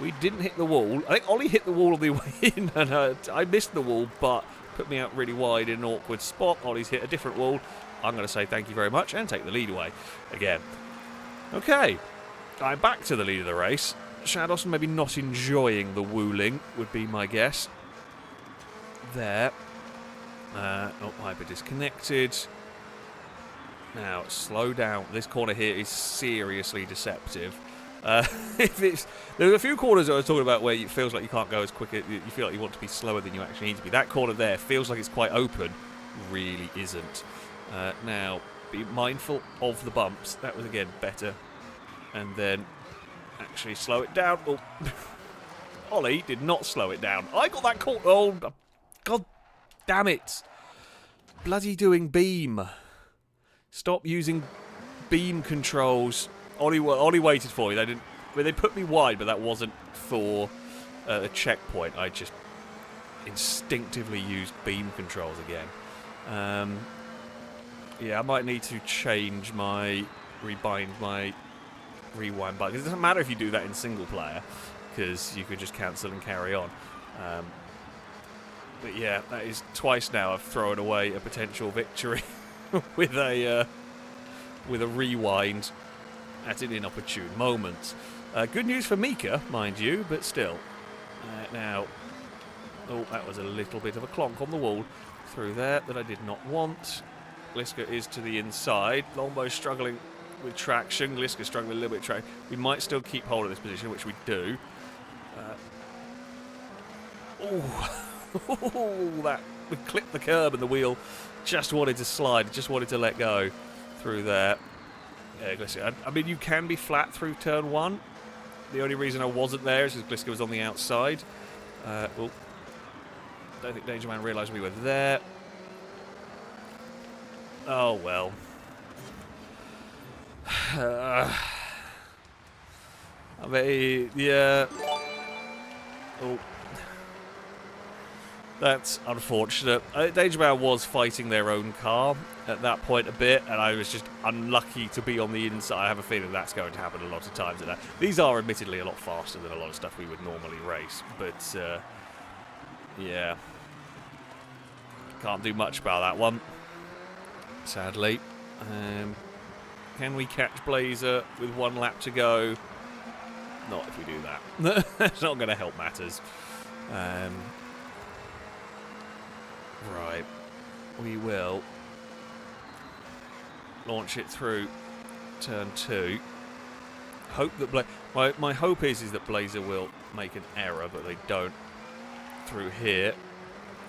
We didn't hit the wall. I think Ollie hit the wall on the way in, and I missed the wall, but put me out really wide in an awkward spot. Ollie's hit a different wall. I'm going to say thank you very much and take the lead away again. Okay, I'm back to the lead of the race. Shados maybe not enjoying the wooling, would be my guess. There. Oh, hyper disconnected. Now, slow down. This corner here is seriously deceptive. There are a few corners I was talking about where it feels like you can't go as quick. You feel like you want to be slower than you actually need to be. That corner there feels like it's quite open. Really isn't. Now, be mindful of the bumps. That was, again, better. And then actually slow it down. Oh. Ollie did not slow it down. I got that corner. Oh, God damn it. Bloody doing beam. Stop using beam controls. Ollie waited for me. They put me wide, but that wasn't for a checkpoint. I just instinctively used beam controls again. Yeah, I might need to change rebind my rewind button. It doesn't matter if you do that in single player, because you could just cancel and carry on. But yeah, that is twice now I've thrown away a potential victory with a rewind at an inopportune moment. Good news for Mika, mind you, but still. Now, oh, that was a little bit of a clonk on the wall through there that I did not want. Gliska is to the inside. Longbow struggling with traction. Gliska struggling a little bit with traction. We might still keep hold of this position, which we do. That we clipped the curb and the wheel just wanted to slide, just wanted to let go through there. Yeah, Gliska. I mean, you can be flat through turn one. The only reason I wasn't there is because Gliska was on the outside. Don't think Danger Man realised we were there. Oh, well. I mean, yeah. Oh. That's unfortunate. Danger Man was fighting their own car at that point a bit, and I was just unlucky to be on the inside. I have a feeling that's going to happen a lot of times. These are admittedly a lot faster than a lot of stuff we would normally race, but yeah. Can't do much about that one, sadly. Can we catch Blazer with 1 lap to go? Not if we do that. That's not going to help matters. Right. We will launch it through turn 2. Hope that my hope is that Blazer will make an error, but they don't through here.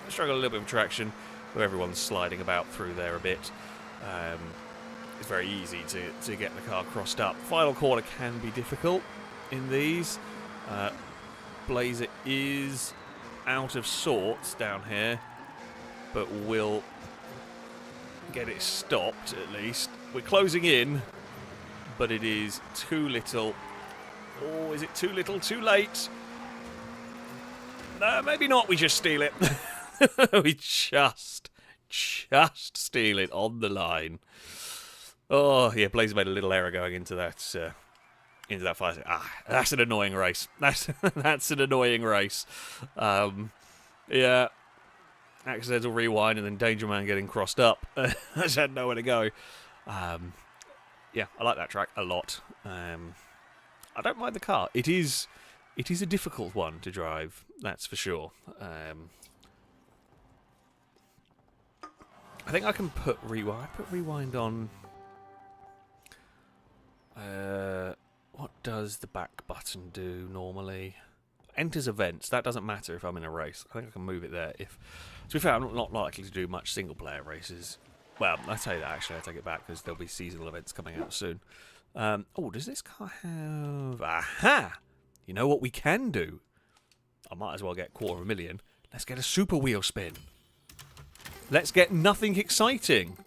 Struggle a little bit of traction, where everyone's sliding about through there a bit. It's very easy to get the car crossed up. Final corner can be difficult in these. Blazer is out of sorts down here, but will get it stopped at least. We're closing in, but it is too little. Oh, is it too little, too late? No, maybe not. We just steal it. We just steal it on the line. Oh, yeah, Blazer made a little error going into that fight. That's an annoying race. That's an annoying race. Yeah. Accidental rewind and then Danger Man getting crossed up. I just had nowhere to go. Yeah, I like that track a lot. I don't mind the car. It is a difficult one to drive, that's for sure. I think I can put rewind. I put rewind on. What does the back button do normally? Enters events. That doesn't matter if I'm in a race. I think I can move it there. To be fair, I'm not likely to do much single-player races. Well, I say that actually. I take it back because there'll be seasonal events coming out soon. Oh, does this car have? Aha! You know what we can do? I might as well get 250,000. Let's get a super wheel spin. Let's get nothing exciting,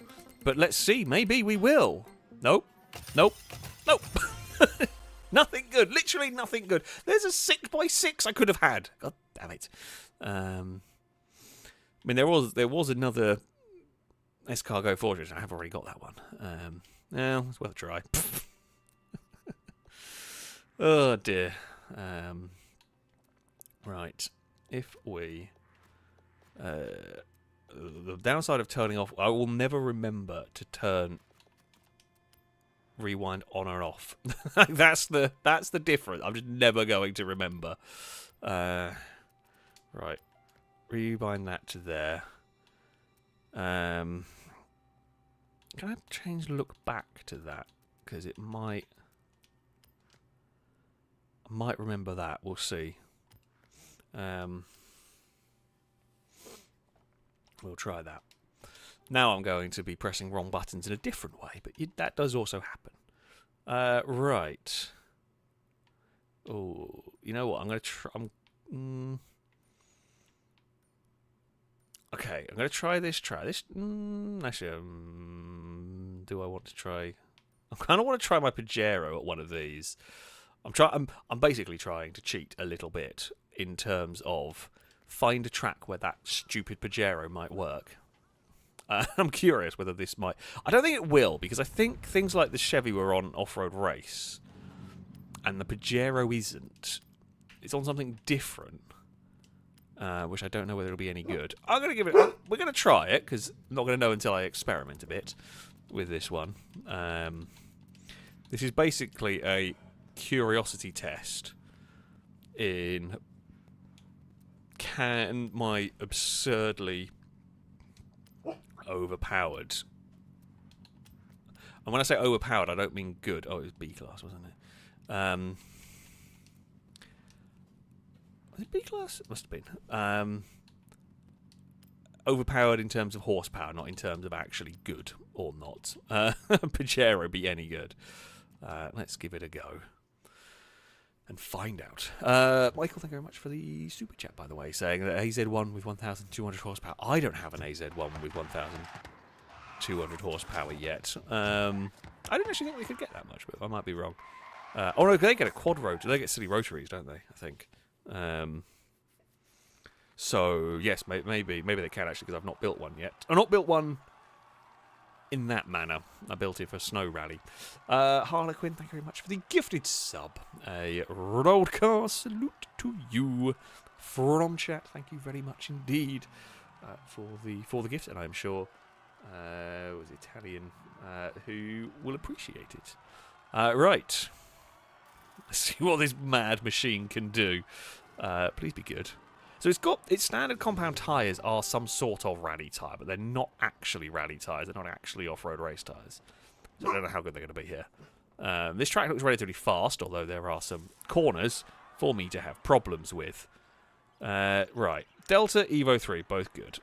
but let's see. Maybe we will. Nope. Nope. Nope. Nothing good. Literally nothing good. There's a 6x6 I could have had. God damn it. I mean, there was another Escargot Fortress. I have already got that one. No, it's worth a try. Oh dear. Right. If we the downside of turning off, I will never remember to turn rewind on or off. that's the difference. I'm just never going to remember. Right, rewind that to there. Can I change look back to that? Because it might. I might remember that. We'll see. We'll try that. Now I'm going to be pressing wrong buttons in a different way, but that does also happen. Right. Oh, you know what? I'm going to try. Okay, I'm going to try this. Actually, do I want to try? I kind of want to try my Pajero at one of these. I'm basically trying to cheat a little bit in terms of find a track where that stupid Pajero might work. I'm curious whether this might. I don't think it will, because I think things like the Chevy were on off-road race, and the Pajero isn't. It's on something different, which I don't know whether it'll be any good. I'm going to give it. We're going to try it, because I'm not going to know until I experiment a bit with this one. This is basically a curiosity test in can my absurdly overpowered, and when I say overpowered I don't mean good. Oh, it was B class, wasn't it? Was it B class? It must have been. Overpowered in terms of horsepower, not in terms of actually good or not. Pajero be any good. Let's give it a go and find out. Michael, thank you very much for the super chat, by the way, saying that AZ1 with 1,200 horsepower. I don't have an AZ1 with 1,200 horsepower yet. I didn't actually think we could get that much, but I might be wrong. Oh no, they get a quad rotor. They get silly rotaries, don't they? I think. So yes, maybe they can actually, because I've not built one yet. I've not built one in that manner. I built it for Snow Rally. Harlequin, thank you very much for the gifted sub. A roadcar salute to you from chat. Thank you very much indeed for the gift, and I'm sure it was Italian who will appreciate it. Right, let's see what this mad machine can do. Please be good. So its standard compound tyres are some sort of rally tyre, but they're not actually rally tyres. They're not actually off-road race tyres. So I don't know how good they're going to be here. This track looks relatively fast, although there are some corners for me to have problems with. Right. Delta, Evo 3, both good.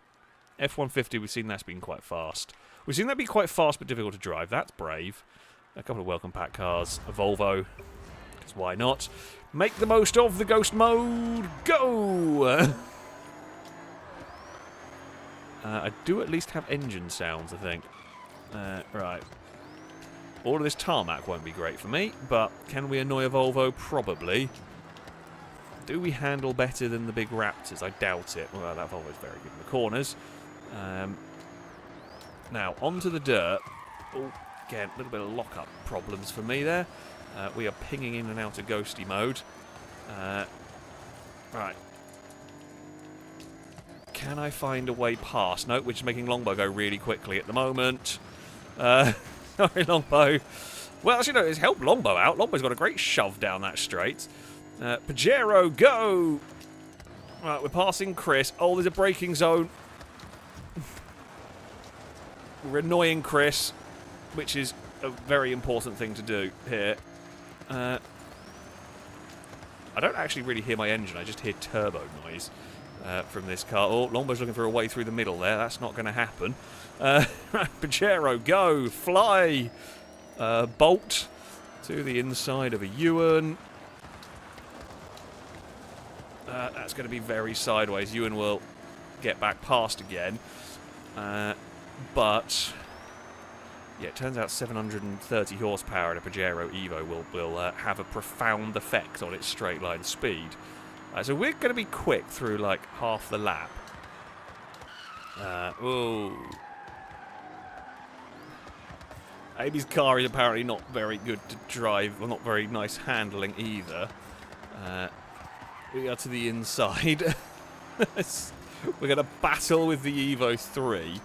F-150, we've seen that's been quite fast. We've seen that be quite fast but difficult to drive. That's brave. A couple of welcome pack cars. A Volvo. Because why not? Make the most of the ghost mode. Go! I do at least have engine sounds, I think. Right. All of this tarmac won't be great for me, but can we annoy a Volvo? Probably. Do we handle better than the big Raptors? I doubt it. Well, that Volvo's very good in the corners. Now, onto the dirt. Oh, again, a little bit of lock-up problems for me there. We are pinging in and out of ghosty mode. Right. Can I find a way past? No, we're just making Longbow go really quickly at the moment. Sorry, Longbow. Well, actually, no, it's helped Longbow out. Longbow's got a great shove down that straight. Pajero, go! Right, we're passing Chris. Oh, there's a braking zone. We're annoying Chris, which is a very important thing to do here. I don't actually really hear my engine, I just hear turbo noise from this car. Oh, Longbow's looking for a way through the middle there. That's not going to happen. Pajero, go! Fly! Bolt to the inside of a Ewan. That's going to be very sideways. Ewan will get back past again. But yeah, it turns out 730 horsepower in a Pajero Evo will have a profound effect on its straight line speed. So we're going to be quick through like half the lap. Oh. Amy's car is apparently not very good to drive, or not very nice handling either. We are to the inside. We're going to battle with the Evo 3.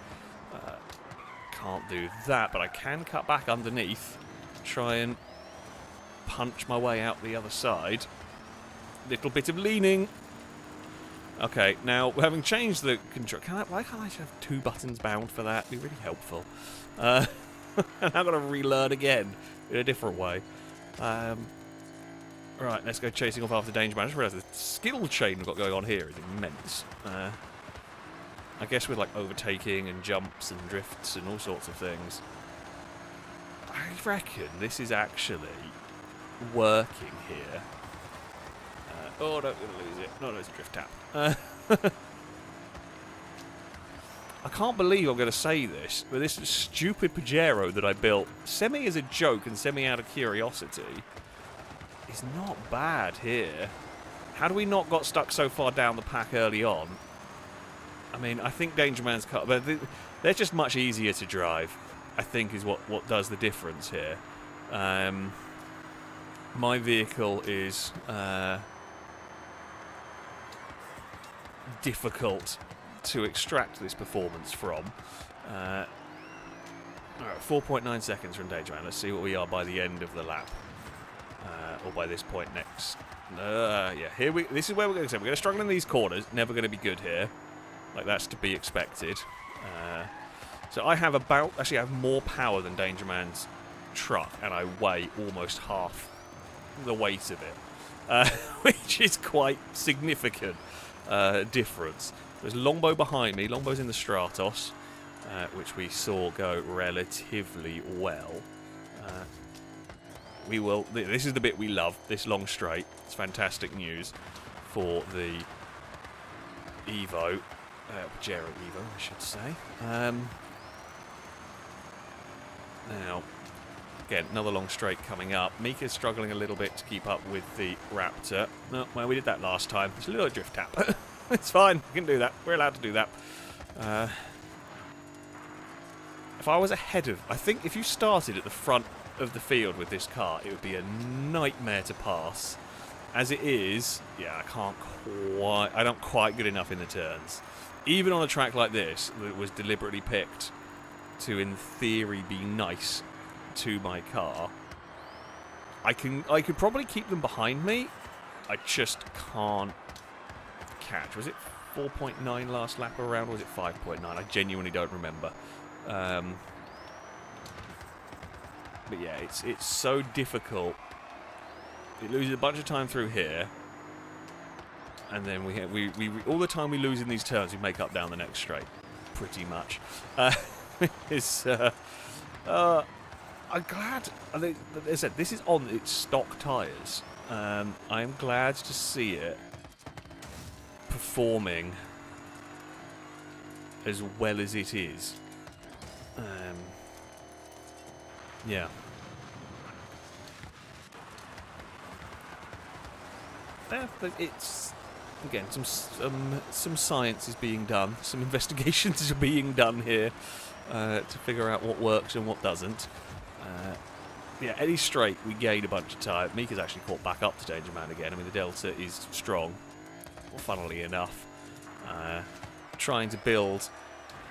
Can't do that, but I can cut back underneath. Try and punch my way out the other side. Little bit of leaning. Okay, now, having changed the control... why can't I just have 2 buttons bound for that? It'd be really helpful. And I've got to relearn again in a different way. Right, let's go chasing off after Danger Man. I just realised the skill chain we've got going on here is immense. I guess with like overtaking and jumps and drifts and all sorts of things. I reckon this is actually working here. Oh, don't lose it. No, it's a drift tap. I can't believe I'm going to say this, but this stupid Pajero that I built, semi as a joke and semi out of curiosity, is not bad here. How do we not got stuck so far down the pack early on? I mean, I think Danger Man's car, but they're just much easier to drive, I think, is what does the difference here. My vehicle is difficult to extract this performance from. Alright, 4.9 seconds from Danger Man. Let's see what we are by the end of the lap. Or by this point next. Yeah, this is where we're going to say. We're going to struggle in these corners. Never going to be good here. Like, that's to be expected. So I have actually I have more power than Danger Man's truck, and I weigh almost half the weight of it. Which is quite significant difference. There's Longbow behind me. Longbow's in the Stratos, which we saw go relatively well. This is the bit we love, this long straight. It's fantastic news for the Evo. Pajero Evo, I should say. Now, again, another long straight coming up. Mika's struggling a little bit to keep up with the Raptor. No, well, we did that last time. It's a little drift tap. It's fine, we can do that. We're allowed to do that. If I was ahead of... I think if you started at the front of the field with this car, it would be a nightmare to pass. As it is, yeah, I don't quite good enough in the turns. Even on a track like this, that was deliberately picked to, in theory, be nice to my car, I could probably keep them behind me. I just can't catch. Was it 4.9 last lap around, or was it 5.9? I genuinely don't remember. But yeah, it's so difficult. It loses a bunch of time through here, and then we all the time we lose in these turns, we make up down the next straight, pretty much. I'm glad. As I said, this is on its stock tyres. I am glad to see it performing as well as it is. Yeah. It's again some science is being done, some investigations are being done here to figure out what works and what doesn't. Yeah, any straight we gain a bunch of time. Mika's actually caught back up to Danger Man again. I mean, the delta is strong. Well, funnily enough, trying to build.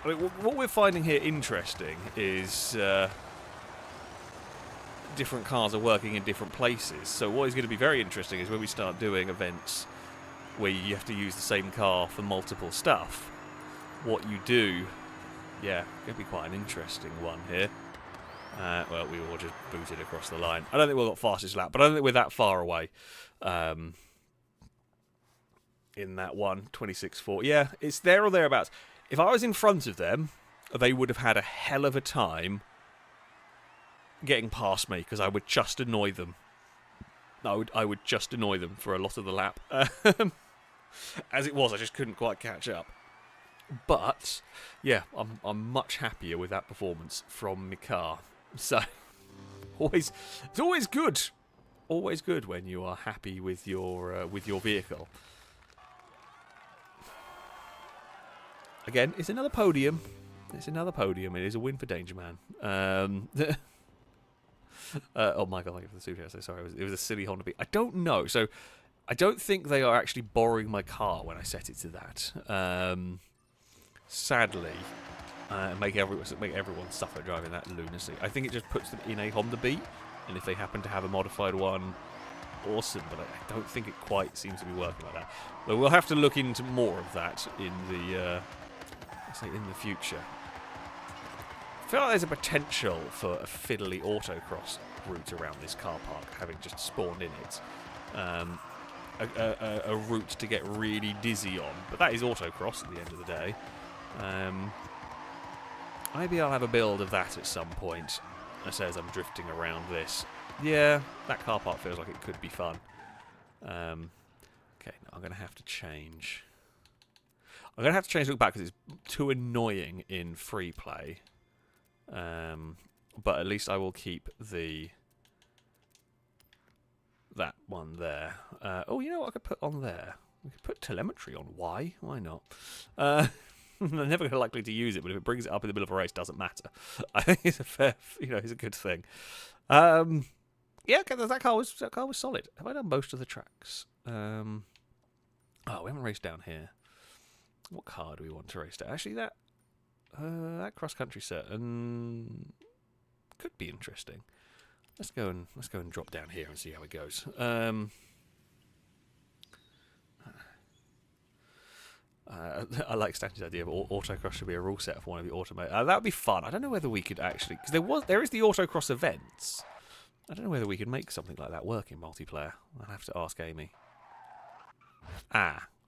I mean, what we're finding here interesting is different cars are working in different places. So what is going to be very interesting is when we start doing events where you have to use the same car for multiple stuff. What you do, yeah, going to be quite an interesting one here. Well, we all just booted across the line. I don't think we've got fastest lap, but I don't think we're that far away in that one, 26.4. Yeah, it's there or thereabouts. If I was in front of them, they would have had a hell of a time getting past me, because I would just annoy them. I would just annoy them for a lot of the lap. As it was, I just couldn't quite catch up. But, yeah, I'm much happier with that performance from my car. So, it's always good. Always good when you are happy with your vehicle. Again, it's another podium. It's another podium. It is a win for Danger Man. Oh my god, thank you for the super chat. So sorry, it was a silly Honda beat. I don't know. So I don't think they are actually borrowing my car when I set it to that. Sadly, make everyone suffer driving that lunacy. I think it just puts them in a Honda Beat, and if they happen to have a modified one, awesome. But I don't think it quite seems to be working like that. But we'll have to look into more of that in the future. I feel like there's a potential for a fiddly autocross route around this car park, having just spawned in it. A route to get really dizzy on, but that is autocross at the end of the day. Maybe I'll have a build of that at some point. As I'm drifting around this. Yeah, that car park feels like it could be fun. Okay, now I'm going to have to change. I'm going to have to change look back because it's too annoying in free play. But at least I will keep that one there. Oh, you know what I could put on there? We could put telemetry on Y. Why not? I'm never likely to use it, but if it brings it up in the middle of a race, doesn't matter. I think it's a fair, it's a good thing. Yeah, okay, that car was solid. Have I done most of the tracks? Oh, we haven't raced down here. What car do we want to race down? Actually, that cross country certain could be interesting. Let's go and drop down here and see how it goes. I like Stanley's idea of autocross should be a rule set for one of the automotive. That would be fun. I don't know whether we could actually, because there is the autocross events. I don't know whether we could make something like that work in multiplayer. I'll have to ask Amy.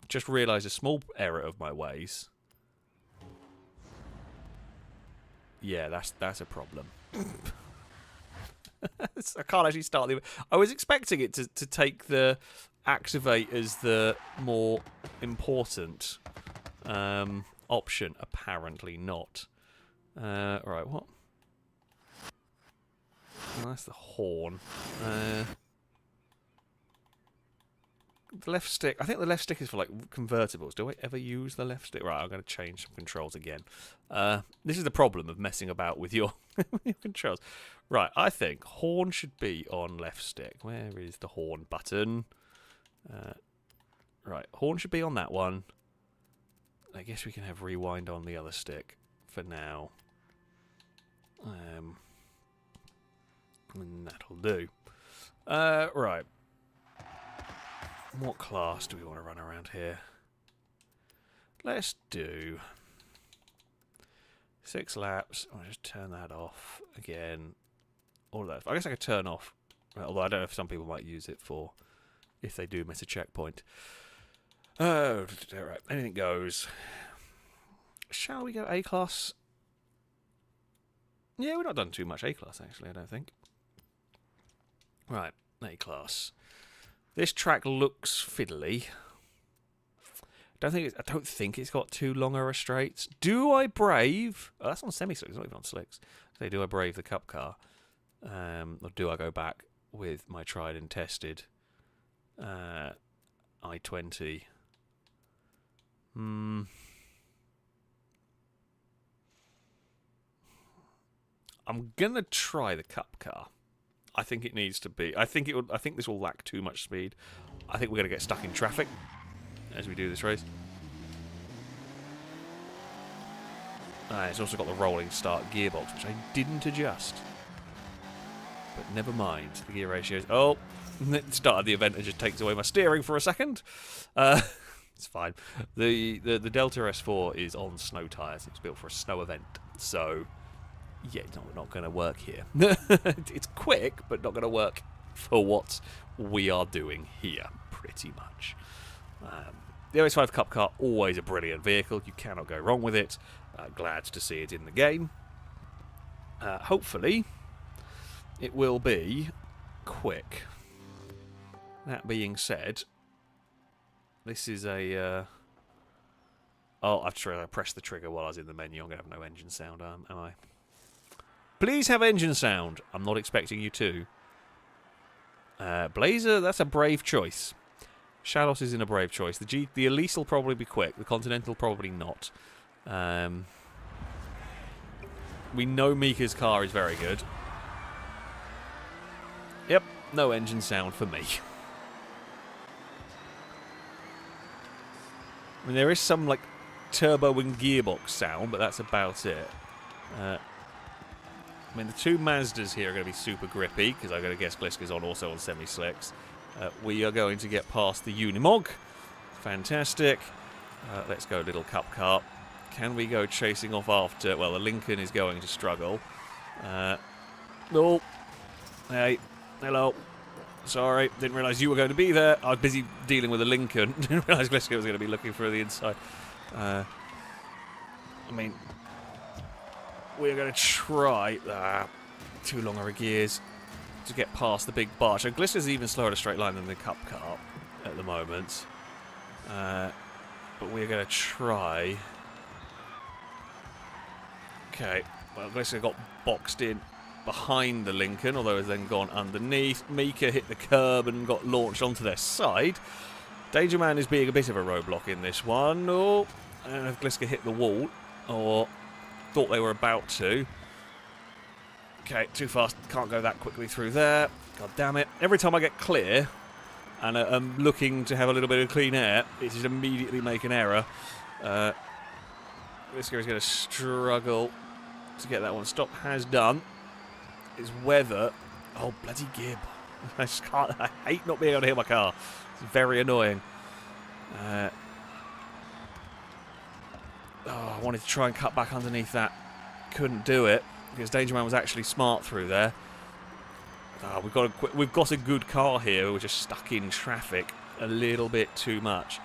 Just realised a small error of my ways. Yeah, that's a problem. I can't actually start the. I was expecting it to take the activate as the more important option. Apparently not. Right, what? Oh, that's the horn. The left stick. I think the left stick is for like convertibles. Do I ever use the left stick? Right, I'm going to change some controls again. This is the problem of messing about with your, your controls. Right, I think horn should be on left stick. Where is the horn button? Right, horn should be on that one. I guess we can have rewind on the other stick for now. And that'll do. Right. What class do we want to run around here? Let's do 6 laps. I'll just turn that off again. All of that. I guess I could turn off, although I don't know if some people might use it for if they do miss a checkpoint. Oh, right. Anything goes. Shall we go A class? Yeah, we've not done too much A class actually, I don't think. Right, A class. This track looks fiddly. I don't think it's got too long a straights. Do I brave? Oh, that's on semi-slicks, not even on slicks. So do I brave the cup car? Or do I go back with my tried and tested I-20? I'm gonna try the cup car. I think it needs to be. I think this will lack too much speed. I think we're gonna get stuck in traffic as we do this race. It's also got the rolling start gearbox, which I didn't adjust. But never mind. The gear ratios. Oh, it started the event and just takes away my steering for a second. It's fine. The Delta S4 is on snow tyres. It's built for a snow event, so yeah, it's not going to work here. It's quick, but not going to work for what we are doing here, pretty much. The OS5 Cup Car, always a brilliant vehicle. You cannot go wrong with it. Glad to see it in the game. Hopefully, it will be quick. That being said, this is a... Oh, I've pressed the trigger while I was in the menu. I'm going to have no engine sound, am I? Please have engine sound. I'm not expecting you to. Blazer, that's a brave choice. Shalos is in a brave choice. The Elise will probably be quick. The Continental probably not. We know Mika's car is very good. Yep, no engine sound for me. I mean, there is some, like, turbo and gearbox sound, but that's about it. I mean, the two Mazdas here are going to be super grippy, because I'm going to guess Gliska's also on semi-slicks. We are going to get past the Unimog. Fantastic. Let's go, little cup car. Can we go chasing off after... Well, the Lincoln is going to struggle. Oh. Hey. Hello. Sorry. Didn't realise you were going to be there. I was busy dealing with the Lincoln. Didn't realise Gliska was going to be looking for the inside. I mean... We're going to try... too long are gears to get past the big barge. So Gliska's even slower at a straight line than the cup car at the moment. But we're going to try... Okay, well, Gliska got boxed in behind the Lincoln, although has then gone underneath. Mika hit the curb and got launched onto their side. Danger Man is being a bit of a roadblock in this one. Oh, I don't know if Gliska hit the wall or thought they were about to. Okay, too fast. Can't go that quickly through there. God damn it. Every time I get clear and I'm looking to have a little bit of clean air, it just immediately make an error. Gliska is going to struggle to get that one stopped. Has done. Is whether... Oh, bloody Gib. I just can't... I hate not being able to hit my car. It's very annoying. I wanted to try and cut back underneath that. Couldn't do it because Danger Man was actually smart through there. We've got a good car here. We're just stuck in traffic a little bit too much.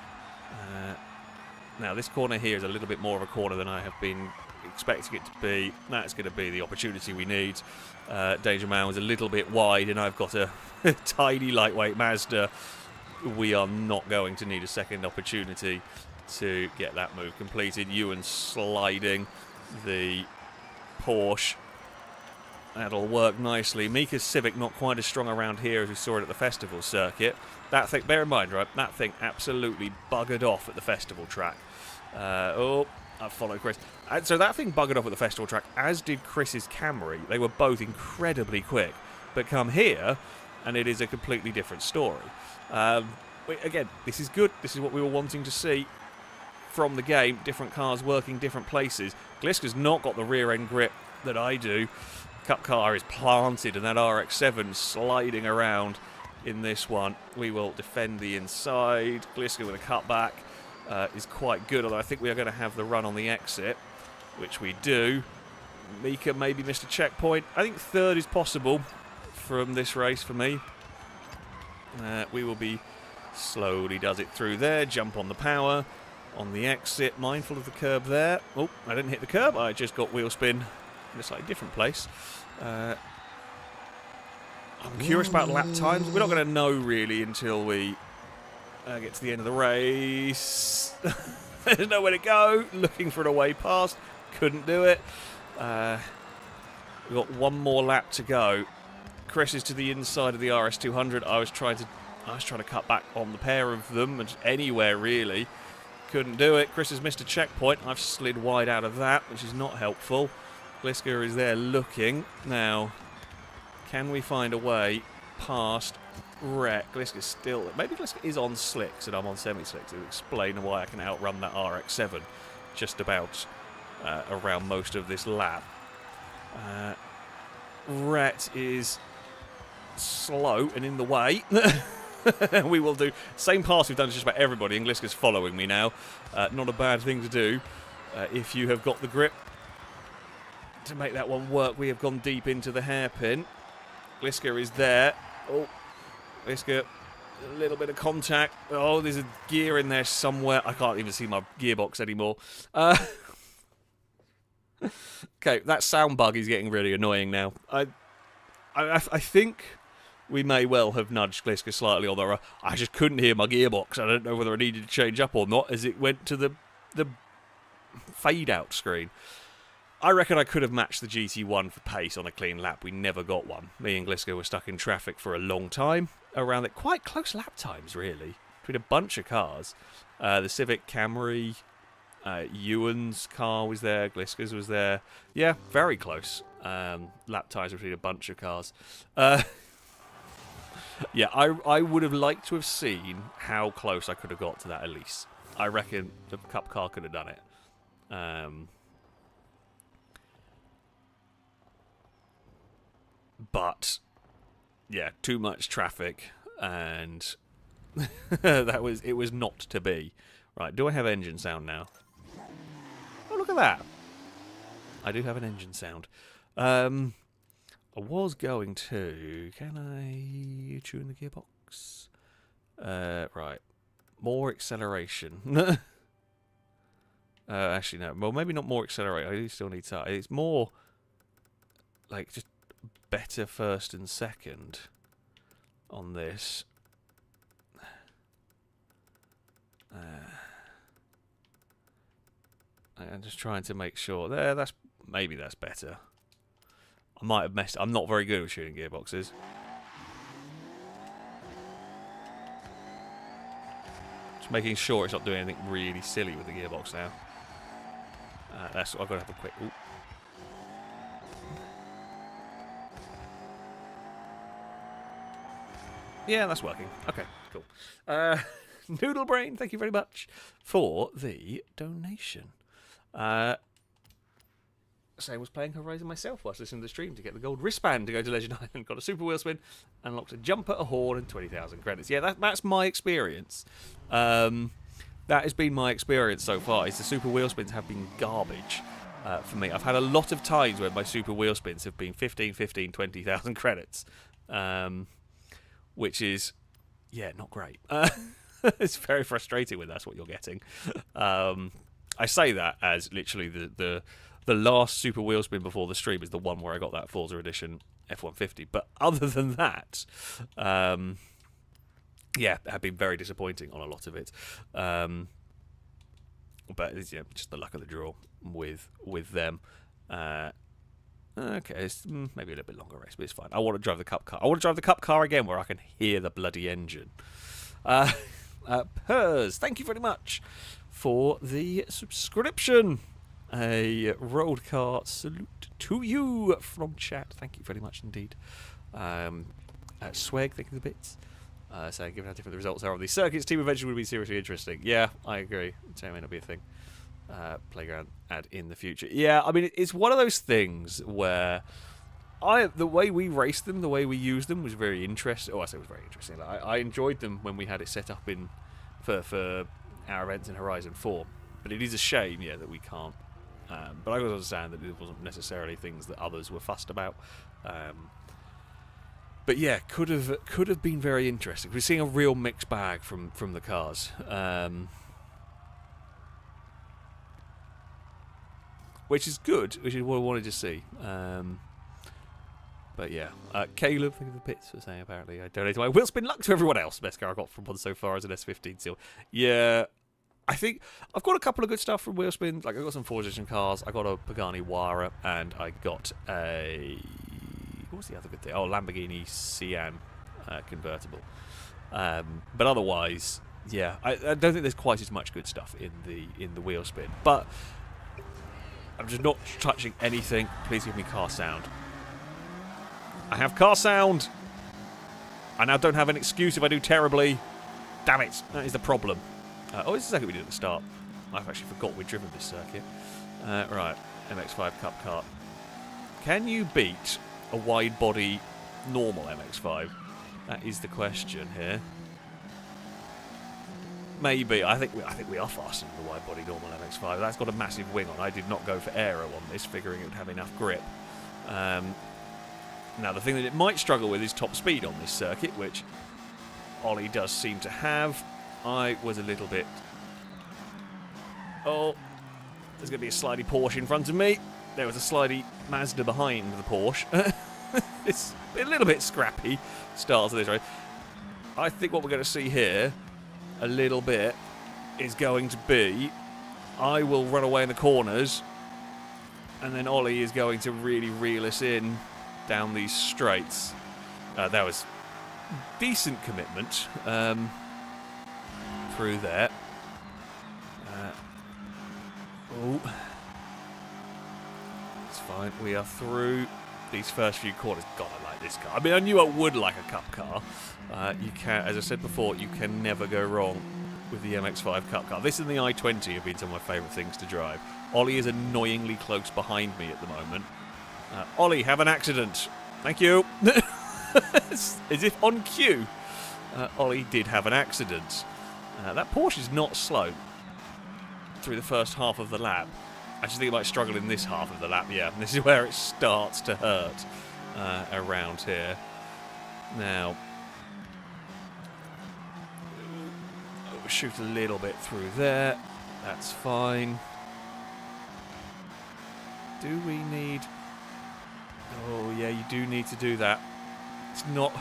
Now this corner here is a little bit more of a corner than I have been expecting it to be. That's going to be the opportunity we need. Danger Man was a little bit wide and I've got a tiny lightweight Mazda. We are not going to need a second opportunity to get that move completed. Ewan sliding the Porsche. That'll work nicely. Mika's Civic not quite as strong around here as we saw it at the festival circuit. That thing, bear in mind, right, that thing absolutely buggered off at the festival track. I've followed Chris. And so that thing buggered off at the festival track, as did Chris's Camry. They were both incredibly quick. But come here, and it is a completely different story. Again, this is good. This is what we were wanting to see from the game. Different cars working different places. Gliska's not got the rear end grip that I do. Cup car is planted and that RX-7 sliding around in this one. We will defend the inside. Gliska with a cutback is quite good, although I think we are going to have the run on the exit, which we do. Mika maybe missed a checkpoint. I think third is possible from this race for me. We will be slowly does it through there. Jump on the power. On the exit, mindful of the curb there. Oh, I didn't hit the curb. I just got wheel spin in a slightly different place. I'm curious about lap times. We're not going to know really until we get to the end of the race. There's nowhere to go. Looking for an away pass. Couldn't do it. We've got one more lap to go. Chris is to the inside of the RS200. I was trying to cut back on the pair of them, and just anywhere really. Couldn't do it. Chris has missed a checkpoint. I've slid wide out of that, which is not helpful. Gliska is there looking. Now, can we find a way past Wreck? Gliska's still... Maybe Gliska is on slicks and I'm on semi-slicks. It'll explain why I can outrun that RX-7 just about around most of this lap. Rhett is slow and in the way. We will do same pass we've done to just about everybody, and Gliska's following me now. Not a bad thing to do if you have got the grip to make that one work. We have gone deep into the hairpin. Gliska is there. Oh, Gliska, a little bit of contact. Oh, there's a gear in there somewhere. I can't even see my gearbox anymore. Okay, that sound bug is getting really annoying now. I think we may well have nudged Gliska slightly, although I just couldn't hear my gearbox. I don't know whether I needed to change up or not as it went to the fade-out screen. I reckon I could have matched the GT1 for pace on a clean lap. We never got one. Me and Gliska were stuck in traffic for a long time around it. Quite close lap times, really, between a bunch of cars. The Civic Camry, Ewan's car was there, Gliska's was there. Yeah, very close lap times between a bunch of cars. Yeah, I would have liked to have seen how close I could have got to that Elise. I reckon the Cup car could have done it. But yeah, too much traffic, and it was not to be. Right, do I have engine sound now? Oh, look at that. I do have an engine sound. I was going to... Can I tune the gearbox? Right. More acceleration. Actually, no. Well, maybe not more acceleration. I do still need to... It's more... Like, just better first and second on this. I'm just trying to make sure. Maybe that's better. I might have messed. I'm not very good with shooting gearboxes. Just making sure it's not doing anything really silly with the gearbox now. That's. I've got to have a quick. Ooh. Yeah, that's working. Okay, cool. Noodle Brain, thank you very much for the donation. So I was playing Horizon myself whilst listening to the stream to get the gold wristband to go to Legend Island. Got a super wheel spin, unlocked a jumper, a horn, and 20,000 credits. Yeah, that's my experience. That has been my experience so far. Is the super wheel spins have been garbage for me. I've had a lot of times where my super wheel spins have been 15, 20,000 credits. Which is, yeah, not great. It's very frustrating when that's what you're getting. I say that as literally the last super wheel spin before the stream is the one where I got that Forza Edition F-150. But other than that, yeah, have been very disappointing on a lot of it. But it's just the luck of the draw with them. Okay, it's maybe a little bit longer race, but it's fine. I want to drive the Cup car. I want to drive the Cup car again where I can hear the bloody engine. Pers, thank you very much for the subscription. A road car salute to you from chat. Thank you very much indeed. Swag, thank you for the bits. So given how different the results are on these circuits, team eventually would be seriously interesting. Yeah, I agree. So it may not be a thing. Playground ad in the future. Yeah, I mean, it's one of those things where the way we raced them, the way we used them was very interesting. Oh, I say it was very interesting. I enjoyed them when we had it set up for our events in Horizon 4. But it is a shame, yeah, that we can't. But I also understand that it wasn't necessarily things that others were fussed about. But yeah, could have been very interesting. We're seeing a real mixed bag from the cars. Which is good, which is what I wanted to see. But yeah, Caleb, thank you for the bits for saying apparently I donated my wheel spin luck to everyone else. Best car I got from one so far is an S15 seal. Yeah, I think I've got a couple of good stuff from wheel spins. Like I got some Forza Horizon cars. I got a Pagani Huayra, and I got a what was the other good thing? Oh, Lamborghini Sian convertible. But otherwise, yeah, I don't think there's quite as much good stuff in the wheel spin. But I'm just not touching anything. Please give me car sound. I have car sound. I now don't have an excuse if I do terribly. Damn it. That is the problem. Oh, it's the circuit we did at the start. I've actually forgot we'd driven this circuit. Right. MX-5 Cup Car. Can you beat a wide body normal MX-5? That is the question here. Maybe. I think we are faster than the wide body normal MX-5. That's got a massive wing on. I did not go for aero on this, figuring it would have enough grip. Now the thing that it might struggle with is top speed on this circuit, which Ollie does seem to have. I was a little bit... Oh, there's going to be a slidey Porsche in front of me. There was a slidey Mazda behind the Porsche. It's a little bit scrappy start to this race. I think what we're going to see here a little bit is going to be I will run away in the corners and then Ollie is going to really reel us in down these straights. That was decent commitment through there. Oh, it's fine. We are through these first few corners. God, I like this car. I mean, I knew I would like a Cup car. You can, as I said before, you can never go wrong with the MX-5 Cup car. This and the i20 have been some of my favourite things to drive. Ollie is annoyingly close behind me at the moment. Ollie, have an accident. Thank you. As if on cue. Ollie did have an accident. That Porsche is not slow through the first half of the lap. I just think it might struggle in this half of the lap, yeah. This is where it starts to hurt around here. Now, shoot a little bit through there. That's fine. Do we need... Oh, yeah, you do need to do that. It's not...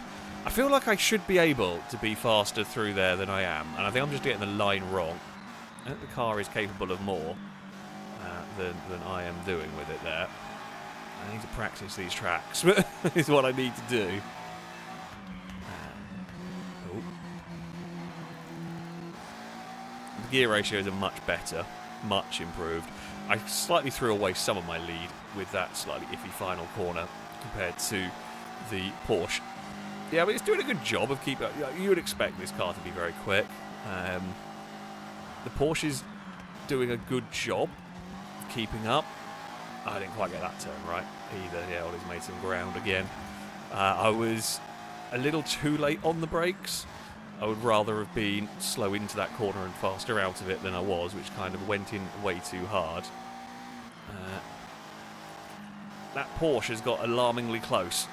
I feel like I should be able to be faster through there than I am, and I think I'm just getting the line wrong. I think the car is capable of more than I am doing with it there. I need to practice these tracks, is what I need to do. The gear ratios are much better, much improved. I slightly threw away some of my lead with that slightly iffy final corner compared to the Porsche. Yeah, but it's doing a good job of keeping up. You would expect this car to be very quick. The Porsche is doing a good job of keeping up. I didn't quite get that turn right either. Yeah, Ollie's made some ground again. I was a little too late on the brakes. I would rather have been slow into that corner and faster out of it than I was, which kind of went in way too hard. That Porsche has got alarmingly close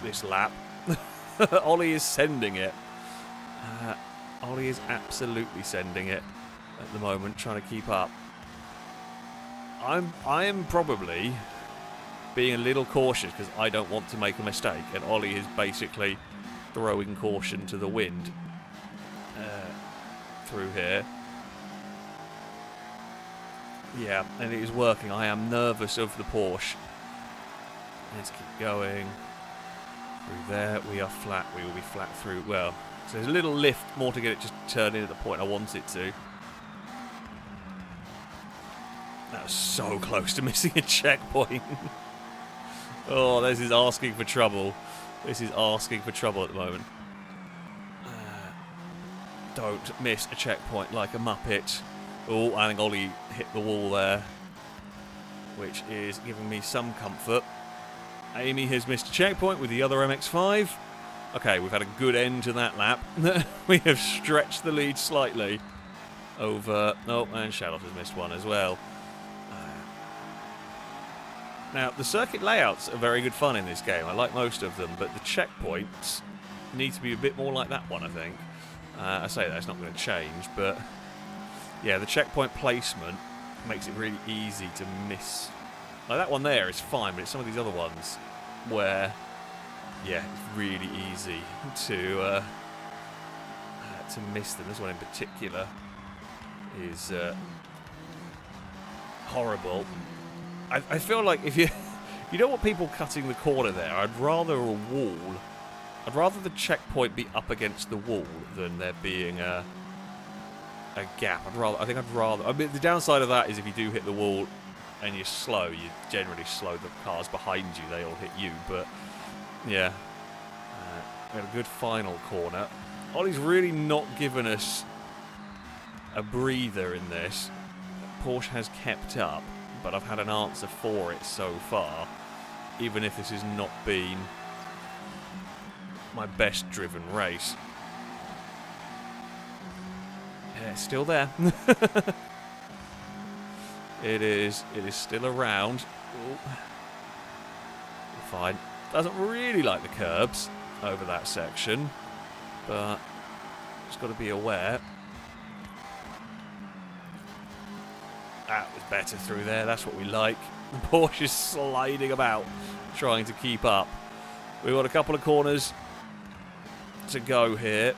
this lap. Ollie is sending it. Ollie is absolutely sending it at the moment, trying to keep up. I am probably being a little cautious because I don't want to make a mistake, and Ollie is basically throwing caution to the wind through here. Yeah, and it is working. I am nervous of the Porsche. Let's keep going. Through there, we are flat. We will be flat through. Well, so there's a little lift more to get it just turned in at the point I want it to. That was so close to missing a checkpoint. Oh, this is asking for trouble. This is asking for trouble at the moment. Don't miss a checkpoint like a muppet. Oh, I think Ollie hit the wall there, which is giving me some comfort. Amy has missed a checkpoint with the other MX-5. Okay, we've had a good end to that lap. We have stretched the lead slightly over... Oh, and Charlotte has missed one as well. Now, the circuit layouts are very good fun in this game. I like most of them, but the checkpoints need to be a bit more like that one, I think. I say that, it's not going to change, but... Yeah, the checkpoint placement makes it really easy to miss. Like that one there is fine, but it's some of these other ones where, yeah, it's really easy to miss them. This one in particular is horrible. I feel like if you don't want people cutting the corner there, I'd rather a wall. I'd rather the checkpoint be up against the wall than there being a gap. I think I'd rather. I mean, the downside of that is if you do hit the wall and you're slow, you generally slow the cars behind you. They all hit you. But yeah, we had a good final corner. Ollie's really not given us a breather in this. Porsche has kept up, but I've had an answer for it so far, even if this has not been my best driven race. Yeah, it's still there. It is still around. Ooh. Fine. Doesn't really like the curbs over that section, but just got to be aware. That was better through there. That's what we like. The Porsche is sliding about, trying to keep up. We've got a couple of corners to go here.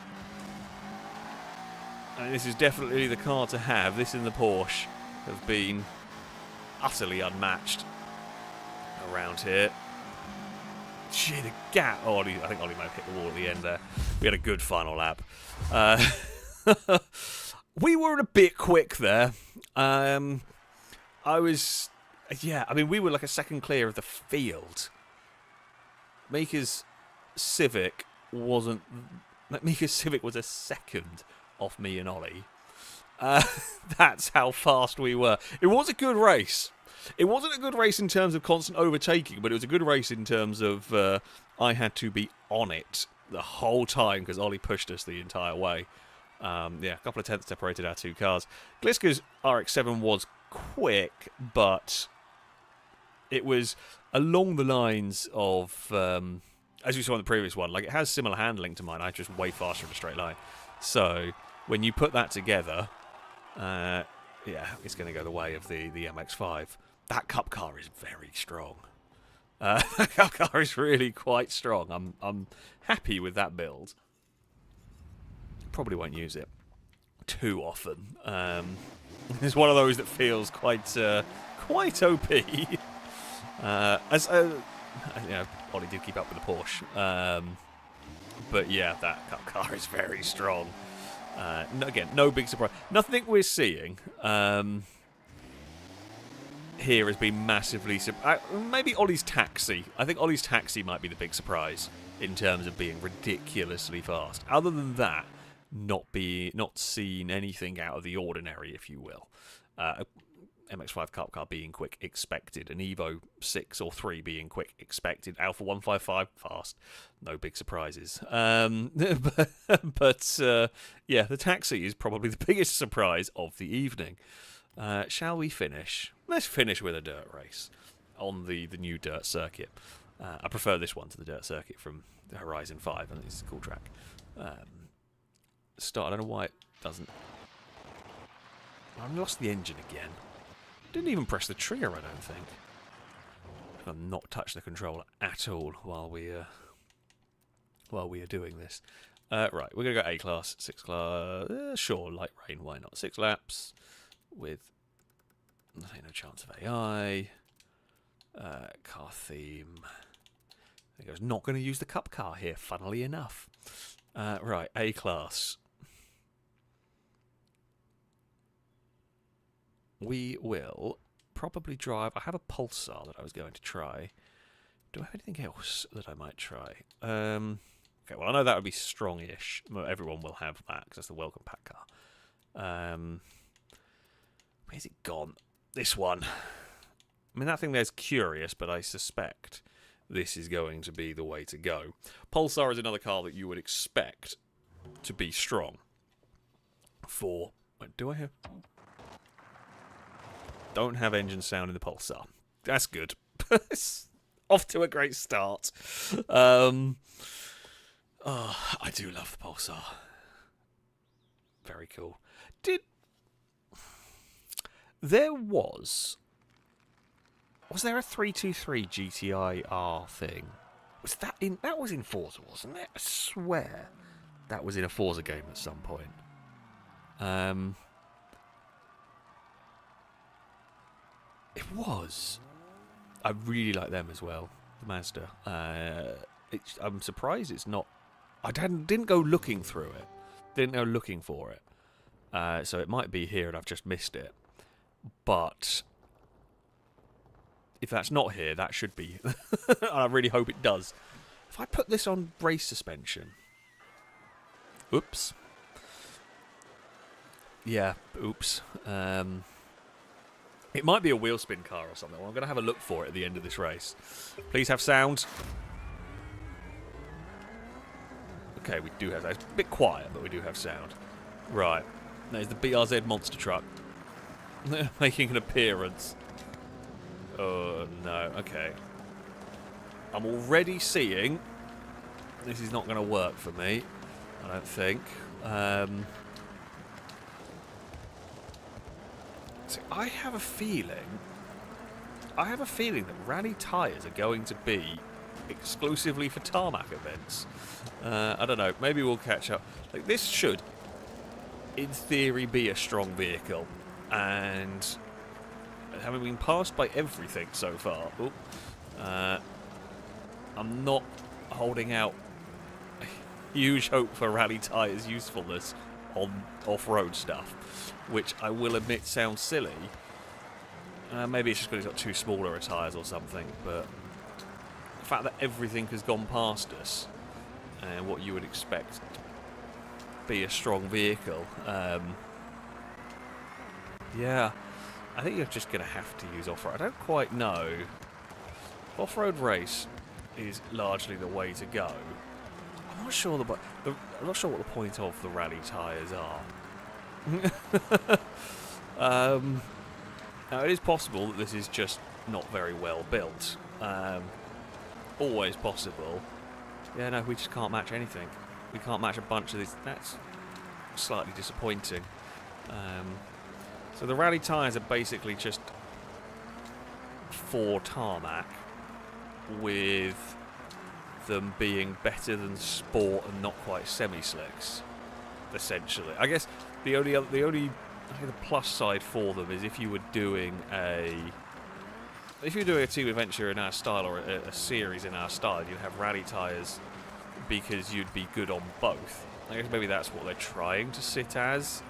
And this is definitely the car to have. This and the Porsche have been utterly unmatched around here. Gee, the gap. Oh, I think Ollie might have hit the wall at the end there. We had a good final lap. We were a bit quick there. We were like a second clear of the field. Mika's Civic was a second off me and Ollie. That's how fast we were. It was a good race. It wasn't a good race in terms of constant overtaking, but it was a good race in terms of I had to be on it the whole time because Ollie pushed us the entire way. Yeah, a couple of tenths separated our two cars. Gliska's RX-7 was quick, but it was along the lines of, as we saw in the previous one, like it has similar handling to mine. I just way faster in a straight line. So when you put that together, yeah, it's going to go the way of the MX-5. That Cup car is very strong. That Cup car is really quite strong. I'm happy with that build. Probably won't use it too often. It's one of those that feels quite OP. As you know, Ollie did keep up with the Porsche, but yeah, that Cup car is very strong. Again, no big surprise. Nothing we're seeing here has been massively. Maybe Ollie's Taxi. I think Ollie's Taxi might be the big surprise in terms of being ridiculously fast. Other than that, not seen anything out of the ordinary, if you will. MX-5 Cup car being quick, expected. An Evo 6 or 3 being quick, expected. Alpha 155 fast. No big surprises. But yeah, the Taxi is probably the biggest surprise of the evening. Shall we finish? Let's finish with a dirt race on the new dirt circuit. I prefer this one to the dirt circuit from the Horizon 5. I think it's a cool track. Start. I don't know why it doesn't. I've lost the engine again. Didn't even press the trigger, I don't think. I've not touched the controller at all while we are doing this. Right, we're going to go A-Class, 6 class, sure, light rain, why not? 6 laps with no chance of AI. Car theme. I think I was not going to use the Cup car here, funnily enough. Right, A-Class. We will probably drive. I have a Pulsar that I was going to try. Do I have anything else that I might try? Okay, well, I know that would be strong-ish. Well, everyone will have that because that's the welcome pack car. Where's it gone? This one. I mean, that thing there's curious, but I suspect this is going to be the way to go. Pulsar is another car that you would expect to be strong. For... Do I have... Don't have engine sound in the Pulsar. That's good. Off to a great start. Oh, I do love the Pulsar. Very cool. Was there a 323 GTI R thing? That was in Forza, wasn't it? I swear that was in a Forza game at some point. It was. I really like them as well. The Mazda. I'm surprised it's not. I didn't go looking through it. Didn't go looking for it. So it might be here and I've just missed it. But if that's not here, that should be. And I really hope it does. If I put this on race suspension. Oops. Yeah, oops. It might be a wheel spin car or something. Well, I'm going to have a look for it at the end of this race. Please have sound. Okay, we do have sound. It's a bit quiet, but we do have sound. Right. There's the BRZ monster truck. Making an appearance. Oh, no. Okay. I'm already seeing... This is not going to work for me. I don't think. So I have a feeling that rally tyres are going to be exclusively for tarmac events. I don't know. Maybe we'll catch up. Like, this should, in theory, be a strong vehicle, and having been passed by everything so far, I'm not holding out huge hope for rally tyres' usefulness on off-road stuff, which I will admit sounds silly. Maybe it's just because it's got too smaller tyres or something, but the fact that everything has gone past us and what you would expect to be a strong vehicle, Yeah, I think you're just going to have to use off-road. I don't quite know. Off-road race is largely the way to go. I'm not sure I'm not sure what the point of the rally tyres are. Now it is possible that this is just not very well built. Always possible. Yeah, no, we just can't match anything. We can't match a bunch of these. That's slightly disappointing. So the rally tyres are basically just for tarmac, with them being better than sport and not quite semi-slicks, essentially. I guess the only I think the plus side for them is if you were doing a team adventure in our style or a series in our style, you'd have rally tyres because you'd be good on both. I guess maybe that's what they're trying to sit as.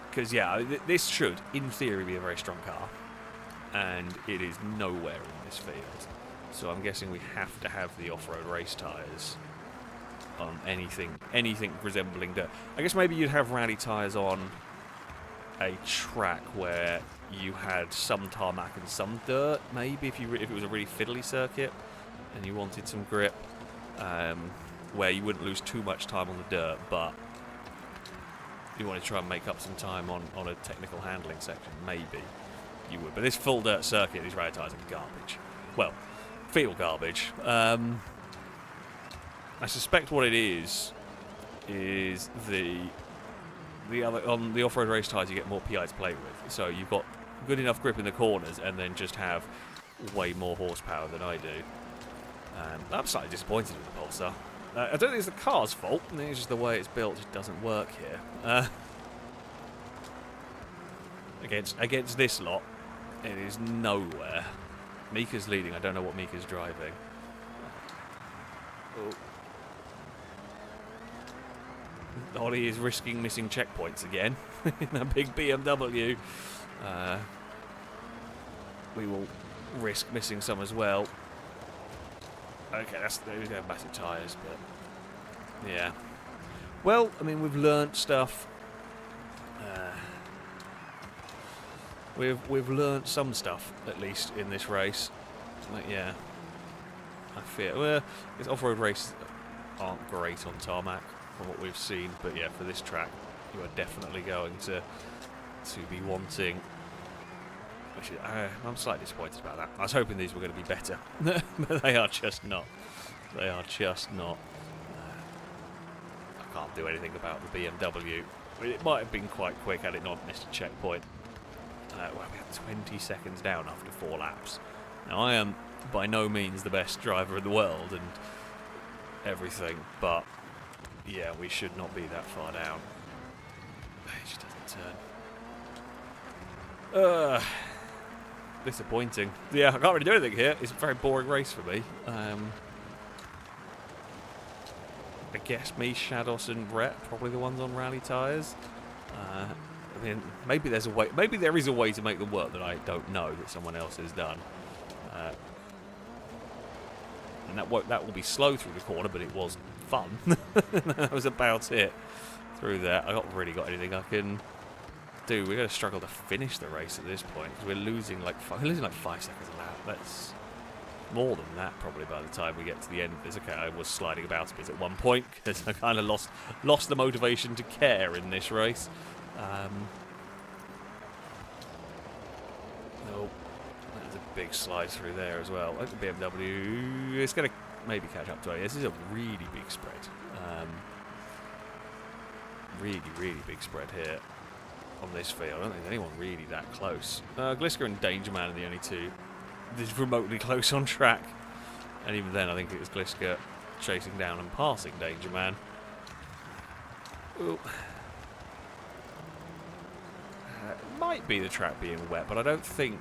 Because, yeah, this should, in theory, be a very strong car. And it is nowhere in this field. So I'm guessing we have to have the off-road race tyres on anything resembling dirt. I guess maybe you'd have rally tyres on a track where you had some tarmac and some dirt, maybe, if it was a really fiddly circuit and you wanted some grip, where you wouldn't lose too much time on the dirt, but you want to try and make up some time on a technical handling section, maybe you would. But this full dirt circuit, these rally tyres are garbage. Well, feel garbage. I suspect what it is the other on the off-road race tyres you get more PI to play with. So you've got good enough grip in the corners and then just have way more horsepower than I do. I'm slightly disappointed with the Pulsar. I don't think it's the car's fault. I think it's just the way it's built just doesn't work here. Against this lot, it is nowhere. Mika's leading. I don't know what Mika's driving. Ollie is risking missing checkpoints again in a big BMW. We will risk missing some as well. Okay, we have massive tyres, but yeah. Well, I mean, we've learnt stuff. We've learnt some stuff at least in this race. But yeah, I fear. Well, these off-road races aren't great on tarmac from what we've seen, but yeah, for this track, you are definitely going to be wanting. Which is, I'm slightly disappointed about that. I was hoping these were going to be better, but they are just not. They are just not. I can't do anything about the BMW. I mean, it might have been quite quick had it not missed a checkpoint. Well, we had 20 seconds down after 4 laps. Now, I am by no means the best driver in the world and everything, but yeah, we should not be that far down. It just doesn't turn. Disappointing. Yeah, I can't really do anything here. It's a very boring race for me. I guess me, Shados, and Rhett probably the ones on rally tyres. I mean, maybe there's a way. Maybe there is a way to make them work that I don't know that someone else has done. And that will be slow through the corner, but it was fun. That was about it through there. I not really got anything I can do. We're going to struggle to finish the race at this point because we're losing like 5 seconds a lap. That's more than that probably by the time we get to the end of this. Okay, I was sliding about a bit at one point because I kind of lost the motivation to care in this race. Oh, there's a big slide through there as well. Like the BMW, it's going to maybe catch up to it. This is a really big spread. Really big spread here on this field. I don't think anyone really that close. Gliska and Danger Man are the only two remotely close on track. And even then, I think it was Gliska chasing down and passing Danger Man. Ooh. Might be the track being wet, but I don't think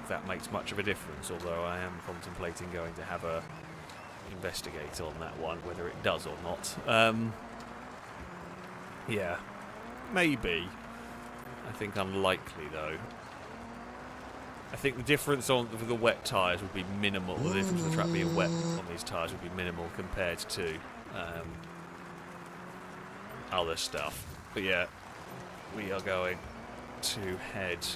that makes much of a difference, although I am contemplating going to have a investigate on that one, whether it does or not. Yeah, maybe. I think unlikely, though. I think the difference for the wet tyres would be minimal. The difference of the track being wet on these tyres would be minimal compared to other stuff. But yeah, we are going to head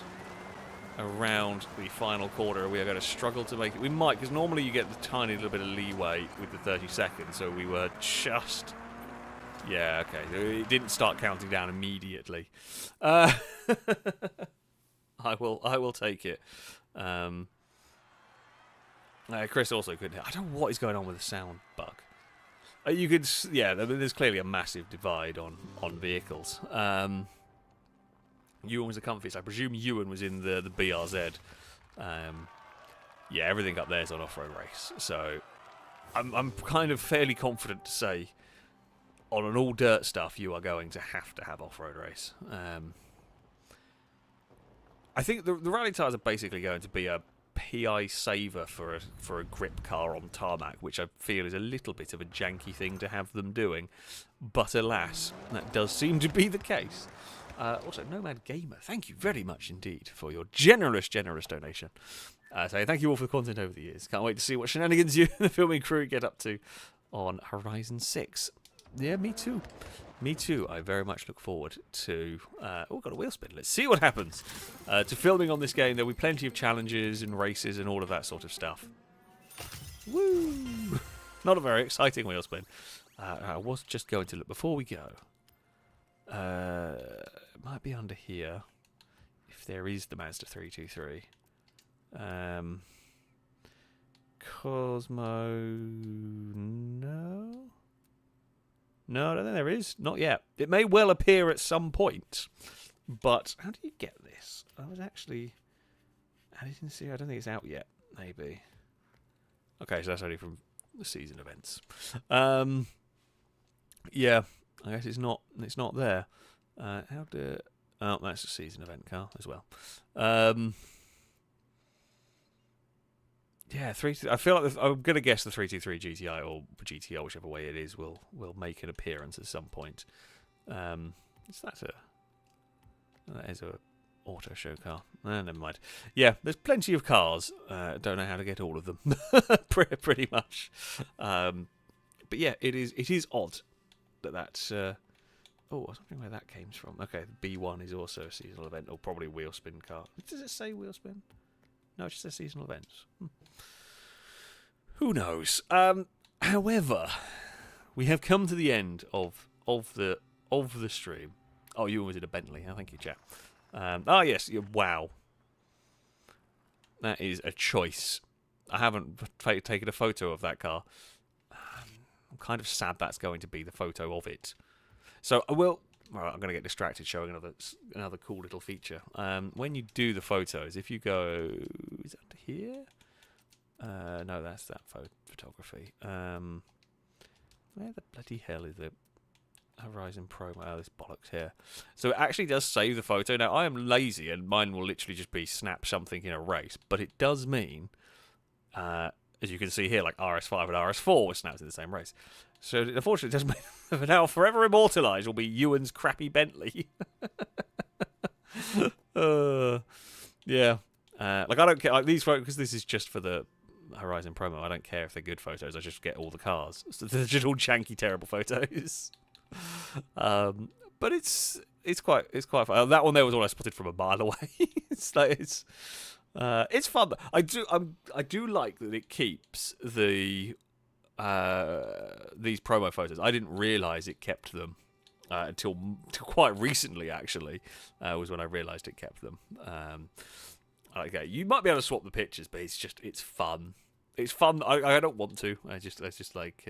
around the final quarter. We are going to struggle to make it. We might, because normally you get the tiny little bit of leeway with the 30 seconds, so we were just... Yeah, okay. It didn't start counting down immediately. I will take it. Chris also couldn't. I don't know what is going on with the sound bug. You could, yeah. There's clearly a massive divide on vehicles. Ewan was the comfiest. I presume Ewan was in the BRZ. Yeah, everything up there is on off-road race. So I'm kind of fairly confident to say on an all dirt stuff you are going to have off-road race. I think the rally tyres are basically going to be a PI saver for a grip car on tarmac, which I feel is a little bit of a janky thing to have them doing. But alas, that does seem to be the case. Also, Nomad Gamer, thank you very much indeed for your generous donation. So thank you all for the content over the years. Can't wait to see what shenanigans you and the filming crew get up to on Horizon 6. Yeah, me too. Me too. I very much look forward to... oh, got a wheel spin. Let's see what happens. To filming on this game. There'll be plenty of challenges and races and all of that sort of stuff. Woo! Not a very exciting wheel spin. I was just going to look... Before we go... it might be under here. If there is the Mazda 323. Cosmo... No... No, I don't think there is. Not yet. It may well appear at some point. But how do you get this? I didn't see. I don't think it's out yet. Maybe. Okay, so that's only from the season events. Yeah, I guess it's not. It's not there. Oh, that's a season event car as well. Yeah, I feel like I'm going to guess the 323 GTI or GTR, whichever way it is, will make an appearance at some point. That is a auto show car. Never mind. Yeah, there's plenty of cars. Don't know how to get all of them, pretty much. But yeah, it is odd that. Oh, I was wondering where that came from. Okay, the B1 is also a seasonal event, or probably a wheel spin car. Does it say wheel spin? No, it just says seasonal events. Who knows? However, we have come to the end of the stream. Oh, you was in a Bentley. Oh, thank you, chap. Yes. Wow. That is a choice. I haven't taken a photo of that car. I'm kind of sad that's going to be the photo of it. So I will... Well, I'm going to get distracted showing another cool little feature. When you do the photos, if you go... Is that under here? No, that's that photography. Where the bloody hell is the Horizon Pro? Oh, this bollocks here. So it actually does save the photo. Now, I am lazy, and mine will literally just be snap something in a race. But it does mean, as you can see here, like RS5 and RS4 were snapped in the same race. So unfortunately, it does mean for now forever immortalised will be Ewan's crappy Bentley. Yeah. Like I don't care. Like these photos, because this is just for the Horizon promo. I don't care if they're good photos. I just get all the cars. So they're just all janky, terrible photos. But it's quite fun. That one there was all I spotted from a mile away. It's fun. I do like that it keeps these promo photos. I didn't realise it kept them until quite recently. Actually, was when I realised it kept them. Okay, you might be able to swap the pictures, but it's fun. It's fun. I don't want to. I just like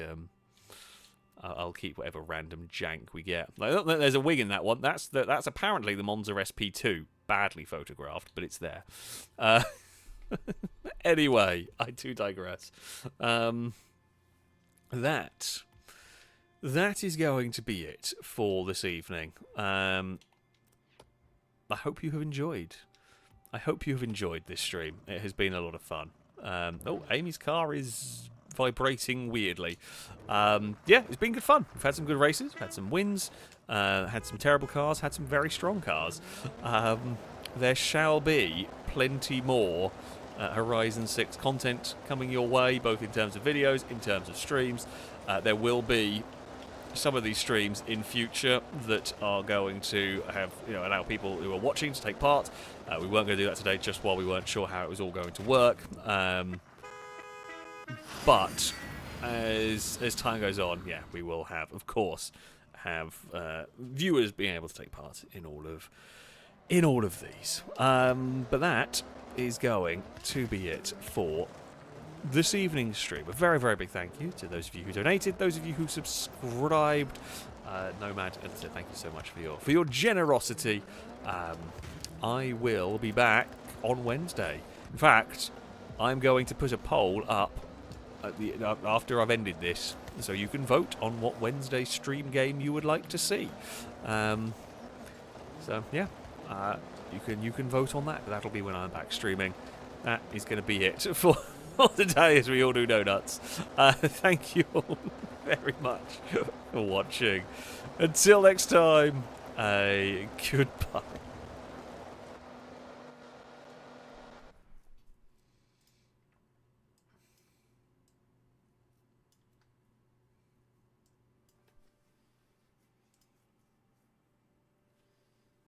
I'll keep whatever random jank we get. Like, there's a wing in that one. That's apparently the Monza SP2, badly photographed, but it's there. Anyway, I do digress. That is going to be it for this evening. I hope you have enjoyed. I hope you have enjoyed this stream. It has been a lot of fun. Oh, Amy's car is vibrating weirdly. Yeah, it's been good fun. We've had some good races, had some wins, had some terrible cars, had some very strong cars. There shall be plenty more Horizon 6 content coming your way, both in terms of videos, in terms of streams. There will be some of these streams in future that are going to have, allow people who are watching to take part. We weren't going to do that today, just while we weren't sure how it was all going to work. But as time goes on, yeah, we will have, of course, viewers being able to take part in all of these. But that is going to be it for this evening's stream. A very, very big thank you to those of you who donated, those of you who subscribed. Nomad, as I said, thank you so much for your generosity. I will be back on Wednesday. In fact, I'm going to put a poll up after I've ended this, so you can vote on what Wednesday stream game you would like to see. So yeah, you can vote on that. That'll be when I'm back streaming. That is going to be it for today, as we all do donuts. Thank you all very much for watching. Until next time, goodbye.